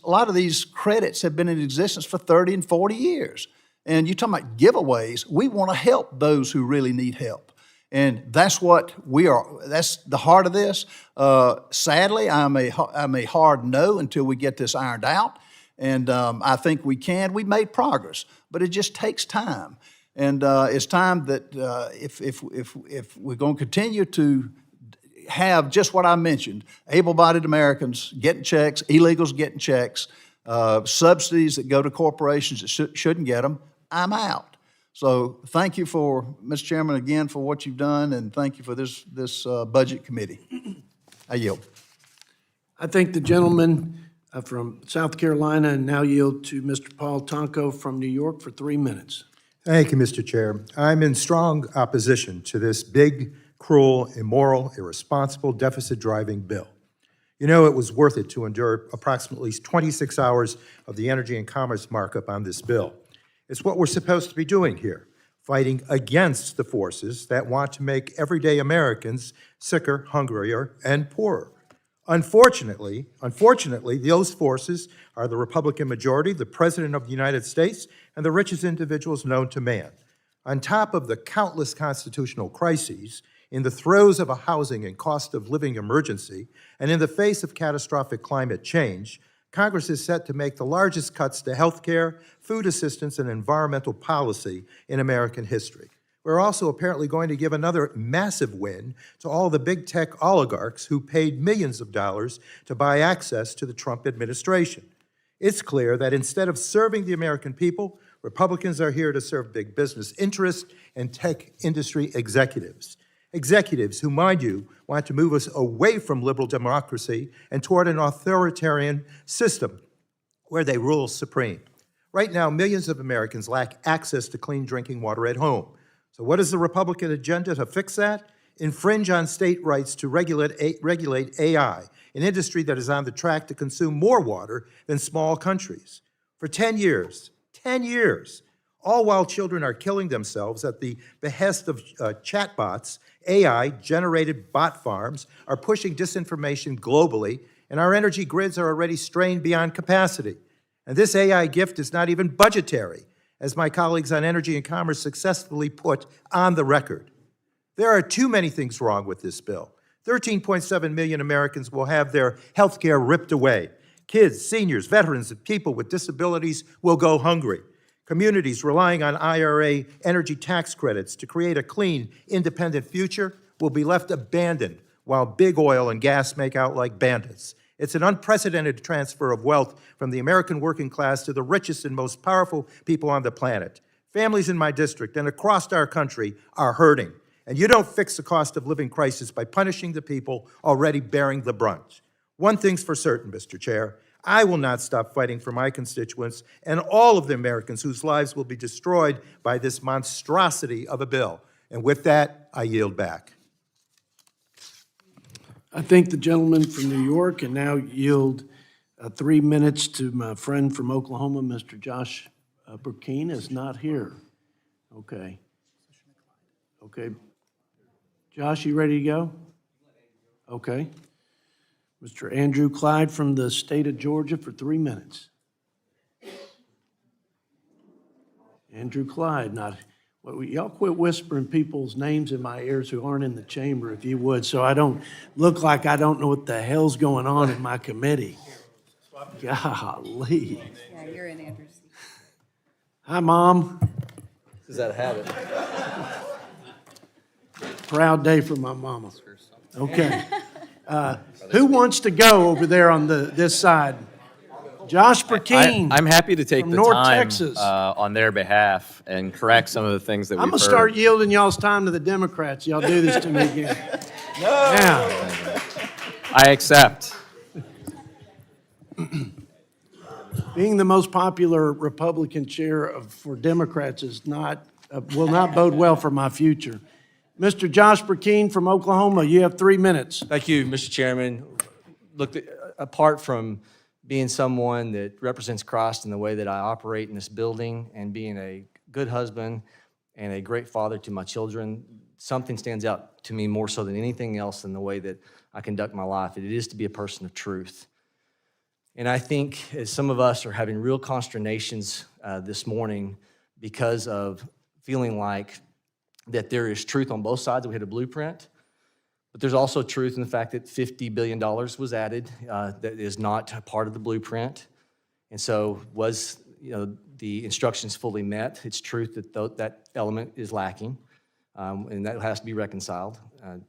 lot of these credits have been in existence for 30 and 40 years. And you're talking about giveaways. We want to help those who really need help. And that's what we are. That's the heart of this. Sadly, I'm a hard no until we get this ironed out. And I think we can. We've made progress, but it just takes time. And it's time that if we're going to continue to have just what I mentioned, able-bodied Americans getting checks, illegals getting checks, subsidies that go to corporations that shouldn't get them, I'm out. So thank you Mr. Chairman, again, for what you've done, and thank you for this Budget Committee. I yield. I thank the gentleman from South Carolina and now yield to Mr. Paul Tonko from New York for 3 minutes. Thank you, Mr. Chair. I'm in strong opposition to this big, cruel, immoral, irresponsible, deficit-driving bill. You know, it was worth it to endure approximately 26 hours of the Energy and Commerce markup on this bill. It's what we're supposed to be doing here, fighting against the forces that want to make everyday Americans sicker, hungrier, and poorer. Unfortunately, those forces are the Republican majority, the President of the United States, and the richest individuals known to man. On top of the countless constitutional crises, in the throes of a housing and cost of living emergency, and in the face of catastrophic climate change, Congress is set to make the largest cuts to health care, food assistance, and environmental policy in American history. We're also apparently going to give another massive win to all the big tech oligarchs who paid millions of dollars to buy access to the Trump administration. It's clear that instead of serving the American people, Republicans are here to serve big business interests and tech industry executives. Executives who, mind you, want to move us away from liberal democracy and toward an authoritarian system where they rule supreme. Right now, millions of Americans lack access to clean drinking water at home. So what is the Republican agenda to fix that? Infringe on state rights to regulate AI, an industry that is on the track to consume more water than small countries. For 10 years, all while children are killing themselves at the behest of chatbots, AI-generated bot farms are pushing disinformation globally, and our energy grids are already strained beyond capacity. And this AI gift is not even budgetary, as my colleagues on Energy and Commerce successfully put on the record. There are too many things wrong with this bill. 13.7 million Americans will have their health care ripped away. Kids, seniors, veterans, and people with disabilities will go hungry. Communities relying on IRA energy tax credits to create a clean, independent future will be left abandoned while big oil and gas make out like bandits. It's an unprecedented transfer of wealth from the American working class to the richest and most powerful people on the planet. Families in my district and across our country are hurting, and you don't fix the cost of living crisis by punishing the people already bearing the brunt. One thing's for certain, Mr. Chair, I will not stop fighting for my constituents and all of the Americans whose lives will be destroyed by this monstrosity of a bill. And with that, I yield back. I thank the gentleman from New York and now yield 3 minutes to my friend from Oklahoma, Mr. Josh Burkeen is not here. Okay. Okay. Josh, you ready to go? Okay. Mr. Andrew Clyde from the state of Georgia for 3 minutes. Andrew Clyde, not, y'all quit whispering people's names in my ears who aren't in the chamber, if you would, so I don't look like I don't know what the hell's going on in my committee. Golly. Yeah, you're in Andrews. Hi, Mom. Is that a habit? Proud day for my mama. Okay. Who wants to go over there on this side? Josh Burkeen. I'm happy to take from the North time Texas. on their behalf and correct some of the things that we've I'm heard. gonna start yielding y'all's time to the Democrats. Y'all do this to me again. No. Yeah. I accept. Being the most popular Republican chair for Democrats is not will not bode well for my future. Mr. Josh Burkeen from Oklahoma, you have 3 minutes. Thank you, Mr. Chairman. Look, apart from being someone that represents Christ in the way that I operate in this building and being a good husband and a great father to my children, something stands out to me more so than anything else in the way that I conduct my life. It is to be a person of truth. And I think as some of us are having real consternations this morning because of feeling like that there is truth on both sides, that we had a blueprint, but there's also truth in the fact that $50 billion was added that is not a part of the blueprint. And so was the instructions fully met? It's truth that that element is lacking, and that has to be reconciled,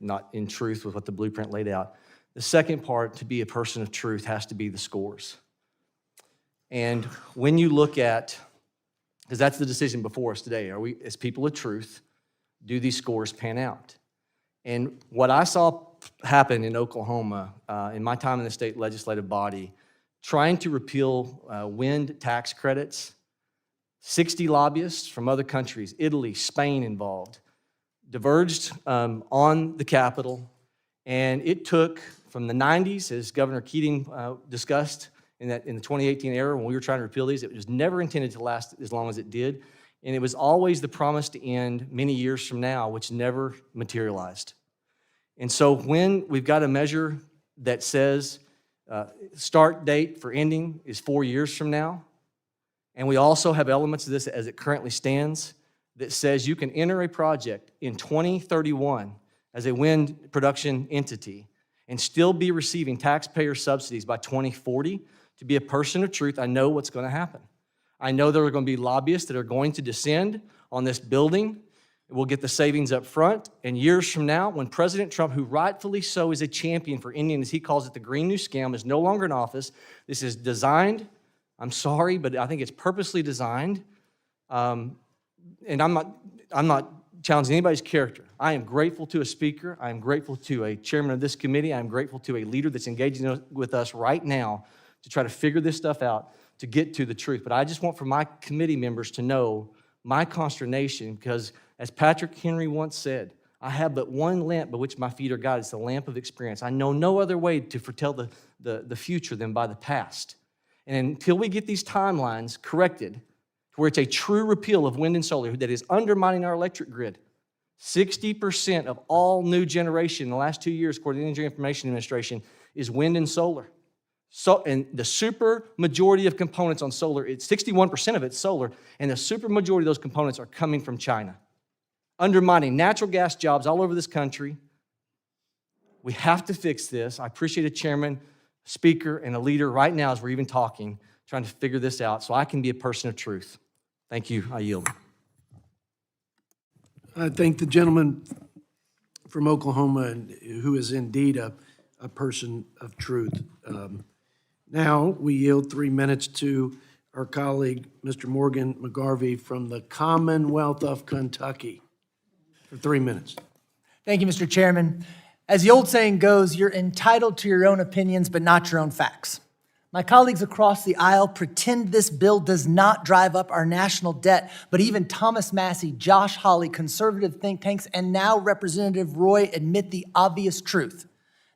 not in truth with what the blueprint laid out. The second part, to be a person of truth, has to be the scores. And when you look at, because that's the decision before us today, are we, as people of truth, do these scores pan out? And what I saw happen in Oklahoma, in my time in the state legislative body, trying to repeal wind tax credits, 60 lobbyists from other countries, Italy, Spain involved, diverged on the Capitol, and it took from the 90s, as Governor Keating discussed in the 2018 era when we were trying to repeal these, it was never intended to last as long as it did, and it was always the promise to end many years from now, which never materialized. And so when we've got a measure that says start date for ending is 4 years from now, and we also have elements of this as it currently stands that says you can enter a project in 2031 as a wind production entity and still be receiving taxpayer subsidies by 2040. To be a person of truth, I know what's going to happen. I know there are going to be lobbyists that are going to descend on this building. We'll get the savings up front, and years from now, when President Trump, who rightfully so is a champion for ending, as he calls it, the Green New Scam, is no longer in office, this is designed, I'm sorry, but I think it's purposely designed, and I'm not challenging anybody's character. I am grateful to a speaker. I am grateful to a chairman of this committee. I am grateful to a leader that's engaging with us right now to try to figure this stuff out, to get to the truth. But I just want for my committee members to know my consternation, because as Patrick Henry once said, I have but one lamp by which my feet are guided. It's the lamp of experience. I know no other way to foretell the future than by the past. And until we get these timelines corrected, to where it's a true repeal of wind and solar that is undermining our electric grid, 60% of all new generation in the last 2 years, according to the Energy Information Administration, is wind and solar. So, and the super majority of components on solar, 61% of it's solar, and the super majority of those components are coming from China, undermining natural gas jobs all over this country. We have to fix this. I appreciate a chairman, speaker, and a leader right now as we're even talking, trying to figure this out so I can be a person of truth. Thank you. I yield. I thank the gentleman from Oklahoma, who is indeed a person of truth. Now, we yield 3 minutes to our colleague, Mr. Morgan McGarvey from the Commonwealth of Kentucky, for 3 minutes. Thank you, Mr. Chairman. As the old saying goes, you're entitled to your own opinions, but not your own facts. My colleagues across the aisle pretend this bill does not drive up our national debt, but even Thomas Massey, Josh Hawley, conservative think tanks, and now Representative Roy admit the obvious truth.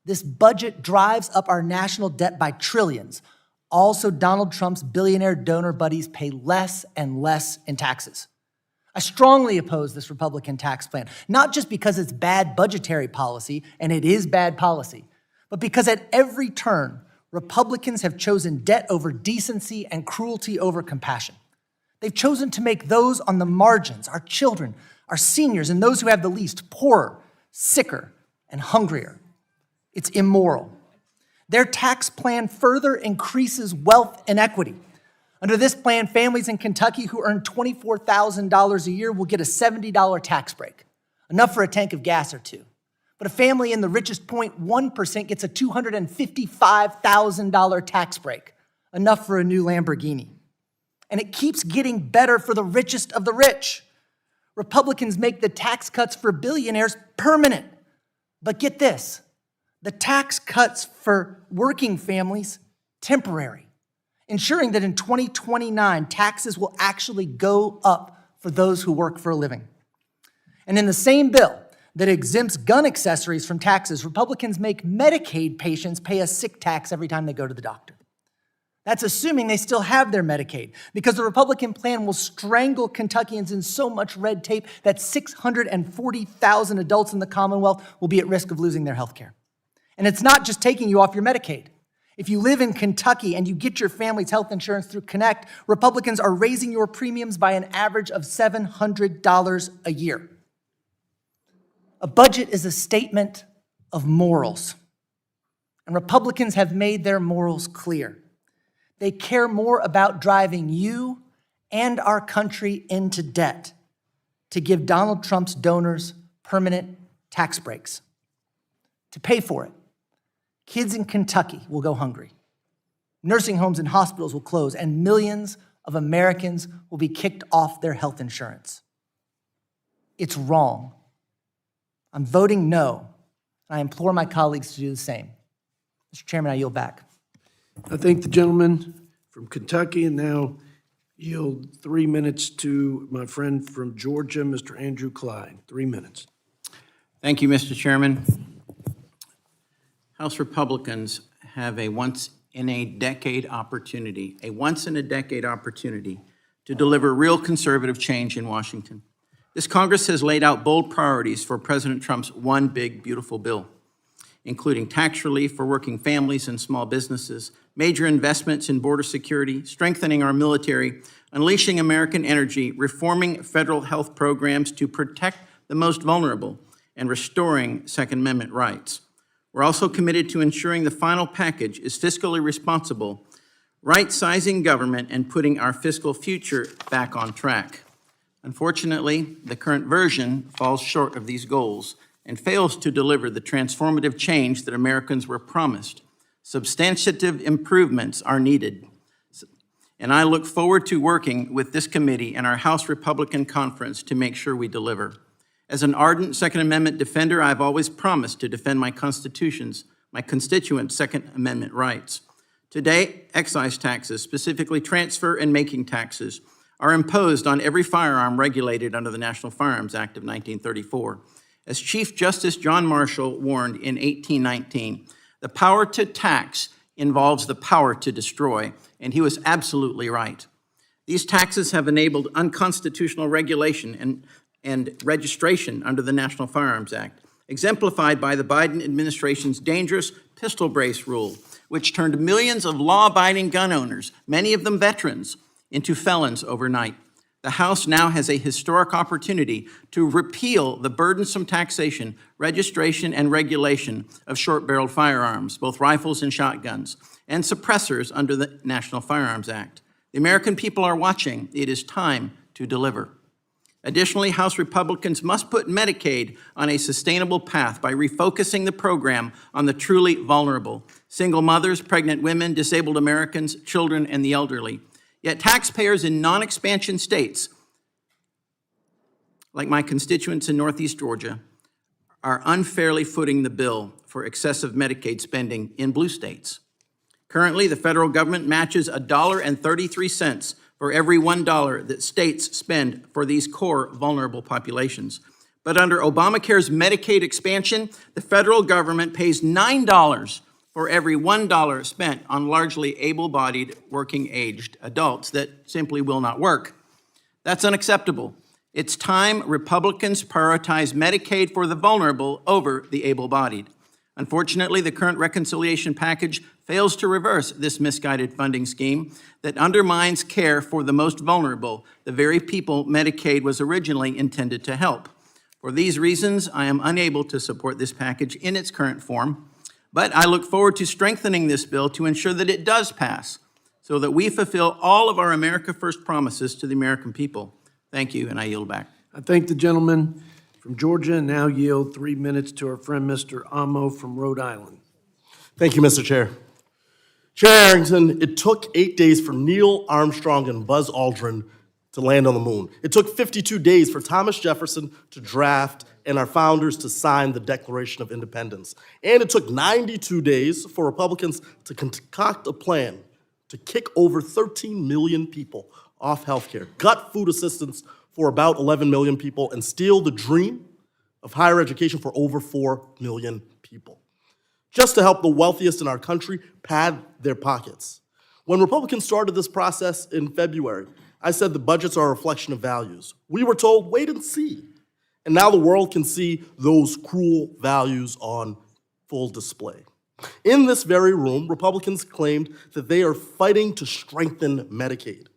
This budget drives up our national debt by trillions. Also, Donald Trump's billionaire donor buddies pay less and less in taxes. I strongly oppose this Republican tax plan, not just because it's bad budgetary policy, and it is bad policy, but because at every turn, Republicans have chosen debt over decency and cruelty over compassion. They've chosen to make those on the margins, our children, our seniors, and those who have the least, poorer, sicker, and hungrier. It's immoral. Their tax plan further increases wealth inequity. Under this plan, families in Kentucky who earn $24,000 a year will get a $70 tax break, enough for a tank of gas or two. But a family in the richest 0.1% gets a $255,000 tax break, enough for a new Lamborghini. And it keeps getting better for the richest of the rich. Republicans make the tax cuts for billionaires permanent. But get this, the tax cuts for working families temporary, ensuring that in 2029, taxes will actually go up for those who work for a living. And in the same bill that exempts gun accessories from taxes, Republicans make Medicaid patients pay a sick tax every time they go to the doctor. That's assuming they still have their Medicaid, because the Republican plan will strangle Kentuckians in so much red tape that 640,000 adults in the Commonwealth will be at risk of losing their health care. And it's not just taking you off your Medicaid. If you live in Kentucky and you get your family's health insurance through Connect, Republicans are raising your premiums by an average of $700 a year. A budget is a statement of morals, and Republicans have made their morals clear. They care more about driving you and our country into debt to give Donald Trump's donors permanent tax breaks. To pay for it, kids in Kentucky will go hungry. Nursing homes and hospitals will close, and millions of Americans will be kicked off their health insurance. It's wrong. I'm voting no. I implore my colleagues to do the same. Mr. Chairman, I yield back. I thank the gentleman from Kentucky, and now yield 3 minutes to my friend from Georgia, Mr. Andrew Clyde. 3 minutes. Thank you, Mr. Chairman. House Republicans have a once-in-a-decade opportunity to deliver real conservative change in Washington. This Congress has laid out bold priorities for President Trump's one big, beautiful bill, including tax relief for working families and small businesses, major investments in border security, strengthening our military, unleashing American energy, reforming federal health programs to protect the most vulnerable, and restoring Second Amendment rights. We're also committed to ensuring the final package is fiscally responsible, right-sizing government, and putting our fiscal future back on track. Unfortunately, the current version falls short of these goals and fails to deliver the transformative change that Americans were promised. Substantive improvements are needed, and I look forward to working with this committee and our House Republican Conference to make sure we deliver. As an ardent Second Amendment defender, I've always promised to defend my constituents' Second Amendment rights. Today, excise taxes, specifically transfer and making taxes, are imposed on every firearm regulated under the National Firearms Act of 1934. As Chief Justice John Marshall warned in 1819, the power to tax involves the power to destroy, and he was absolutely right. These taxes have enabled unconstitutional regulation and registration under the National Firearms Act, exemplified by the Biden administration's dangerous pistol brace rule, which turned millions of law-abiding gun owners, many of them veterans, into felons overnight. The House now has a historic opportunity to repeal the burdensome taxation, registration, and regulation of short-barreled firearms, both rifles and shotguns, and suppressors under the National Firearms Act. The American people are watching. It is time to deliver. Additionally, House Republicans must put Medicaid on a sustainable path by refocusing the program on the truly vulnerable: single mothers, pregnant women, disabled Americans, children, and the elderly. Yet taxpayers in non-expansion states, like my constituents in Northeast Georgia, are unfairly footing the bill for excessive Medicaid spending in blue states. Currently, the federal government matches $1.33 for every $1 that states spend for these core vulnerable populations. But under Obamacare's Medicaid expansion, the federal government pays $9 for every $1 spent on largely able-bodied, working-aged adults that simply will not work. That's unacceptable. It's time Republicans prioritize Medicaid for the vulnerable over the able-bodied. Unfortunately, the current reconciliation package fails to reverse this misguided funding scheme that undermines care for the most vulnerable, the very people Medicaid was originally intended to help. For these reasons, I am unable to support this package in its current form. But I look forward to strengthening this bill to ensure that it does pass, so that we fulfill all of our America First promises to the American people. Thank you, and I yield back. I thank the gentleman from Georgia, and now yield 3 minutes to our friend Mr. Amo from Rhode Island. Thank you, Mr. Chair. Chair Arrington, it took 8 days for Neil Armstrong and Buzz Aldrin to land on the moon. It took 52 days for Thomas Jefferson to draft and our founders to sign the Declaration of Independence. And it took 92 days for Republicans to concoct a plan to kick over 13 million people off health care, gut food assistance for about 11 million people, and steal the dream of higher education for over 4 million people, just to help the wealthiest in our country pad their pockets. When Republicans started this process in February, I said the budgets are a reflection of values. We were told, wait and see. And now the world can see those cruel values on full display. In this very room, Republicans claimed that they are fighting to strengthen Medicaid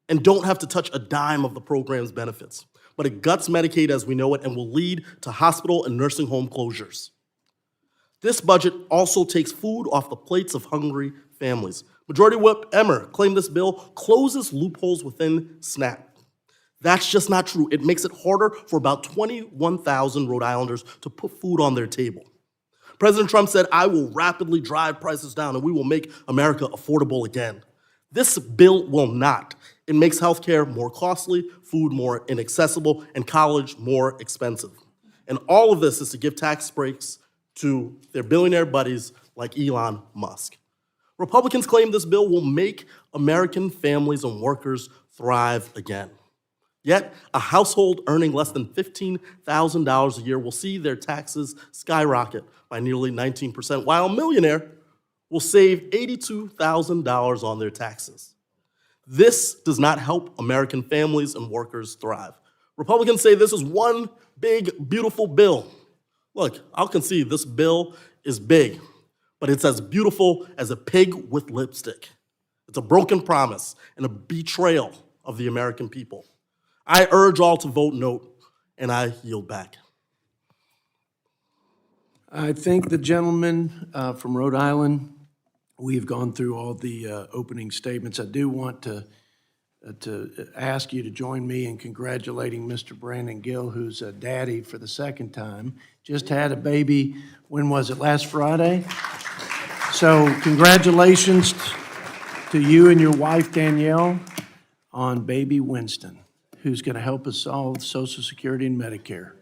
and don't have to touch a dime of the program's benefits. But it guts Medicaid as we know it and will lead to hospital and nursing home closures. This budget also takes food off the plates of hungry families. Majority Whip Emmer claimed this bill closes loopholes within SNAP. That's just not true. It makes it harder for about 21,000 Rhode Islanders to put food on their table. President Trump said, I will rapidly drive prices down and we will make America affordable again. This bill will not. It makes healthcare more costly, food more inaccessible, and college more expensive. And all of this is to give tax breaks to their billionaire buddies like Elon Musk. Republicans claim this bill will make American families and workers thrive again. Yet, a household earning less than $15,000 a year will see their taxes skyrocket by nearly 19%, while a millionaire will save $82,000 on their taxes. This does not help American families and workers thrive. Republicans say this is one big, beautiful bill. Look, I'll concede this bill is big, but it's as beautiful as a pig with lipstick. It's a broken promise and a betrayal of the American people. I urge all to vote no, and I yield back. I thank the gentleman from Rhode Island. We've gone through all the opening statements. I do want to ask you to join me in congratulating Mr. Brandon Gill, who's a daddy for the second time. Just had a baby, when was it, last Friday? So congratulations to you and your wife, Danielle, on baby Winston, who's going to help us solve Social Security and Medicare.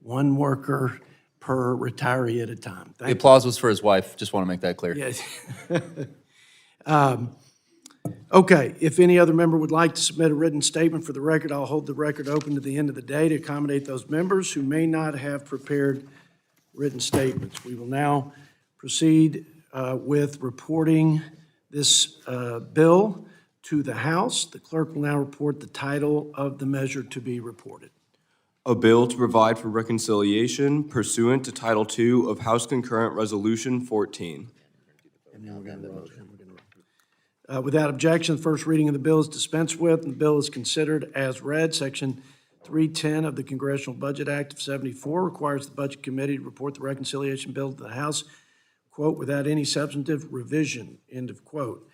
One worker per retiree at a time. The applause was for his wife, just want to make that clear. Yes. Okay, if any other member would like to submit a written statement for the record, I'll hold the record open to the end of the day to accommodate those members who may not have prepared written statements. We will now proceed with reporting this bill to the House. The clerk will now report the title of the measure to be reported. A bill to provide for reconciliation pursuant to Title II of House Concurrent Resolution 14. Without objection, the first reading of the bill is dispensed with, and the bill is considered as read. Section 310 of the Congressional Budget Act of '74 requires the Budget Committee to report the reconciliation bill to the House, quote, without any substantive revision, end of quote.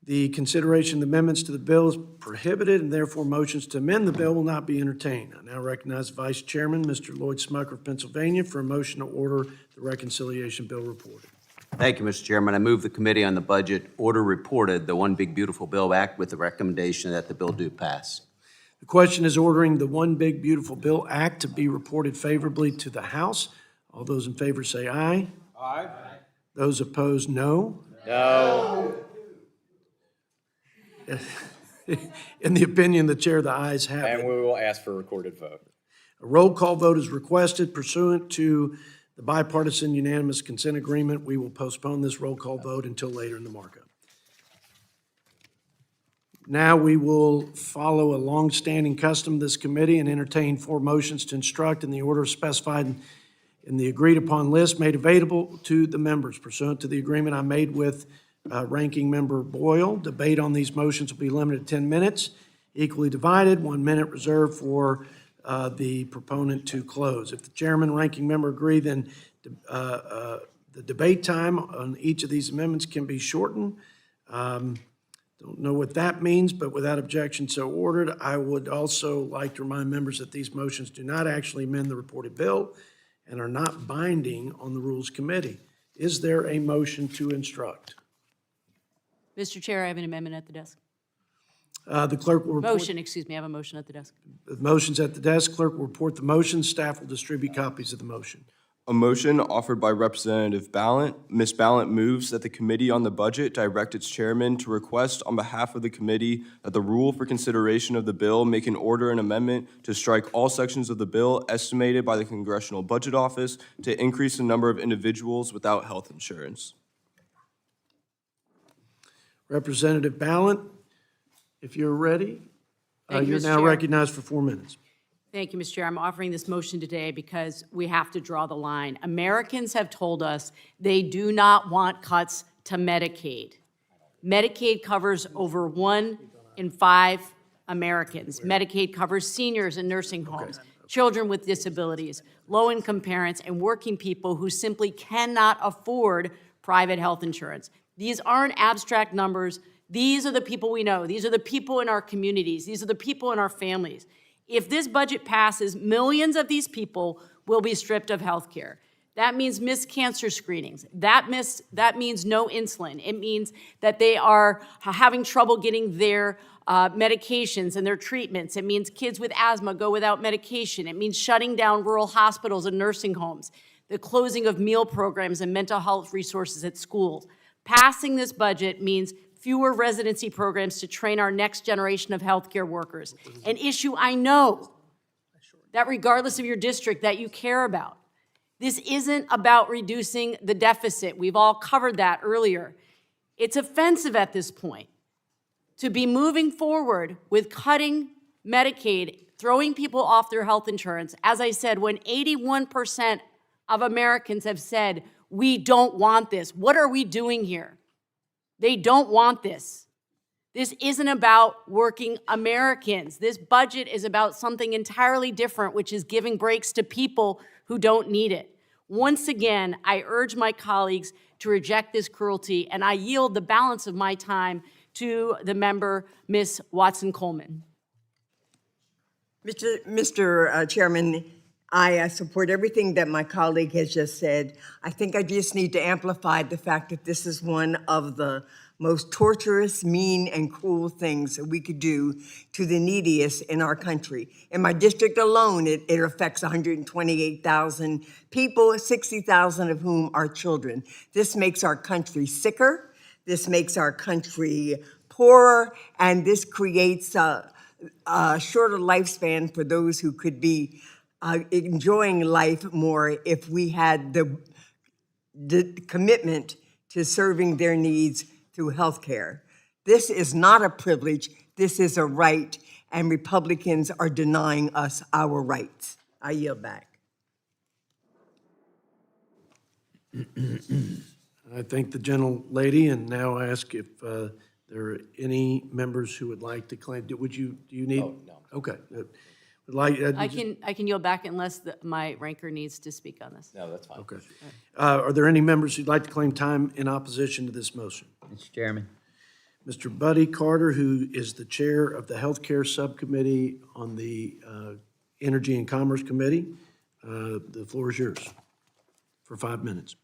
The consideration of amendments to the bill is prohibited, and therefore motions to amend the bill will not be entertained. I now recognize Vice Chairman, Mr. Lloyd Smucker of Pennsylvania, for a motion to order the reconciliation bill reported. Thank you, Mr. Chairman. I move the Committee on the Budget order reported the One Big Beautiful Bill Act with the recommendation that the bill do pass. The question is ordering the One Big Beautiful Bill Act to be reported favorably to the House. All those in favor say aye. Aye. Those opposed, no. No. In the opinion of the chair, the ayes have it. And we will ask for a recorded vote. A roll call vote is requested pursuant to the bipartisan unanimous consent agreement. We will postpone this roll call vote until later in the markup. Now we will follow a long-standing custom of this committee and entertain 4 motions to instruct in the order specified in the agreed-upon list made available to the members. Pursuant to the agreement I made with Ranking Member Boyle, debate on these motions will be limited to 10 minutes, equally divided, 1 minute reserved for the proponent to close. If the chairman and ranking member agree, then the debate time on each of these amendments can be shortened. Don't know what that means, but without objection so ordered. I would also like to remind members that these motions do not actually amend the reported bill and are not binding on the Rules Committee. Is there a motion to instruct? Mr. Chair, I have an amendment at the desk. The clerk will report. Motion, excuse me, I have a motion at the desk. The motion's at the desk. Clerk will report the motion. Staff will distribute copies of the motion. A motion offered by Representative Ballant. Ms. Ballant moves that the Committee on the Budget direct its chairman to request on behalf of the committee that the rule for consideration of the bill make an order and amendment to strike all sections of the bill estimated by the Congressional Budget Office to increase the number of individuals without health insurance. Representative Ballant, if you're ready, Thank you, you're Mr. now Chair. recognized for 4 minutes. Thank you, Mr. Chair. I'm offering this motion today because we have to draw the line. Americans have told us they do not want cuts to Medicaid. Medicaid covers over 1 in 5 Americans. Medicaid covers seniors in nursing homes, children with disabilities, low-income parents, and working people who simply cannot afford private health insurance. These aren't abstract numbers. These are the people we know. These are the people in our communities. These are the people in our families. If this budget passes, millions of these people will be stripped of health care. That means missed cancer screenings. That means no insulin. It means that they are having trouble getting their medications and their treatments. It means kids with asthma go without medication. It means shutting down rural hospitals and nursing homes, the closing of meal programs and mental health resources at schools. Passing this budget means fewer residency programs to train our next generation of healthcare workers, an issue I know that regardless of your district that you care about. This isn't about reducing the deficit. We've all covered that earlier. It's offensive at this point to be moving forward with cutting Medicaid, throwing people off their health insurance, as I said, when 81% of Americans have said, we don't want this. What are we doing here? They don't want this. This isn't about working Americans. This budget is about something entirely different, which is giving breaks to people who don't need it. Once again, I urge my colleagues to reject this cruelty, and I yield the balance of my time to the member, Ms. Watson-Coleman. Mr. Chairman, I support everything that my colleague has just said. I think I just need to amplify the fact that this is one of the most torturous, mean, and cruel things that we could do to the neediest in our country. In my district alone, it affects 128,000 people, 60,000 of whom are children. This makes our country sicker, this makes our country poorer, and this creates a shorter lifespan for those who could be enjoying life more if we had the commitment to serving their needs through health care. This is not a privilege, this is a right, and Republicans are denying us our rights. I yield back. I thank the gentlelady, and now ask if there are any members who would like to claim. Do you need? Oh, no. Okay. I can yield back unless my ranker needs to speak on this. No, that's fine. Okay. Are there any members who'd like to claim time in opposition to this motion? Mr. Chairman. Mr. Buddy Carter, who is the chair of the Healthcare Subcommittee on the Energy and Commerce Committee, the floor is yours for 5 minutes.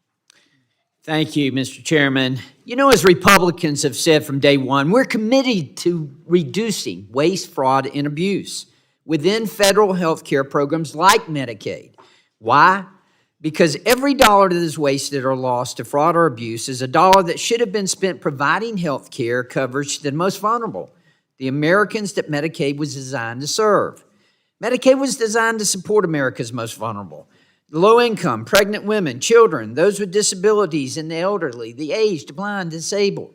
Thank you, Mr. Chairman. You know, as Republicans have said from day one, we're committed to reducing waste, fraud, and abuse within federal health care programs like Medicaid. Why? Because every dollar that is wasted or lost to fraud or abuse is a dollar that should have been spent providing health care coverage to the most vulnerable, the Americans that Medicaid was designed to serve. Medicaid was designed to support America's most vulnerable, low-income, pregnant women, children, those with disabilities, and the elderly, the aged, blind, disabled.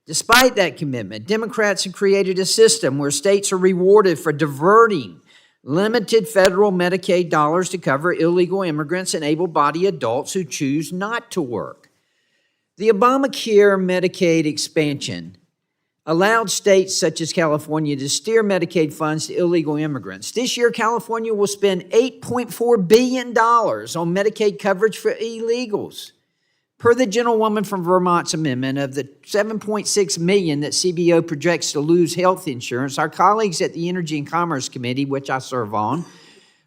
Despite that commitment, Democrats have created a system where states are rewarded for diverting limited federal Medicaid dollars to cover illegal immigrants and able-bodied adults who choose not to work. The Obamacare Medicaid expansion allowed states such as California to steer Medicaid funds to illegal immigrants. This year, California will spend $8.4 billion on Medicaid coverage for illegals. Per the gentlewoman from Vermont's amendment, of the $7.6 million that CBO projects to lose health insurance, our colleagues at the Energy and Commerce Committee, which I serve on,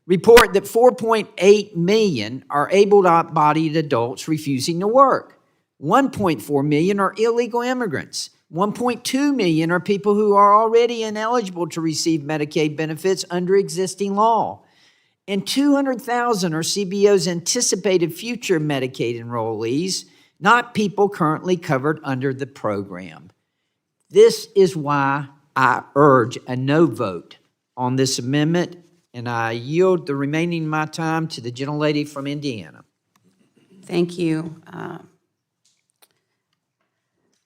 report that 4.8 million are able-bodied adults refusing to work. 1.4 million are illegal immigrants. 1.2 million are people who are already ineligible to receive Medicaid benefits under existing law. And 200,000 are CBO's anticipated future Medicaid enrollees, not people currently covered under the program. This is why I urge a no vote on this amendment, and I yield the remaining of my time to the gentlelady from Indiana. Thank you.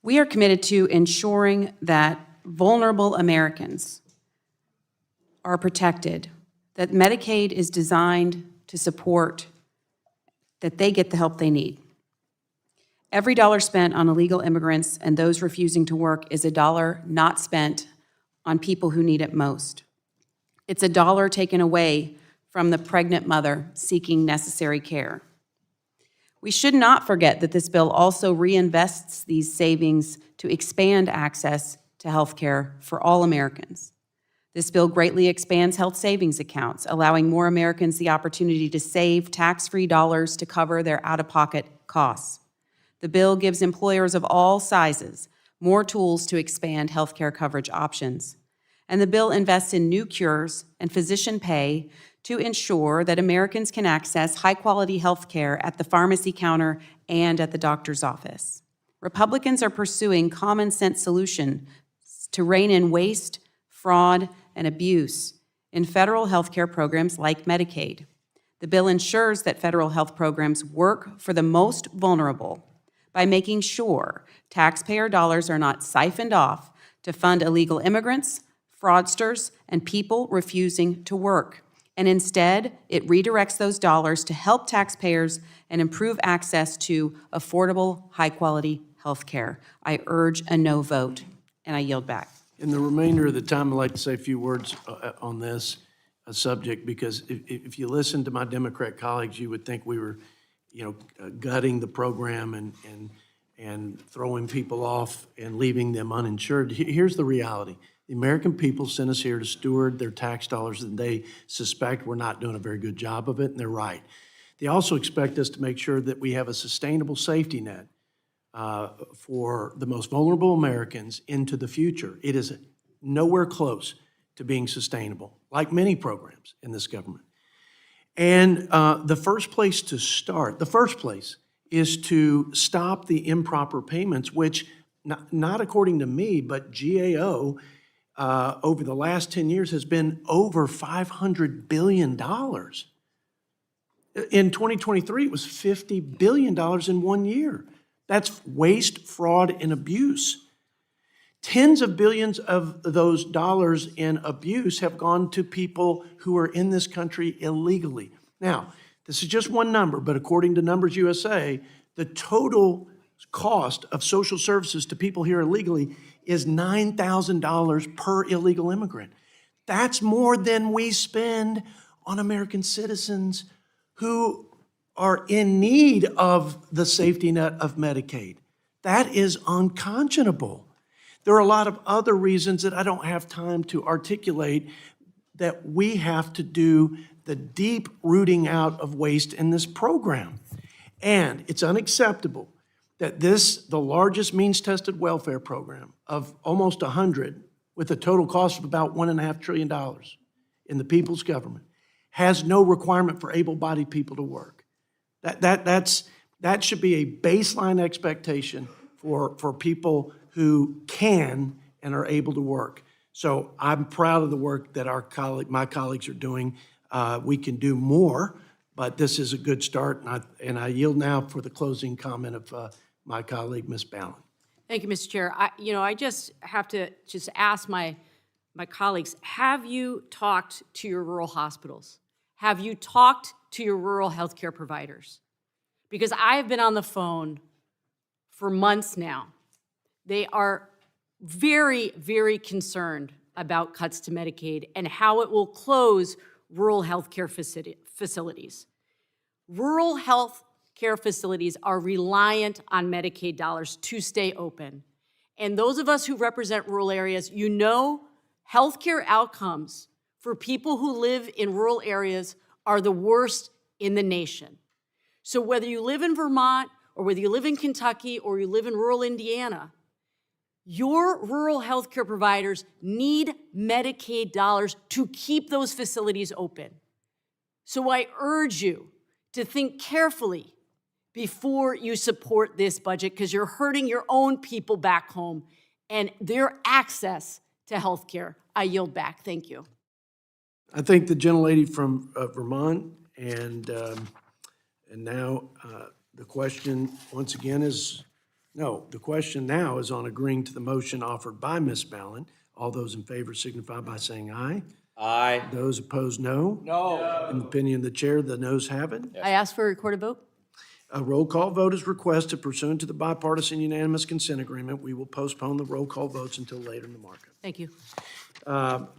We are committed to ensuring that vulnerable Americans are protected, that Medicaid is designed to support, that they get the help they need. Every dollar spent on illegal immigrants and those refusing to work is a dollar not spent on people who need it most. It's a dollar taken away from the pregnant mother seeking necessary care. We should not forget that this bill also reinvests these savings to expand access to health care for all Americans. This bill greatly expands health savings accounts, allowing more Americans the opportunity to save tax-free dollars to cover their out-of-pocket costs. The bill gives employers of all sizes more tools to expand health care coverage options. And the bill invests in new cures and physician pay to ensure that Americans can access high-quality health care at the pharmacy counter and at the doctor's office. Republicans are pursuing common-sense solutions to rein in waste, fraud, and abuse in federal health care programs like Medicaid. The bill ensures that federal health programs work for the most vulnerable by making sure taxpayer dollars are not siphoned off to fund illegal immigrants, fraudsters, and people refusing to work. And instead, it redirects those dollars to help taxpayers and improve access to affordable, high-quality health care. I urge a no vote, and I yield back. In the remainder of the time, I'd like to say a few words on this subject, because if you listen to my Democrat colleagues, you would think we were, gutting the program and throwing people off and leaving them uninsured. Here's the reality. The American people sent us here to steward their tax dollars, and they suspect we're not doing a very good job of it, and they're right. They also expect us to make sure that we have a sustainable safety net for the most vulnerable Americans into the future. It is nowhere close to being sustainable, like many programs in this government. And the first place to start, is to stop the improper payments, which, not according to me, but GAO, over the last 10 years has been over $500 billion. In 2023, it was $50 billion in 1 year. That's waste, fraud, and abuse. Tens of billions of those dollars in abuse have gone to people who are in this country illegally. Now, this is just one number, but according to Numbers USA, the total cost of social services to people here illegally is $9,000 per illegal immigrant. That's more than we spend on American citizens who are in need of the safety net of Medicaid. That is unconscionable. There are a lot of other reasons that I don't have time to articulate that we have to do the deep rooting out of waste in this program. And it's unacceptable that the largest means-tested welfare program of almost 100, with a total cost of about $1.5 trillion in the people's government, has no requirement for able-bodied people to work. That should be a baseline expectation for people who can and are able to work. So I'm proud of the work that my colleagues are doing. We can do more, but this is a good start, and I yield now for the closing comment of my colleague, Ms. Ballin. Thank you, Mr. Chair. I just have to ask my colleagues, have you talked to your rural hospitals? Have you talked to your rural healthcare providers? Because I have been on the phone for months now. They are very, very concerned about cuts to Medicaid and how it will close rural healthcare facilities. Rural health care facilities are reliant on Medicaid dollars to stay open. And those of us who represent rural areas, healthcare outcomes for people who live in rural areas are the worst in the nation. So whether you live in Vermont, or whether you live in Kentucky, or you live in rural Indiana, your rural healthcare providers need Medicaid dollars to keep those facilities open. So I urge you to think carefully before you support this budget, because you're hurting your own people back home and their access to health care. I yield back. Thank you. I thank the gentlelady from Vermont, and now the question once again the question now is on agreeing to the motion offered by Ms. Ballin. All those in favor signify by saying aye. Aye. Those opposed, no. No. In the opinion of the chair, the noes have it. I ask for a recorded vote. A roll call vote is requested pursuant to the bipartisan unanimous consent agreement. We will postpone the roll call votes until later in the markup. Thank you.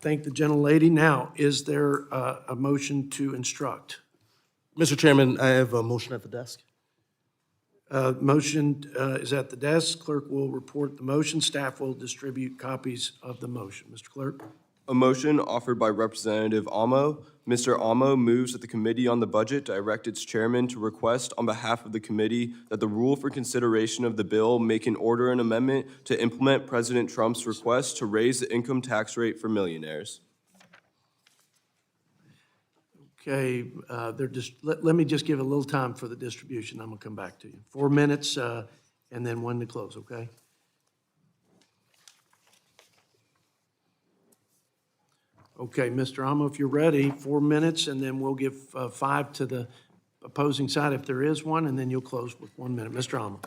Thank the gentlelady. Now, is there a motion to instruct? Mr. Chairman, I have a motion at the desk. Motion is at the desk. Clerk will report the motion. Staff will distribute copies of the motion. Mr. Clerk. A motion offered by Representative Amo. Mr. Amo moves that the Committee on the Budget direct its chairman to request on behalf of the committee that the rule for consideration of the bill make an order an amendment to implement President Trump's request to raise the income tax rate for millionaires. Okay, let me just give a little time for the distribution. I'm going to come back to you. 4 minutes, and then 1 to close, okay? Okay, Mr. Amo, if you're ready, 4 minutes, and then we'll give 5 to the opposing side if there is one, and then you'll close with 1 minute. Mr. Amo.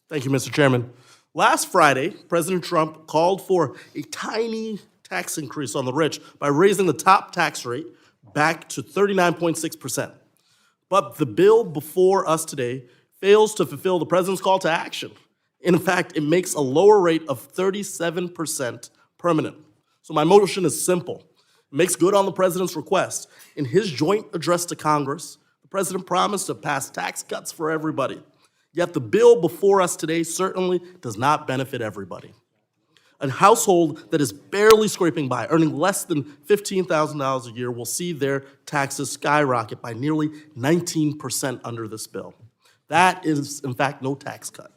Thank you, Mr. Chairman. Last Friday, President Trump called for a tiny tax increase on the rich by raising the top tax rate back to 39.6%. But the bill before us today fails to fulfill the president's call to action. In fact, it makes a lower rate of 37% permanent. So my motion is simple. It makes good on the president's request. In his joint address to Congress, the president promised to pass tax cuts for everybody. Yet the bill before us today certainly does not benefit everybody. A household that is barely scraping by, earning less than $15,000 a year, will see their taxes skyrocket by nearly 19% under this bill. That is, in fact, no tax cut.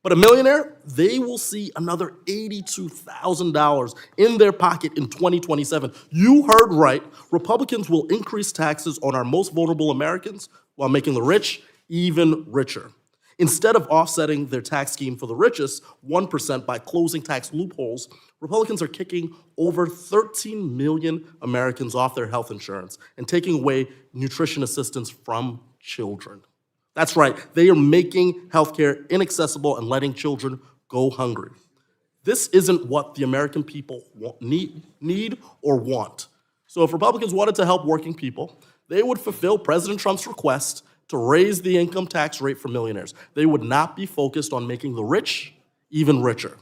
But a millionaire, they will see another $82,000 in their pocket in 2027. You heard right. Republicans will increase taxes on our most vulnerable Americans while making the rich even richer. Instead of offsetting their tax scheme for the richest 1% by closing tax loopholes, Republicans are kicking over 13 million Americans off their health insurance and taking away nutrition assistance from children. That's right, they are making healthcare inaccessible and letting children go hungry. This isn't what the American people need or want. So if Republicans wanted to help working people, they would fulfill President Trump's request to raise the income tax rate for millionaires. They would not be focused on making the rich even richer.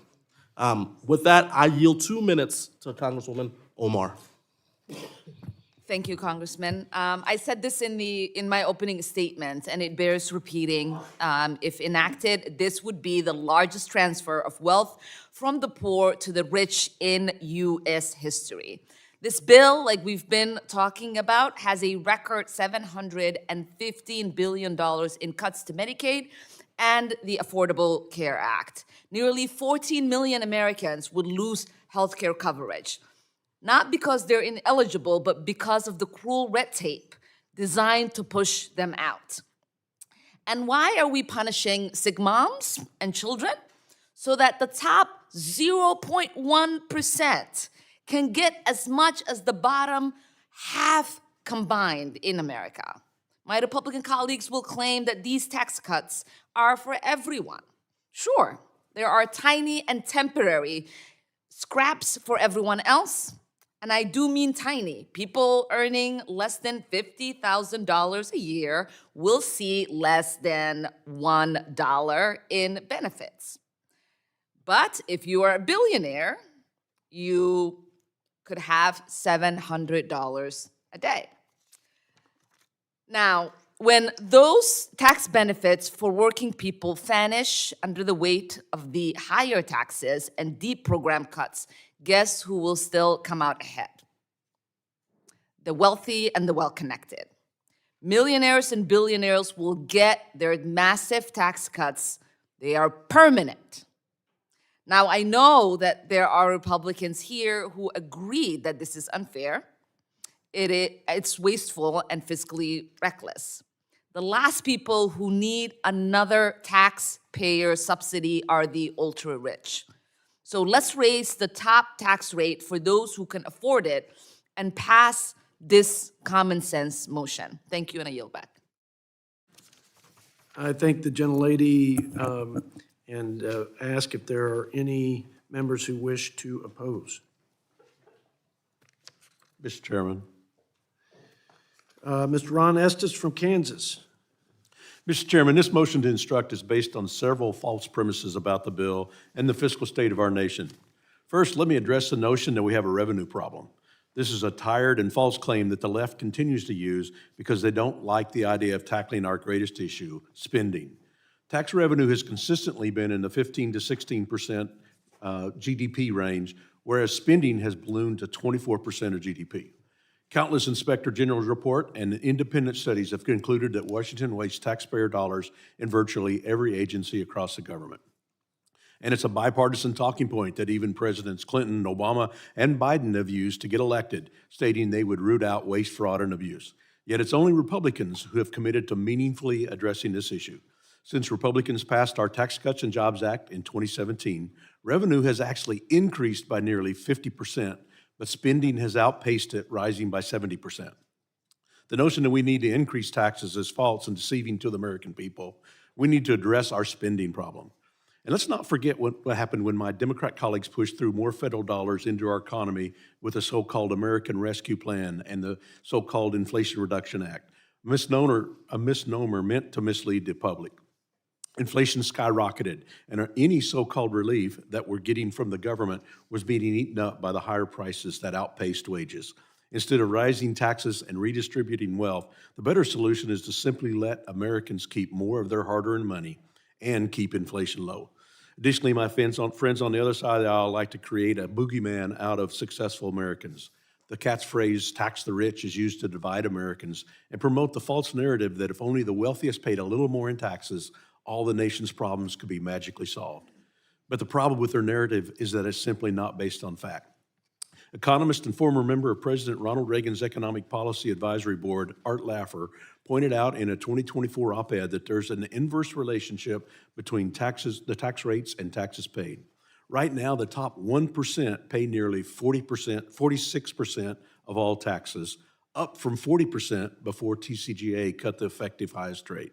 With that, I yield 2 minutes to Congresswoman Omar. Thank you, Congressman. I said this in my opening statement, and it bears repeating. If enacted, this would be the largest transfer of wealth from the poor to the rich in U.S. history. This bill, like we've been talking about, has a record $715 billion in cuts to Medicaid and the Affordable Care Act. Nearly 14 million Americans would lose health care coverage, not because they're ineligible, but because of the cruel red tape designed to push them out. And why are we punishing sick moms and children? So that the top 0.1% can get as much as the bottom half combined in America. My Republican colleagues will claim that these tax cuts are for everyone. Sure, there are tiny and temporary scraps for everyone else, and I do mean tiny. People earning less than $50,000 a year will see less than $1 in benefits. But if you are a billionaire, you could have $700 a day. Now, when those tax benefits for working people vanish under the weight of the higher taxes and deep program cuts, guess who will still come out ahead? The wealthy and the well-connected. Millionaires and billionaires will get their massive tax cuts. They are permanent. Now, I know that there are Republicans here who agree that this is unfair. It's wasteful and fiscally reckless. The last people who need another taxpayer subsidy are the ultra-rich. So let's raise the top tax rate for those who can afford it and pass this common sense motion. Thank you, and I yield back. I thank the gentlelady and ask if there are any members who wish to oppose. Mr. Chairman. Mr. Ron Estes from Kansas. Mr. Chairman, this motion to instruct is based on several false premises about the bill and the fiscal state of our nation. First, let me address the notion that we have a revenue problem. This is a tired and false claim that the left continues to use because they don't like the idea of tackling our greatest issue, spending. Tax revenue has consistently been in the 15 to 16% GDP range, whereas spending has ballooned to 24% of GDP. Countless Inspector General's report and independent studies have concluded that Washington wastes taxpayer dollars in virtually every agency across the government. And it's a bipartisan talking point that even Presidents Clinton, Obama, and Biden have used to get elected, stating they would root out waste, fraud, and abuse. Yet it's only Republicans who have committed to meaningfully addressing this issue. Since Republicans passed our Tax Cuts and Jobs Act in 2017, revenue has actually increased by nearly 50%, but spending has outpaced it, rising by 70%. The notion that we need to increase taxes is false and deceiving to the American people. We need to address our spending problem. And let's not forget what happened when my Democrat colleagues pushed through more federal dollars into our economy with the so-called American Rescue Plan and the so-called Inflation Reduction Act. A misnomer meant to mislead the public. Inflation skyrocketed, and any so-called relief that we're getting from the government was being eaten up by the higher prices that outpaced wages. Instead of raising taxes and redistributing wealth, the better solution is to simply let Americans keep more of their hard-earned money and keep inflation low. Additionally, my friends on the other side of the aisle like to create a boogeyman out of successful Americans. The catchphrase, tax the rich, is used to divide Americans and promote the false narrative that if only the wealthiest paid a little more in taxes, all the nation's problems could be magically solved. But the problem with their narrative is that it's simply not based on fact. Economist and former member of President Ronald Reagan's Economic Policy Advisory Board, Art Laffer, pointed out in a 2024 op-ed that there's an inverse relationship between the tax rates and taxes paid. Right now, the top 1% pay nearly 46% of all taxes, up from 40% before TCJA cut the effective highest rate.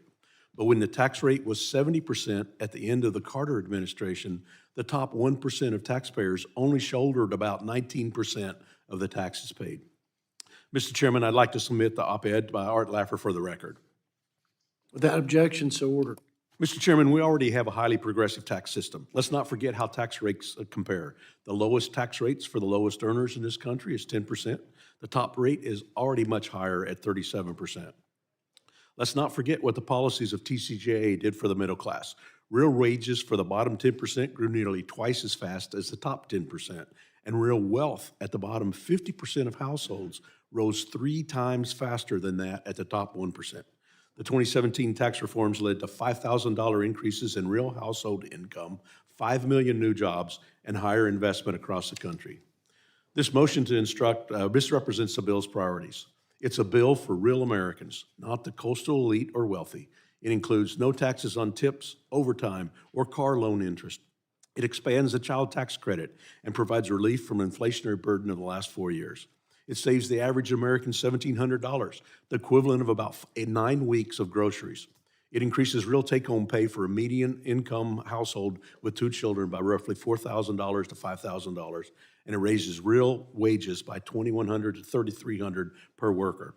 But when the tax rate was 70% at the end of the Carter administration, the top 1% of taxpayers only shouldered about 19% of the taxes paid. Mr. Chairman, I'd like to submit the op-ed by Art Laffer for the record. Without objection, so ordered. Mr. Chairman, we already have a highly progressive tax system. Let's not forget how tax rates compare. The lowest tax rates for the lowest earners in this country is 10%. The top rate is already much higher at 37%. Let's not forget what the policies of TCJA did for the middle class. Real wages for the bottom 10% grew nearly twice as fast as the top 10%, and real wealth at the bottom 50% of households rose 3 times faster than that at the top 1%. The 2017 tax reforms led to $5,000 increases in real household income, 5 million new jobs, and higher investment across the country. This motion to instruct misrepresents the bill's priorities. It's a bill for real Americans, not the coastal elite or wealthy. It includes no taxes on tips, overtime, or car loan interest. It expands the child tax credit and provides relief from inflationary burden of the last 4 years. It saves the average American $1,700, the equivalent of about 9 weeks of groceries. It increases real take-home pay for a median income household with 2 children by roughly $4,000 to $5,000, and it raises real wages by $2,100 to $3,300 per worker.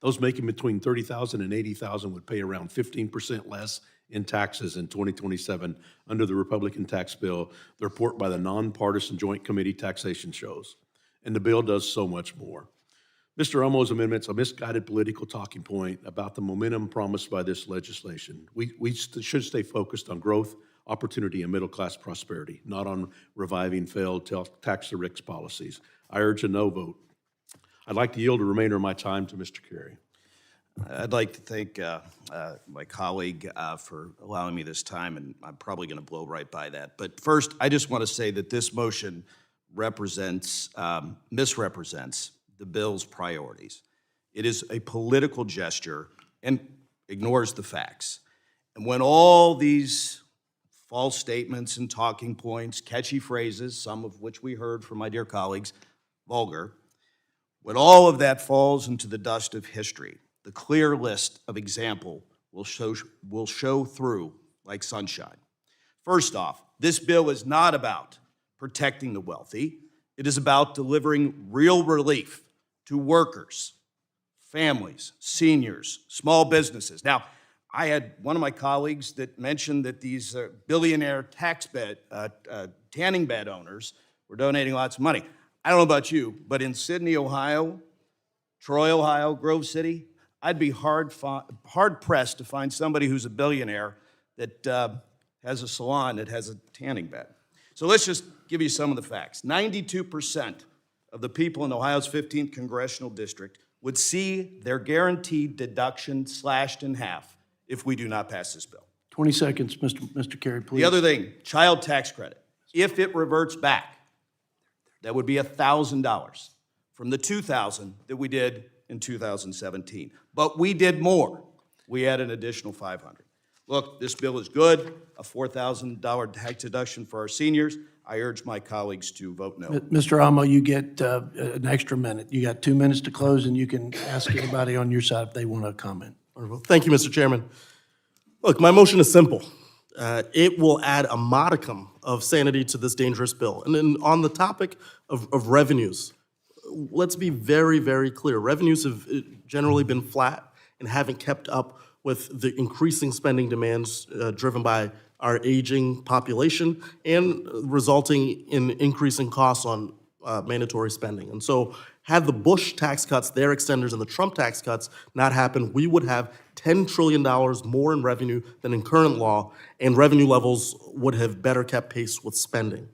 Those making between $30,000 and $80,000 would pay around 15% less in taxes in 2027 under the Republican tax bill, the report by the nonpartisan Joint Committee Taxation shows. And the bill does so much more. Mr. Olmo's amendment's a misguided political talking point about the momentum promised by this legislation. We should stay focused on growth, opportunity, and middle-class prosperity, not on reviving failed tax the rich policies. I urge a no vote. I'd like to yield the remainder of my time to Mr. Carey. I'd like to thank my colleague for allowing me this time, and I'm probably going to blow right by that. But first, I just want to say that this motion misrepresents the bill's priorities. It is a political gesture and ignores the facts. And when all these false statements and talking points, catchy phrases, some of which we heard from my dear colleagues, vulgar, when all of that falls into the dust of history, the clear list of example will show through like sunshine. First off, this bill is not about protecting the wealthy. It is about delivering real relief to workers, families, seniors, small businesses. Now, I had one of my colleagues that mentioned that these billionaire tanning bed owners were donating lots of money. I don't know about you, but in Sydney, Ohio, Troy, Ohio, Grove City, I'd be hard-pressed to find somebody who's a billionaire that has a salon that has a tanning bed. So let's just give you some of the facts. 92% of the people in Ohio's 15th congressional district would see their guaranteed deduction slashed in half if we do not pass this bill. 20 seconds, Mr. Carey, please. The other thing, child tax credit. If it reverts back, that would be $1,000 from the $2,000 that we did in 2017. But we did more. We had an additional $500. Look, this bill is good, a $4,000 tax deduction for our seniors. I urge my colleagues to vote no. Mr. Amo, you get an extra minute. You got 2 minutes to close, and you can ask anybody on your side if they want to comment. Wonderful. Thank you, Mr. Chairman. Look, my motion is simple. It will add a modicum of sanity to this dangerous bill. And then on the topic of revenues, let's be very, very clear. Revenues have generally been flat and haven't kept up with the increasing spending demands driven by our aging population and resulting in increasing costs on mandatory spending. And so had the Bush tax cuts, their extenders, and the Trump tax cuts not happen, we would have $10 trillion more in revenue than in current law, and revenue levels would have better kept pace with spending.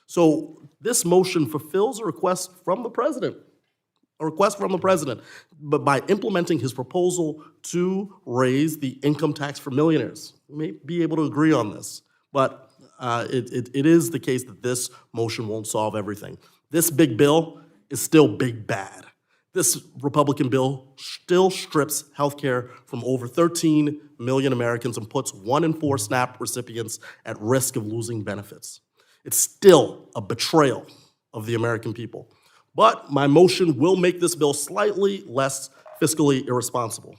So this motion fulfills a request from the president, but by implementing his proposal to raise the income tax for millionaires. We may be able to agree on this, but it is the case that this motion won't solve everything. This big bill is still big bad. This Republican bill still strips healthcare from over 13 million Americans and puts 1 in 4 SNAP recipients at risk of losing benefits. It's still a betrayal of the American people. But my motion will make this bill slightly less fiscally irresponsible.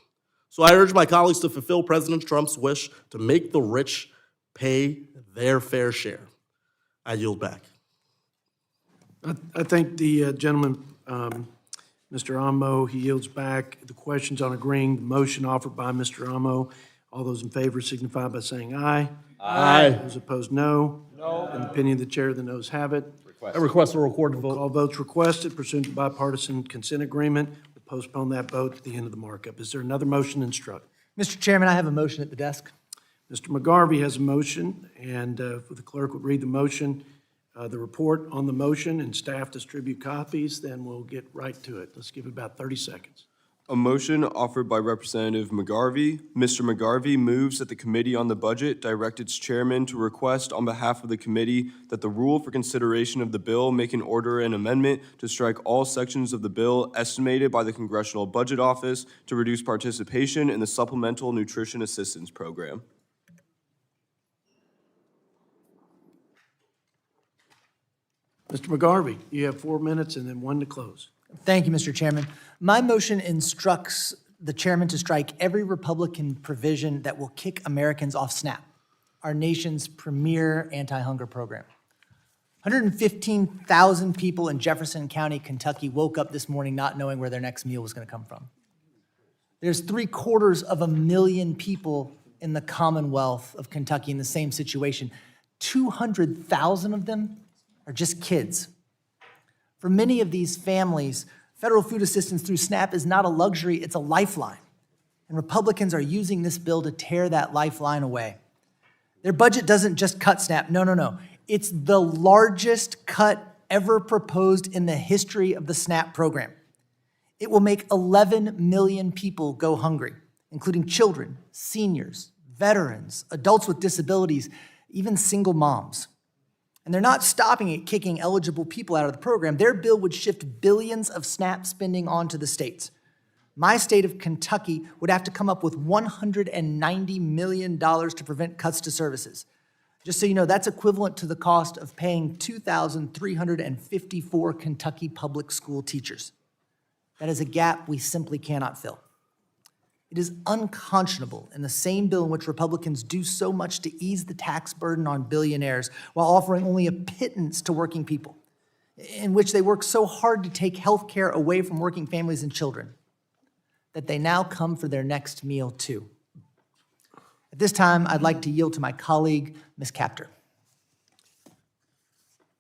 So I urge my colleagues to fulfill President Trump's wish to make the rich pay their fair share. I yield back. I thank the gentleman, Mr. Amo. He yields back. The questions on agreeing the motion offered by Mr. Amo. All those in favor signify by saying aye. Aye. Those opposed, no. No. In the opinion of the chair, the noes have it. I request a recorded vote. All votes requested pursuant to bipartisan consent agreement. We'll postpone that vote to the end of the markup. Is there another motion to instruct? Mr. Chairman, I have a motion at the desk. Mr. McGarvey has a motion, and if the clerk would read the motion, the report on the motion, and staff distribute copies, then we'll get right to it. Let's give it about 30 seconds. A motion offered by Representative McGarvey. Mr. McGarvey moves that the Committee on the Budget direct its chairman to request on behalf of the committee that the rule for consideration of the bill make an order and amendment to strike all sections of the bill estimated by the Congressional Budget Office to reduce participation in the Supplemental Nutrition Assistance Program. Mr. McGarvey, you have 4 minutes and then 1 to close. Thank you, Mr. Chairman. My motion instructs the chairman to strike every Republican provision that will kick Americans off SNAP, our nation's premier anti-hunger program. 115,000 people in Jefferson County, Kentucky woke up this morning not knowing where their next meal was going to come from. There's 750,000 people in the Commonwealth of Kentucky in the same situation. 200,000 of them are just kids. For many of these families, federal food assistance through SNAP is not a luxury, it's a lifeline. And Republicans are using this bill to tear that lifeline away. Their budget doesn't just cut SNAP, no. It's the largest cut ever proposed in the history of the SNAP program. It will make 11 million people go hungry, including children, seniors, veterans, adults with disabilities, even single moms. And they're not stopping at kicking eligible people out of the program. Their bill would shift billions of SNAP spending onto the states. My state of Kentucky would have to come up with $190 million to prevent cuts to services. Just so you know, that's equivalent to the cost of paying 2,354 Kentucky public school teachers. That is a gap we simply cannot fill. It is unconscionable in the same bill in which Republicans do so much to ease the tax burden on billionaires while offering only a pittance to working people, in which they work so hard to take health care away from working families and children, that they now come for their next meal too. At this time, I'd like to yield to my colleague, Ms. Capter.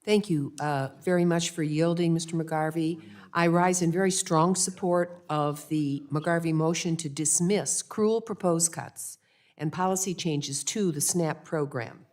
Thank you very much for yielding, Mr. McGarvey. I rise in very strong support of the McGarvey motion to dismiss cruel proposed cuts and policy changes to the SNAP program.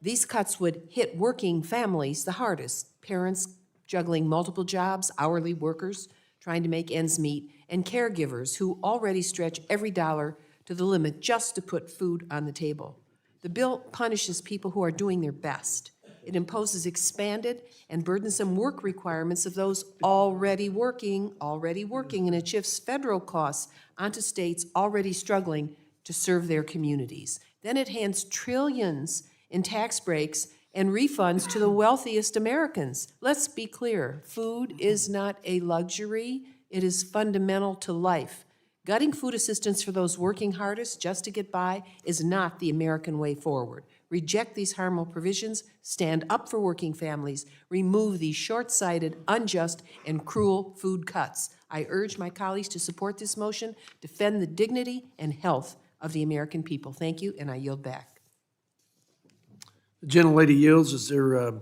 These cuts would hit working families the hardest, parents juggling multiple jobs, hourly workers trying to make ends meet, and caregivers who already stretch every dollar to the limit just to put food on the table. The bill punishes people who are doing their best. It imposes expanded and burdensome work requirements of those already working, and it shifts federal costs onto states already struggling to serve their communities. Then it hands trillions in tax breaks and refunds to the wealthiest Americans. Let's be clear, food is not a luxury, it is fundamental to life. Gutting food assistance for those working hardest just to get by is not the American way forward. Reject these harmful provisions, stand up for working families, remove these short-sighted, unjust, and cruel food cuts. I urge my colleagues to support this motion, defend the dignity and health of the American people. Thank you, and I yield back. The gentlelady yields. Is there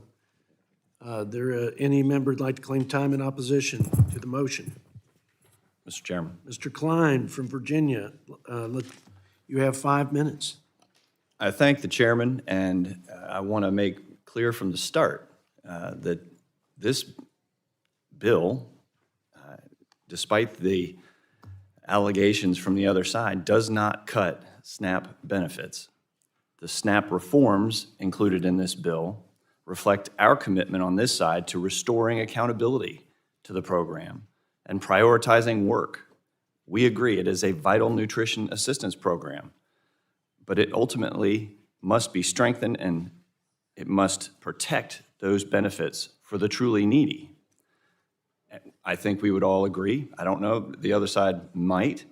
any member who'd like to claim time in opposition to the motion? Mr. Chairman. Mr. Klein from Virginia, you have 5 minutes. I thank the chairman, and I want to make clear from the start that this bill, despite the allegations from the other side, does not cut SNAP benefits. The SNAP reforms included in this bill reflect our commitment on this side to restoring accountability to the program and prioritizing work. We agree it is a vital nutrition assistance program, but it ultimately must be strengthened and it must protect those benefits for the truly needy. I think we would all agree. I don't know, the other side might,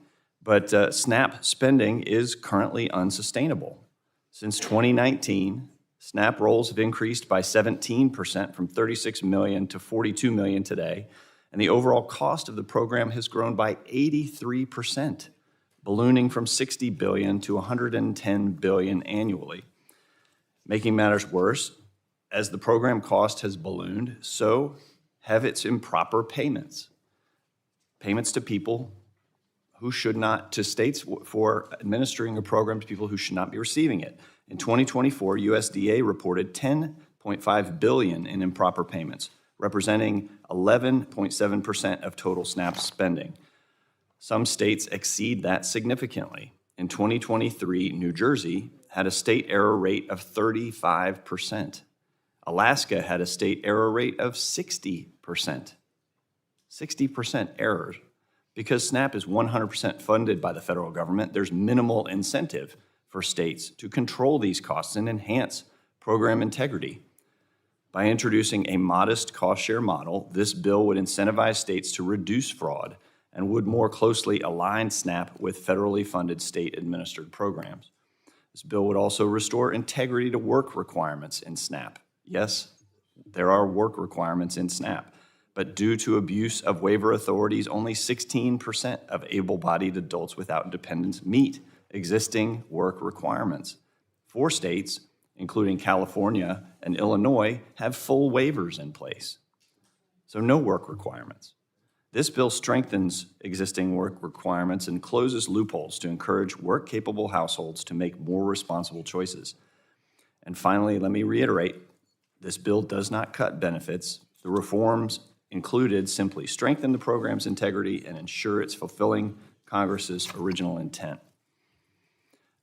but SNAP spending is currently unsustainable. Since 2019, SNAP rolls have increased by 17% from 36 million to 42 million today, and the overall cost of the program has grown by 83%, ballooning from 60 billion to 110 billion annually. Making matters worse, as the program cost has ballooned, so have its improper payments. Payments to people who should not, to states for administering a program to people who should not be receiving it. In 2024, USDA reported $10.5 billion in improper payments, representing 11.7% of total SNAP spending. Some states exceed that significantly. In 2023, New Jersey had a state error rate of 35%. Alaska had a state error rate of 60%. 60% errors. Because SNAP is 100% funded by the federal government, there's minimal incentive for states to control these costs and enhance program integrity. By introducing a modest cost share model, this bill would incentivize states to reduce fraud and would more closely align SNAP with federally funded state-administered programs. This bill would also restore integrity to work requirements in SNAP. Yes, there are work requirements in SNAP, but due to abuse of waiver authorities, only 16% of able-bodied adults without dependents meet existing work requirements. 4 states, including California and Illinois, have full waivers in place, so no work requirements. This bill strengthens existing work requirements and closes loopholes to encourage work-capable households to make more responsible choices. And finally, let me reiterate, this bill does not cut benefits. The reforms included simply strengthen the program's integrity and ensure it's fulfilling Congress's original intent.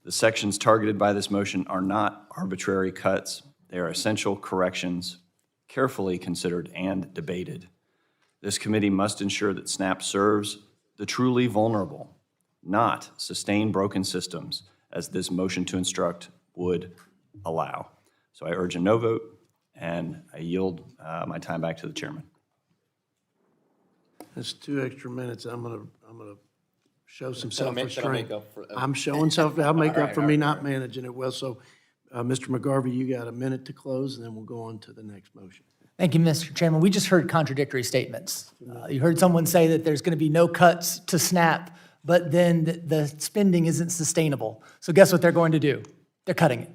The sections targeted by this motion are not arbitrary cuts. They are essential corrections, carefully considered and debated. This committee must ensure that SNAP serves the truly vulnerable, not sustain broken systems, as this motion to instruct would allow. So I urge a no vote, and I yield my time back to the chairman. That's 2 extra minutes. I'm gonna show some Can I make self-restraint. up for- I'm showing I'll make up for me not managing it well. So, Mr. McGarvey, you got a minute to close, and then we'll go on to the next motion. Thank you, Mr. Chairman. We just heard contradictory statements. You heard someone say that there's going to be no cuts to SNAP, but then the spending isn't sustainable. So guess what they're going to do? They're cutting it.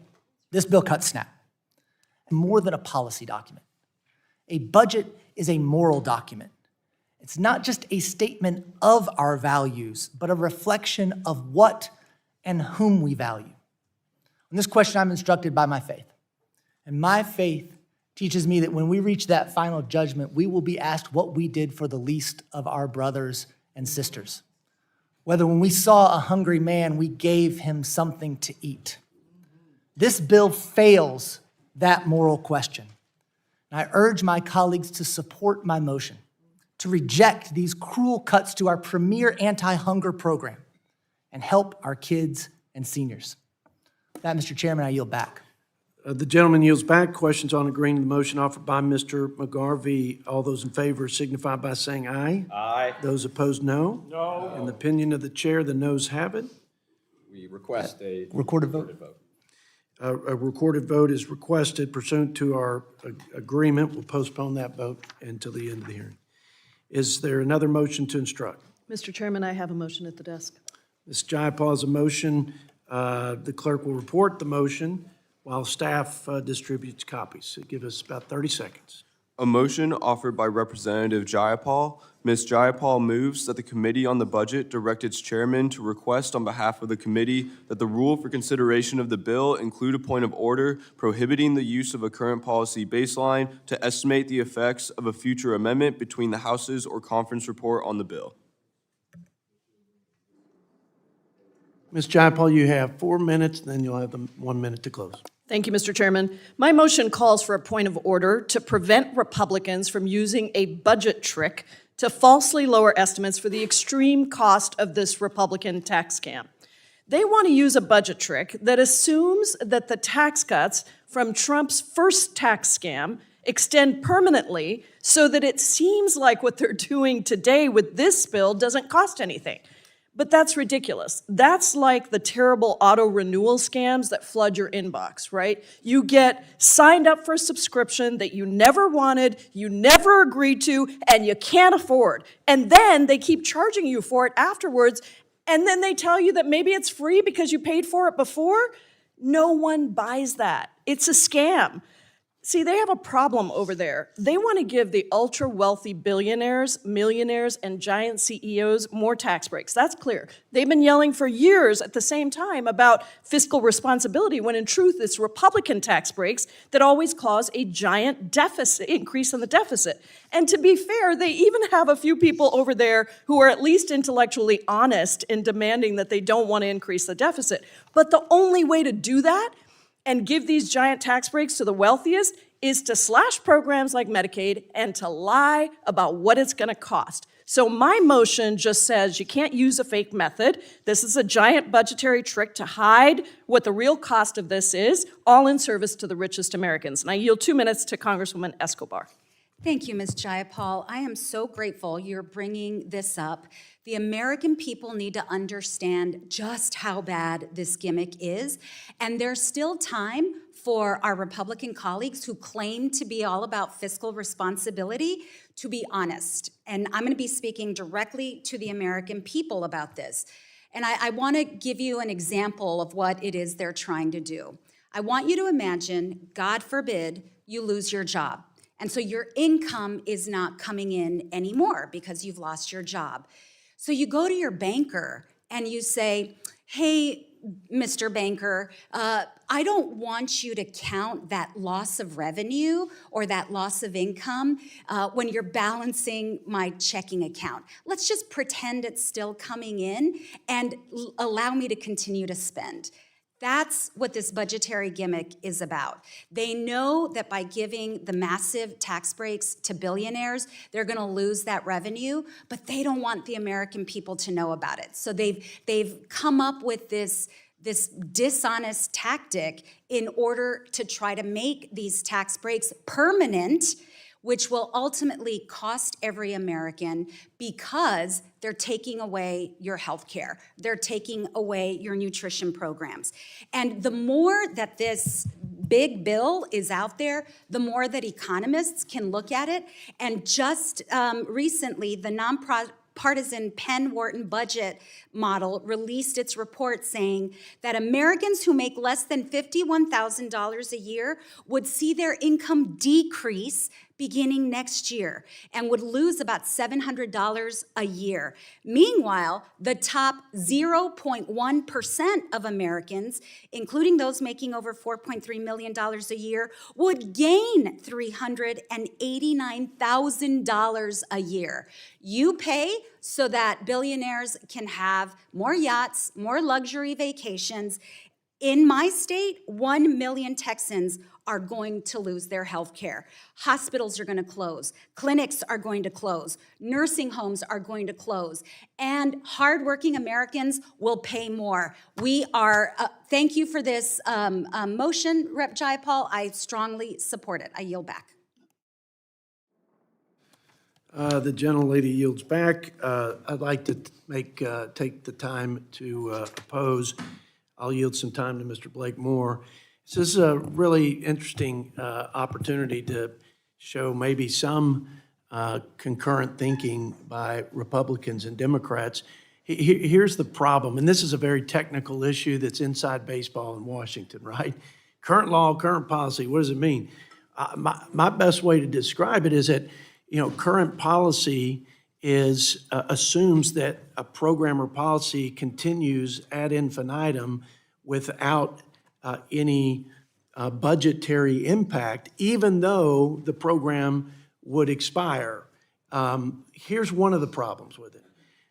This bill cuts SNAP. More than a policy document. A budget is a moral document. It's not just a statement of our values, but a reflection of what and whom we value. On this question, I'm instructed by my faith. And my faith teaches me that when we reach that final judgment, we will be asked what we did for the least of our brothers and sisters. Whether when we saw a hungry man, we gave him something to eat. This bill fails that moral question. And I urge my colleagues to support my motion, to reject these cruel cuts to our premier anti-hunger program and help our kids and seniors. With that, Mr. Chairman, I yield back. The gentleman yields back. Questions on agreeing to the motion offered by Mr. McGarvey. All those in favor signify by saying aye. Aye. Those opposed, no. No. In the opinion of the chair, the noes have it. We request a Recorded vote. A recorded vote is requested pursuant to our agreement. We'll postpone that vote until the end of the hearing. Is there another motion to instruct? Mr. Chairman, I have a motion at the desk. Ms. Jayapal has a motion. The clerk will report the motion while staff distributes copies. So give us about 30 seconds. A motion offered by Representative Jayapal. Ms. Jayapal moves that the Committee on the Budget direct its chairman to request on behalf of the committee that the rule for consideration of the bill include a point of order prohibiting the use of a current policy baseline to estimate the effects of a future amendment between the Houses or conference report on the bill. Ms. Jayapal, you have 4 minutes, then you'll have 1 minute to close. Thank you, Mr. Chairman. My motion calls for a point of order to prevent Republicans from using a budget trick to falsely lower estimates for the extreme cost of this Republican tax scam. They want to use a budget trick that assumes that the tax cuts from Trump's first tax scam extend permanently so that it seems like what they're doing today with this bill doesn't cost anything. But that's ridiculous. That's like the terrible auto renewal scams that flood your inbox, right? You get signed up for a subscription that you never wanted, you never agreed to, and you can't afford. And then they keep charging you for it afterwards, and then they tell you that maybe it's free because you paid for it before. No one buys that. It's a scam. See, they have a problem over there. They want to give the ultra-wealthy billionaires, millionaires, and giant CEOs more tax breaks. That's clear. They've been yelling for years at the same time about fiscal responsibility, when in truth it's Republican tax breaks that always cause a giant deficit, increase in the deficit. And to be fair, they even have a few people over there who are at least intellectually honest in demanding that they don't want to increase the deficit. But the only way to do that and give these giant tax breaks to the wealthiest is to slash programs like Medicaid and to lie about what it's going to cost. So my motion just says you can't use a fake method. This is a giant budgetary trick to hide what the real cost of this is, all in service to the richest Americans. And I yield 2 minutes to Congresswoman Escobar. Thank you, Ms. Jayapal. I am so grateful you're bringing this up. The American people need to understand just how bad this gimmick is, and there's still time for our Republican colleagues who claim to be all about fiscal responsibility to be honest. And I'm going to be speaking directly to the American people about this. And I want to give you an example of what it is they're trying to do. I want you to imagine, God forbid, you lose your job. And so your income is not coming in anymore because you've lost your job. So you go to your banker and you say, hey, Mr. Banker, I don't want you to count that loss of revenue or that loss of income when you're balancing my checking account. Let's just pretend it's still coming in and allow me to continue to spend. That's what this budgetary gimmick is about. They know that by giving the massive tax breaks to billionaires, they're going to lose that revenue, but they don't want the American people to know about it. So they've come up with this dishonest tactic in order to try to make these tax breaks permanent, which will ultimately cost every American because they're taking away your health care. They're taking away your nutrition programs. And the more that this big bill is out there, the more that economists can look at it. And just recently, the nonpartisan Penn-Wharton budget model released its report saying that Americans who make less than $51,000 a year would see their income decrease beginning next year and would lose about $700 a year. Meanwhile, the top 0.1% of Americans, including those making over $4.3 million a year, would gain $389,000 a year. You pay so that billionaires can have more yachts, more luxury vacations. In my state, 1 million Texans are going to lose their health care. Hospitals are going to close. Clinics are going to close. Nursing homes are going to close. And hardworking Americans will pay more. We are, thank you for this motion, Rep. Jayapal. I strongly support it. I yield back. The gentlelady yields back. I'd like to take the time to oppose. I'll yield some time to Mr. Blake Moore. This is a really interesting opportunity to show maybe some concurrent thinking by Republicans and Democrats. Here's the problem, and this is a very technical issue that's inside baseball in Washington, right? Current law, current policy, what does it mean? My best way to describe it is that, current policy assumes that a program or policy continues ad infinitum without any budgetary impact, even though the program would expire. Here's one of the problems with it.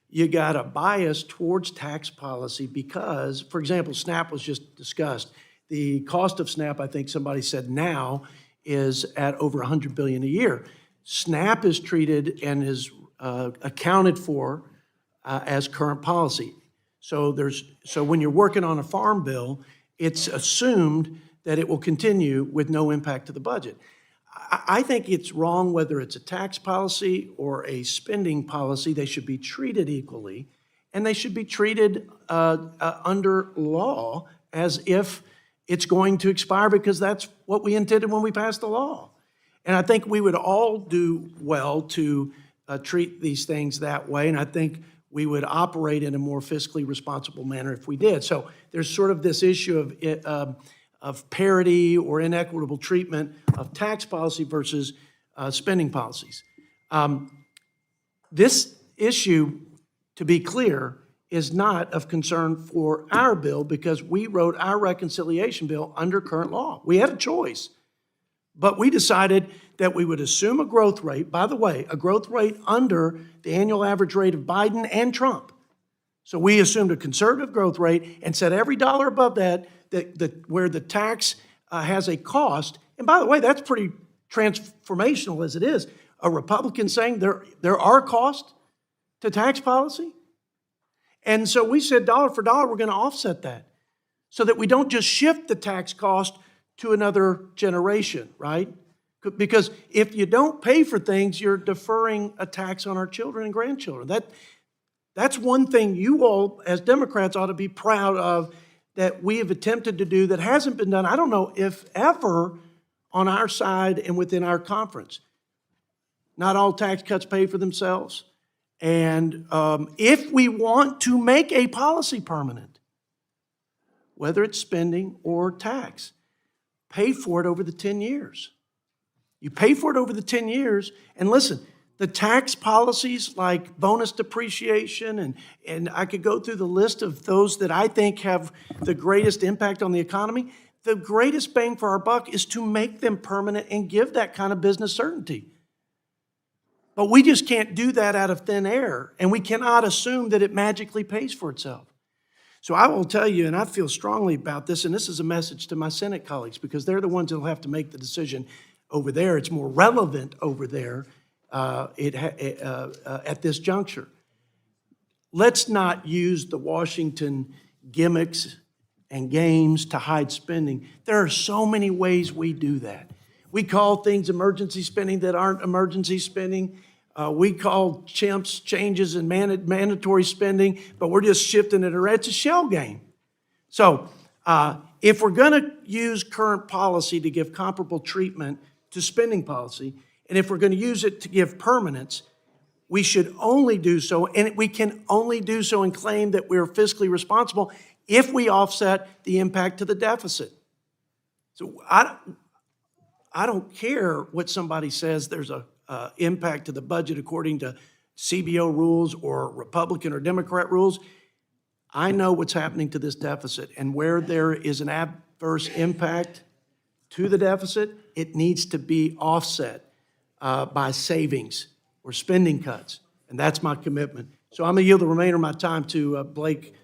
You got a bias towards tax policy because, for example, SNAP was just discussed. The cost of SNAP, I think somebody said now, is at over $100 billion a year. SNAP is treated and is accounted for as current policy. So when you're working on a farm bill, it's assumed that it will continue with no impact to the budget. I think it's wrong whether it's a tax policy or a spending policy. They should be treated equally, and they should be treated under law as if it's going to expire, because that's what we intended when we passed the law. And I think we would all do well to treat these things that way, and I think we would operate in a more fiscally responsible manner if we did. So there's sort of this issue of parity or inequitable treatment of tax policy versus spending policies. This issue, to be clear, is not of concern for our bill because we wrote our reconciliation bill under current law. We had a choice, but we decided that we would assume a growth rate, by the way, a growth rate under the annual average rate of Biden and Trump. So we assumed a conservative growth rate and said every dollar above that where the tax has a cost, and by the way, that's pretty transformational as it is. A Republican saying there are costs to tax policy. And so we said dollar for dollar, we're going to offset that so that we don't just shift the tax cost to another generation, right? Because if you don't pay for things, you're deferring a tax on our children and grandchildren. That's one thing you all, as Democrats, ought to be proud of that we have attempted to do that hasn't been done, I don't know if ever, on our side and within our conference. Not all tax cuts pay for themselves. And if we want to make a policy permanent, whether it's spending or tax, pay for it over the 10 years. You pay for it over the 10 years, and listen, the tax policies like bonus depreciation, and I could go through the list of those that I think have the greatest impact on the economy. The greatest bang for our buck is to make them permanent and give that kind of business certainty. But we just can't do that out of thin air, and we cannot assume that it magically pays for itself. So I will tell you, and I feel strongly about this, and this is a message to my Senate colleagues, because they're the ones that will have to make the decision over there. It's more relevant over there at this juncture. Let's not use the Washington gimmicks and games to hide spending. There are so many ways we do that. We call things emergency spending that aren't emergency spending. We call chimps changes in mandatory spending, but we're just shifting it around. It's a shell game. So if we're going to use current policy to give comparable treatment to spending policy, and if we're going to use it to give permanence, we should only do so, and we can only do so and claim that we're fiscally responsible if we offset the impact to the deficit. So I don't care what somebody says there's a impact to the budget according to CBO rules or Republican or Democrat rules. I know what's happening to this deficit, and where there is an adverse impact to the deficit, it needs to be offset by savings or spending cuts, and that's my commitment. So I'm going to yield the remainder of my time to Blake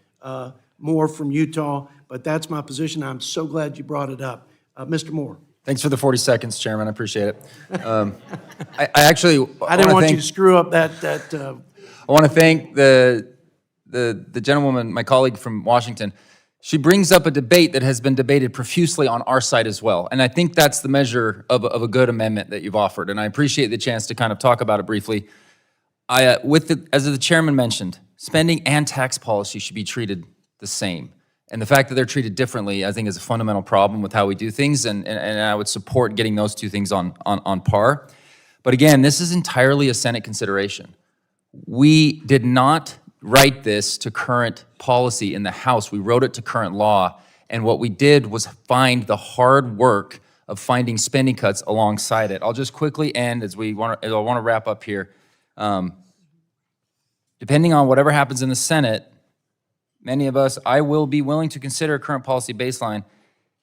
Moore from Utah, but that's my position. I'm so glad you brought it up. Mr. Moore. Thanks for the 40 seconds, Chairman. I appreciate it. I actually I didn't want you to screw up that. I want to thank the gentlewoman, my colleague from Washington. She brings up a debate that has been debated profusely on our side as well. And I think that's the measure of a good amendment that you've offered. And I appreciate the chance to kind of talk about it briefly. As the chairman mentioned, spending and tax policy should be treated the same. And the fact that they're treated differently, I think, is a fundamental problem with how we do things. And I would support getting those two things on par. But again, this is entirely a Senate consideration. We did not write this to current policy in the House. We wrote it to current law. And what we did was find the hard work of finding spending cuts alongside it. I'll just quickly end as I want to wrap up here. Depending on whatever happens in the Senate, many of us, I will be willing to consider a current policy baseline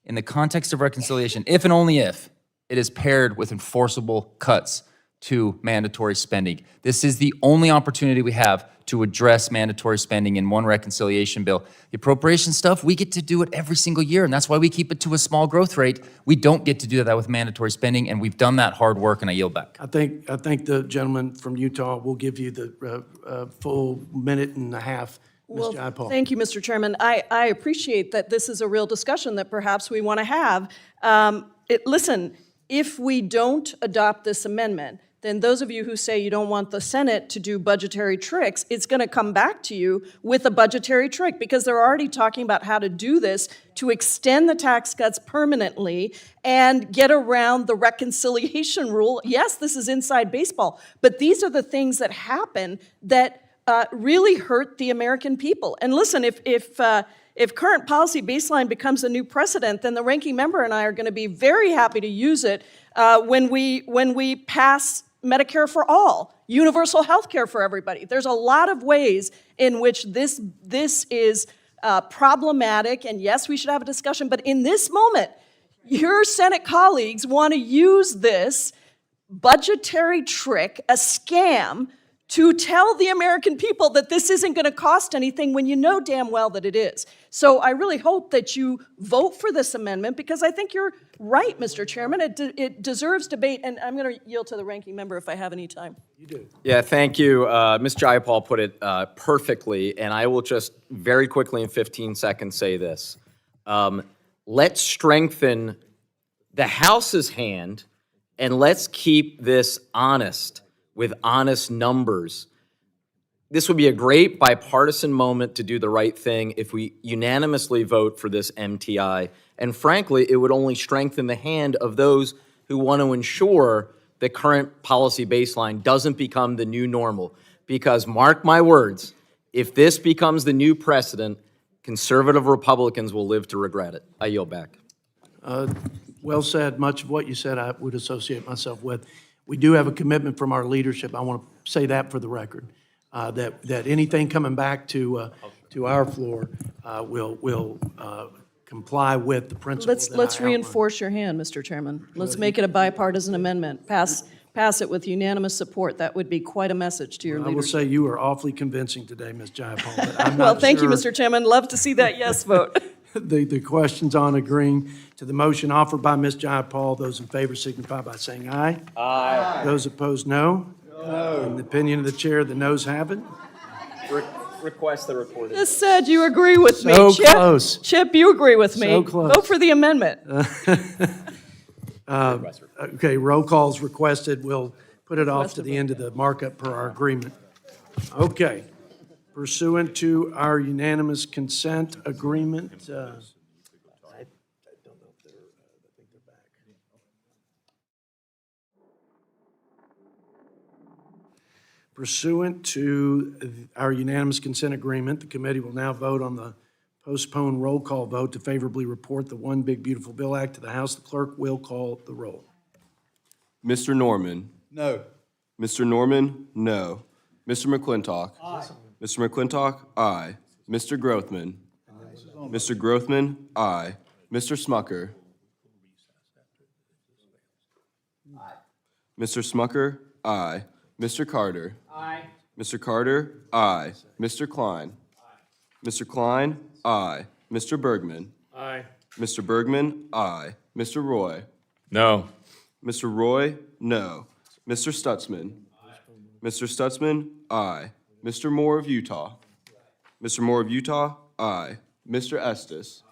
in the context of reconciliation, if and only if it is paired with enforceable cuts to mandatory spending. This is the only opportunity we have to address mandatory spending in one reconciliation bill. The appropriation stuff, we get to do it every single year, and that's why we keep it to a small growth rate. We don't get to do that with mandatory spending, and we've done that hard work, and I yield back. I think the gentleman from Utah will give you the full minute and a half. Well, thank you, Mr. Chairman. I appreciate that this is a real discussion that perhaps we want to have. Listen, if we don't adopt this amendment, then those of you who say you don't want the Senate to do budgetary tricks, it's going to come back to you with a budgetary trick, because they're already talking about how to do this to extend the tax cuts permanently and get around the reconciliation rule. Yes, this is inside baseball, but these are the things that happen that really hurt the American people. And listen, if current policy baseline becomes a new precedent, then the ranking member and I are going to be very happy to use it when we pass Medicare for all, universal health care for everybody. There's a lot of ways in which this is problematic, and yes, we should have a discussion, but in this moment, your Senate colleagues want to use this budgetary trick, a scam, to tell the American people that this isn't going to cost anything when you know damn well that it is. So I really hope that you vote for this amendment, because I think you're right, Mr. Chairman. It deserves debate, and I'm going to yield to the ranking member if I have any time. You do. Yeah, thank you. Ms. Jayapal put it perfectly, and I will just very quickly in 15 seconds say this. Let's strengthen the House's hand, and let's keep this honest, with honest numbers. This would be a great bipartisan moment to do the right thing if we unanimously vote for this MTI. And frankly, it would only strengthen the hand of those who want to ensure the current policy baseline doesn't become the new normal. Because mark my words, if this becomes the new precedent, conservative Republicans will live to regret it. I yield back. Well said. Much of what you said I would associate myself with. We do have a commitment from our leadership. I want to say that for the record, that anything coming back to our floor will comply with the principles. Let's reinforce your hand, Mr. Chairman. Let's make it a bipartisan amendment. Pass it with unanimous support. That would be quite a message to your leadership. I will say you are awfully convincing today, Ms. Jayapal. But I'm well, not thank sure. you, Mr. Chairman. Love to see that yes vote. The questions on agreeing to the motion offered by Ms. Jayapal, those in favor signify by saying aye. Aye. Those opposed, no. No. In the opinion of the chair, the noes have it. Request the recorded. Just said you agree with me, So Chip. close. Chip, you agree with me. So close. Vote for the amendment. Okay, roll calls requested. We'll put it off to the end of the markup per our agreement. Okay. Pursuant to our unanimous consent agreement, I don't know if they're, I think they're back. Pursuant to our unanimous consent agreement, the committee will now vote on the postponed roll call vote to favorably report the One Big Beautiful Bill Act to the House. The clerk will call the roll. Mr. Norman? No. Mr. Norman, no. Mr. McClintock? Aye. Mr. McClintock, aye. Mr. Grothman? Mr. Grothman, aye. Mr. Smucker? Mr. Smucker, aye. Mr. Carter? Aye. Mr. Carter, aye. Mr. Klein? Mr. Klein, aye. Mr. Bergman? Aye. Mr. Bergman, aye. Mr. Roy? No. Mr. Roy, no. Mr. Stutzman? Mr. Stutzman, aye. Mr. Moore of Utah? Mr. Moore of Utah, aye. Mr. Estes?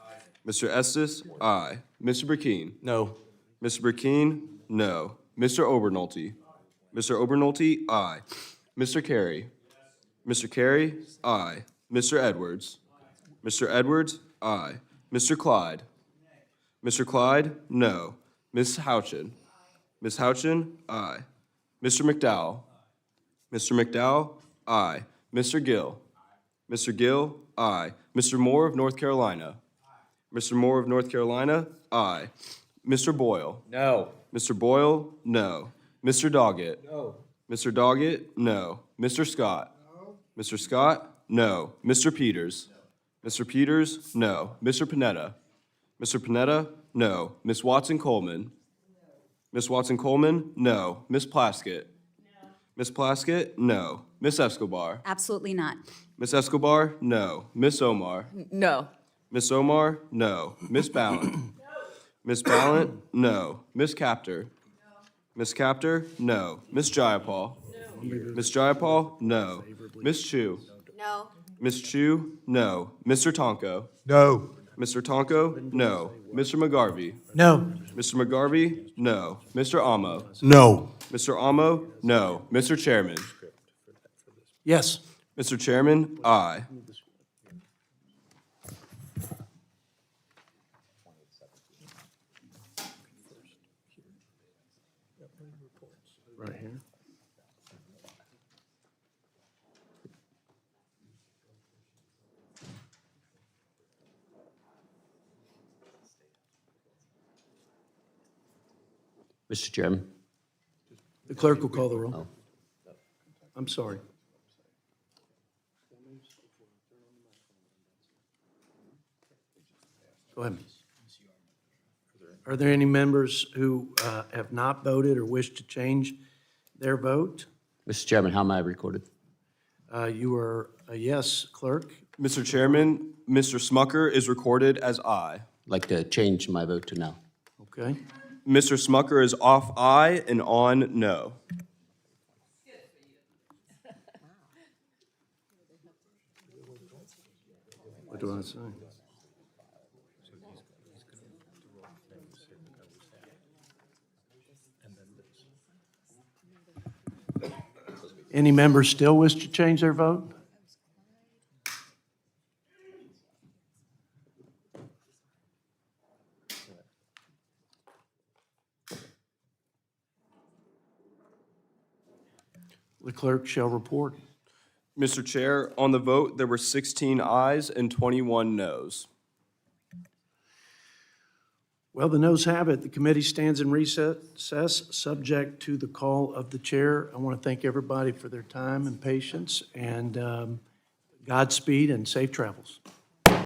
Mr. Estes, aye. Mr. Burkeen? No. Mr. Burkeen, no. Mr. Obernolte? Mr. Obernolte, aye. Mr. Carey? Mr. Carey, aye. Mr. Edwards? Mr. Edwards, aye. Mr. Clyde? Mr. Clyde, no. Ms. Houchin? Ms. Houchin, aye. Mr. McDowell? Mr. McDowell, aye. Mr. Gill? Mr. Gill, aye. Mr. Moore of North Carolina? Mr. Moore of North Carolina, aye. Mr. Boyle? No. Mr. Boyle, no. Mr. Doggett? No. Mr. Doggett, no. Mr. Scott? Mr. Scott, no. Mr. Peters? Mr. Peters, no. Mr. Panetta? Mr. Panetta, no. Ms. Watson-Coleman? Ms. Watson-Coleman, no. Ms. Plaskett? Ms. Plaskett, no. Ms. Escobar? Absolutely not. Ms. Escobar, no. Ms. Omar? No. Ms. Omar, no. Ms. Ballant? Ms. Ballant, no. Ms. Captor? Ms. Captor, no. Ms. Jayapal? Ms. Jayapal, no. Ms. Chu? No. Ms. Chu, no. Mr. Tonko? No. Mr. Tonko, no. Mr. McGarvey? No. Mr. McGarvey, no. Mr. Amo? No. Mr. Amo, no. Mr. Chairman? Yes. Mr. Chairman, aye. Right here. Mr. Chairman. The clerk will call the roll. I'm sorry. Go ahead. Are there any members who have not voted or wish to change their vote? Mr. Chairman, how am I recorded? You are a yes, clerk. Mr. Chairman, Mr. Smucker is recorded as aye. I'd like to change my vote to no. Okay. Mr. Smucker is off aye and on no. What do I say? Any members still wish to change their vote? The clerk shall report. Mr. Chair, on the vote, there were 16 ayes and 21 noes. Well, the noes have it. The committee stands in recess, subject to the call of the chair. I want to thank everybody for their time and patience, and Godspeed and safe travels.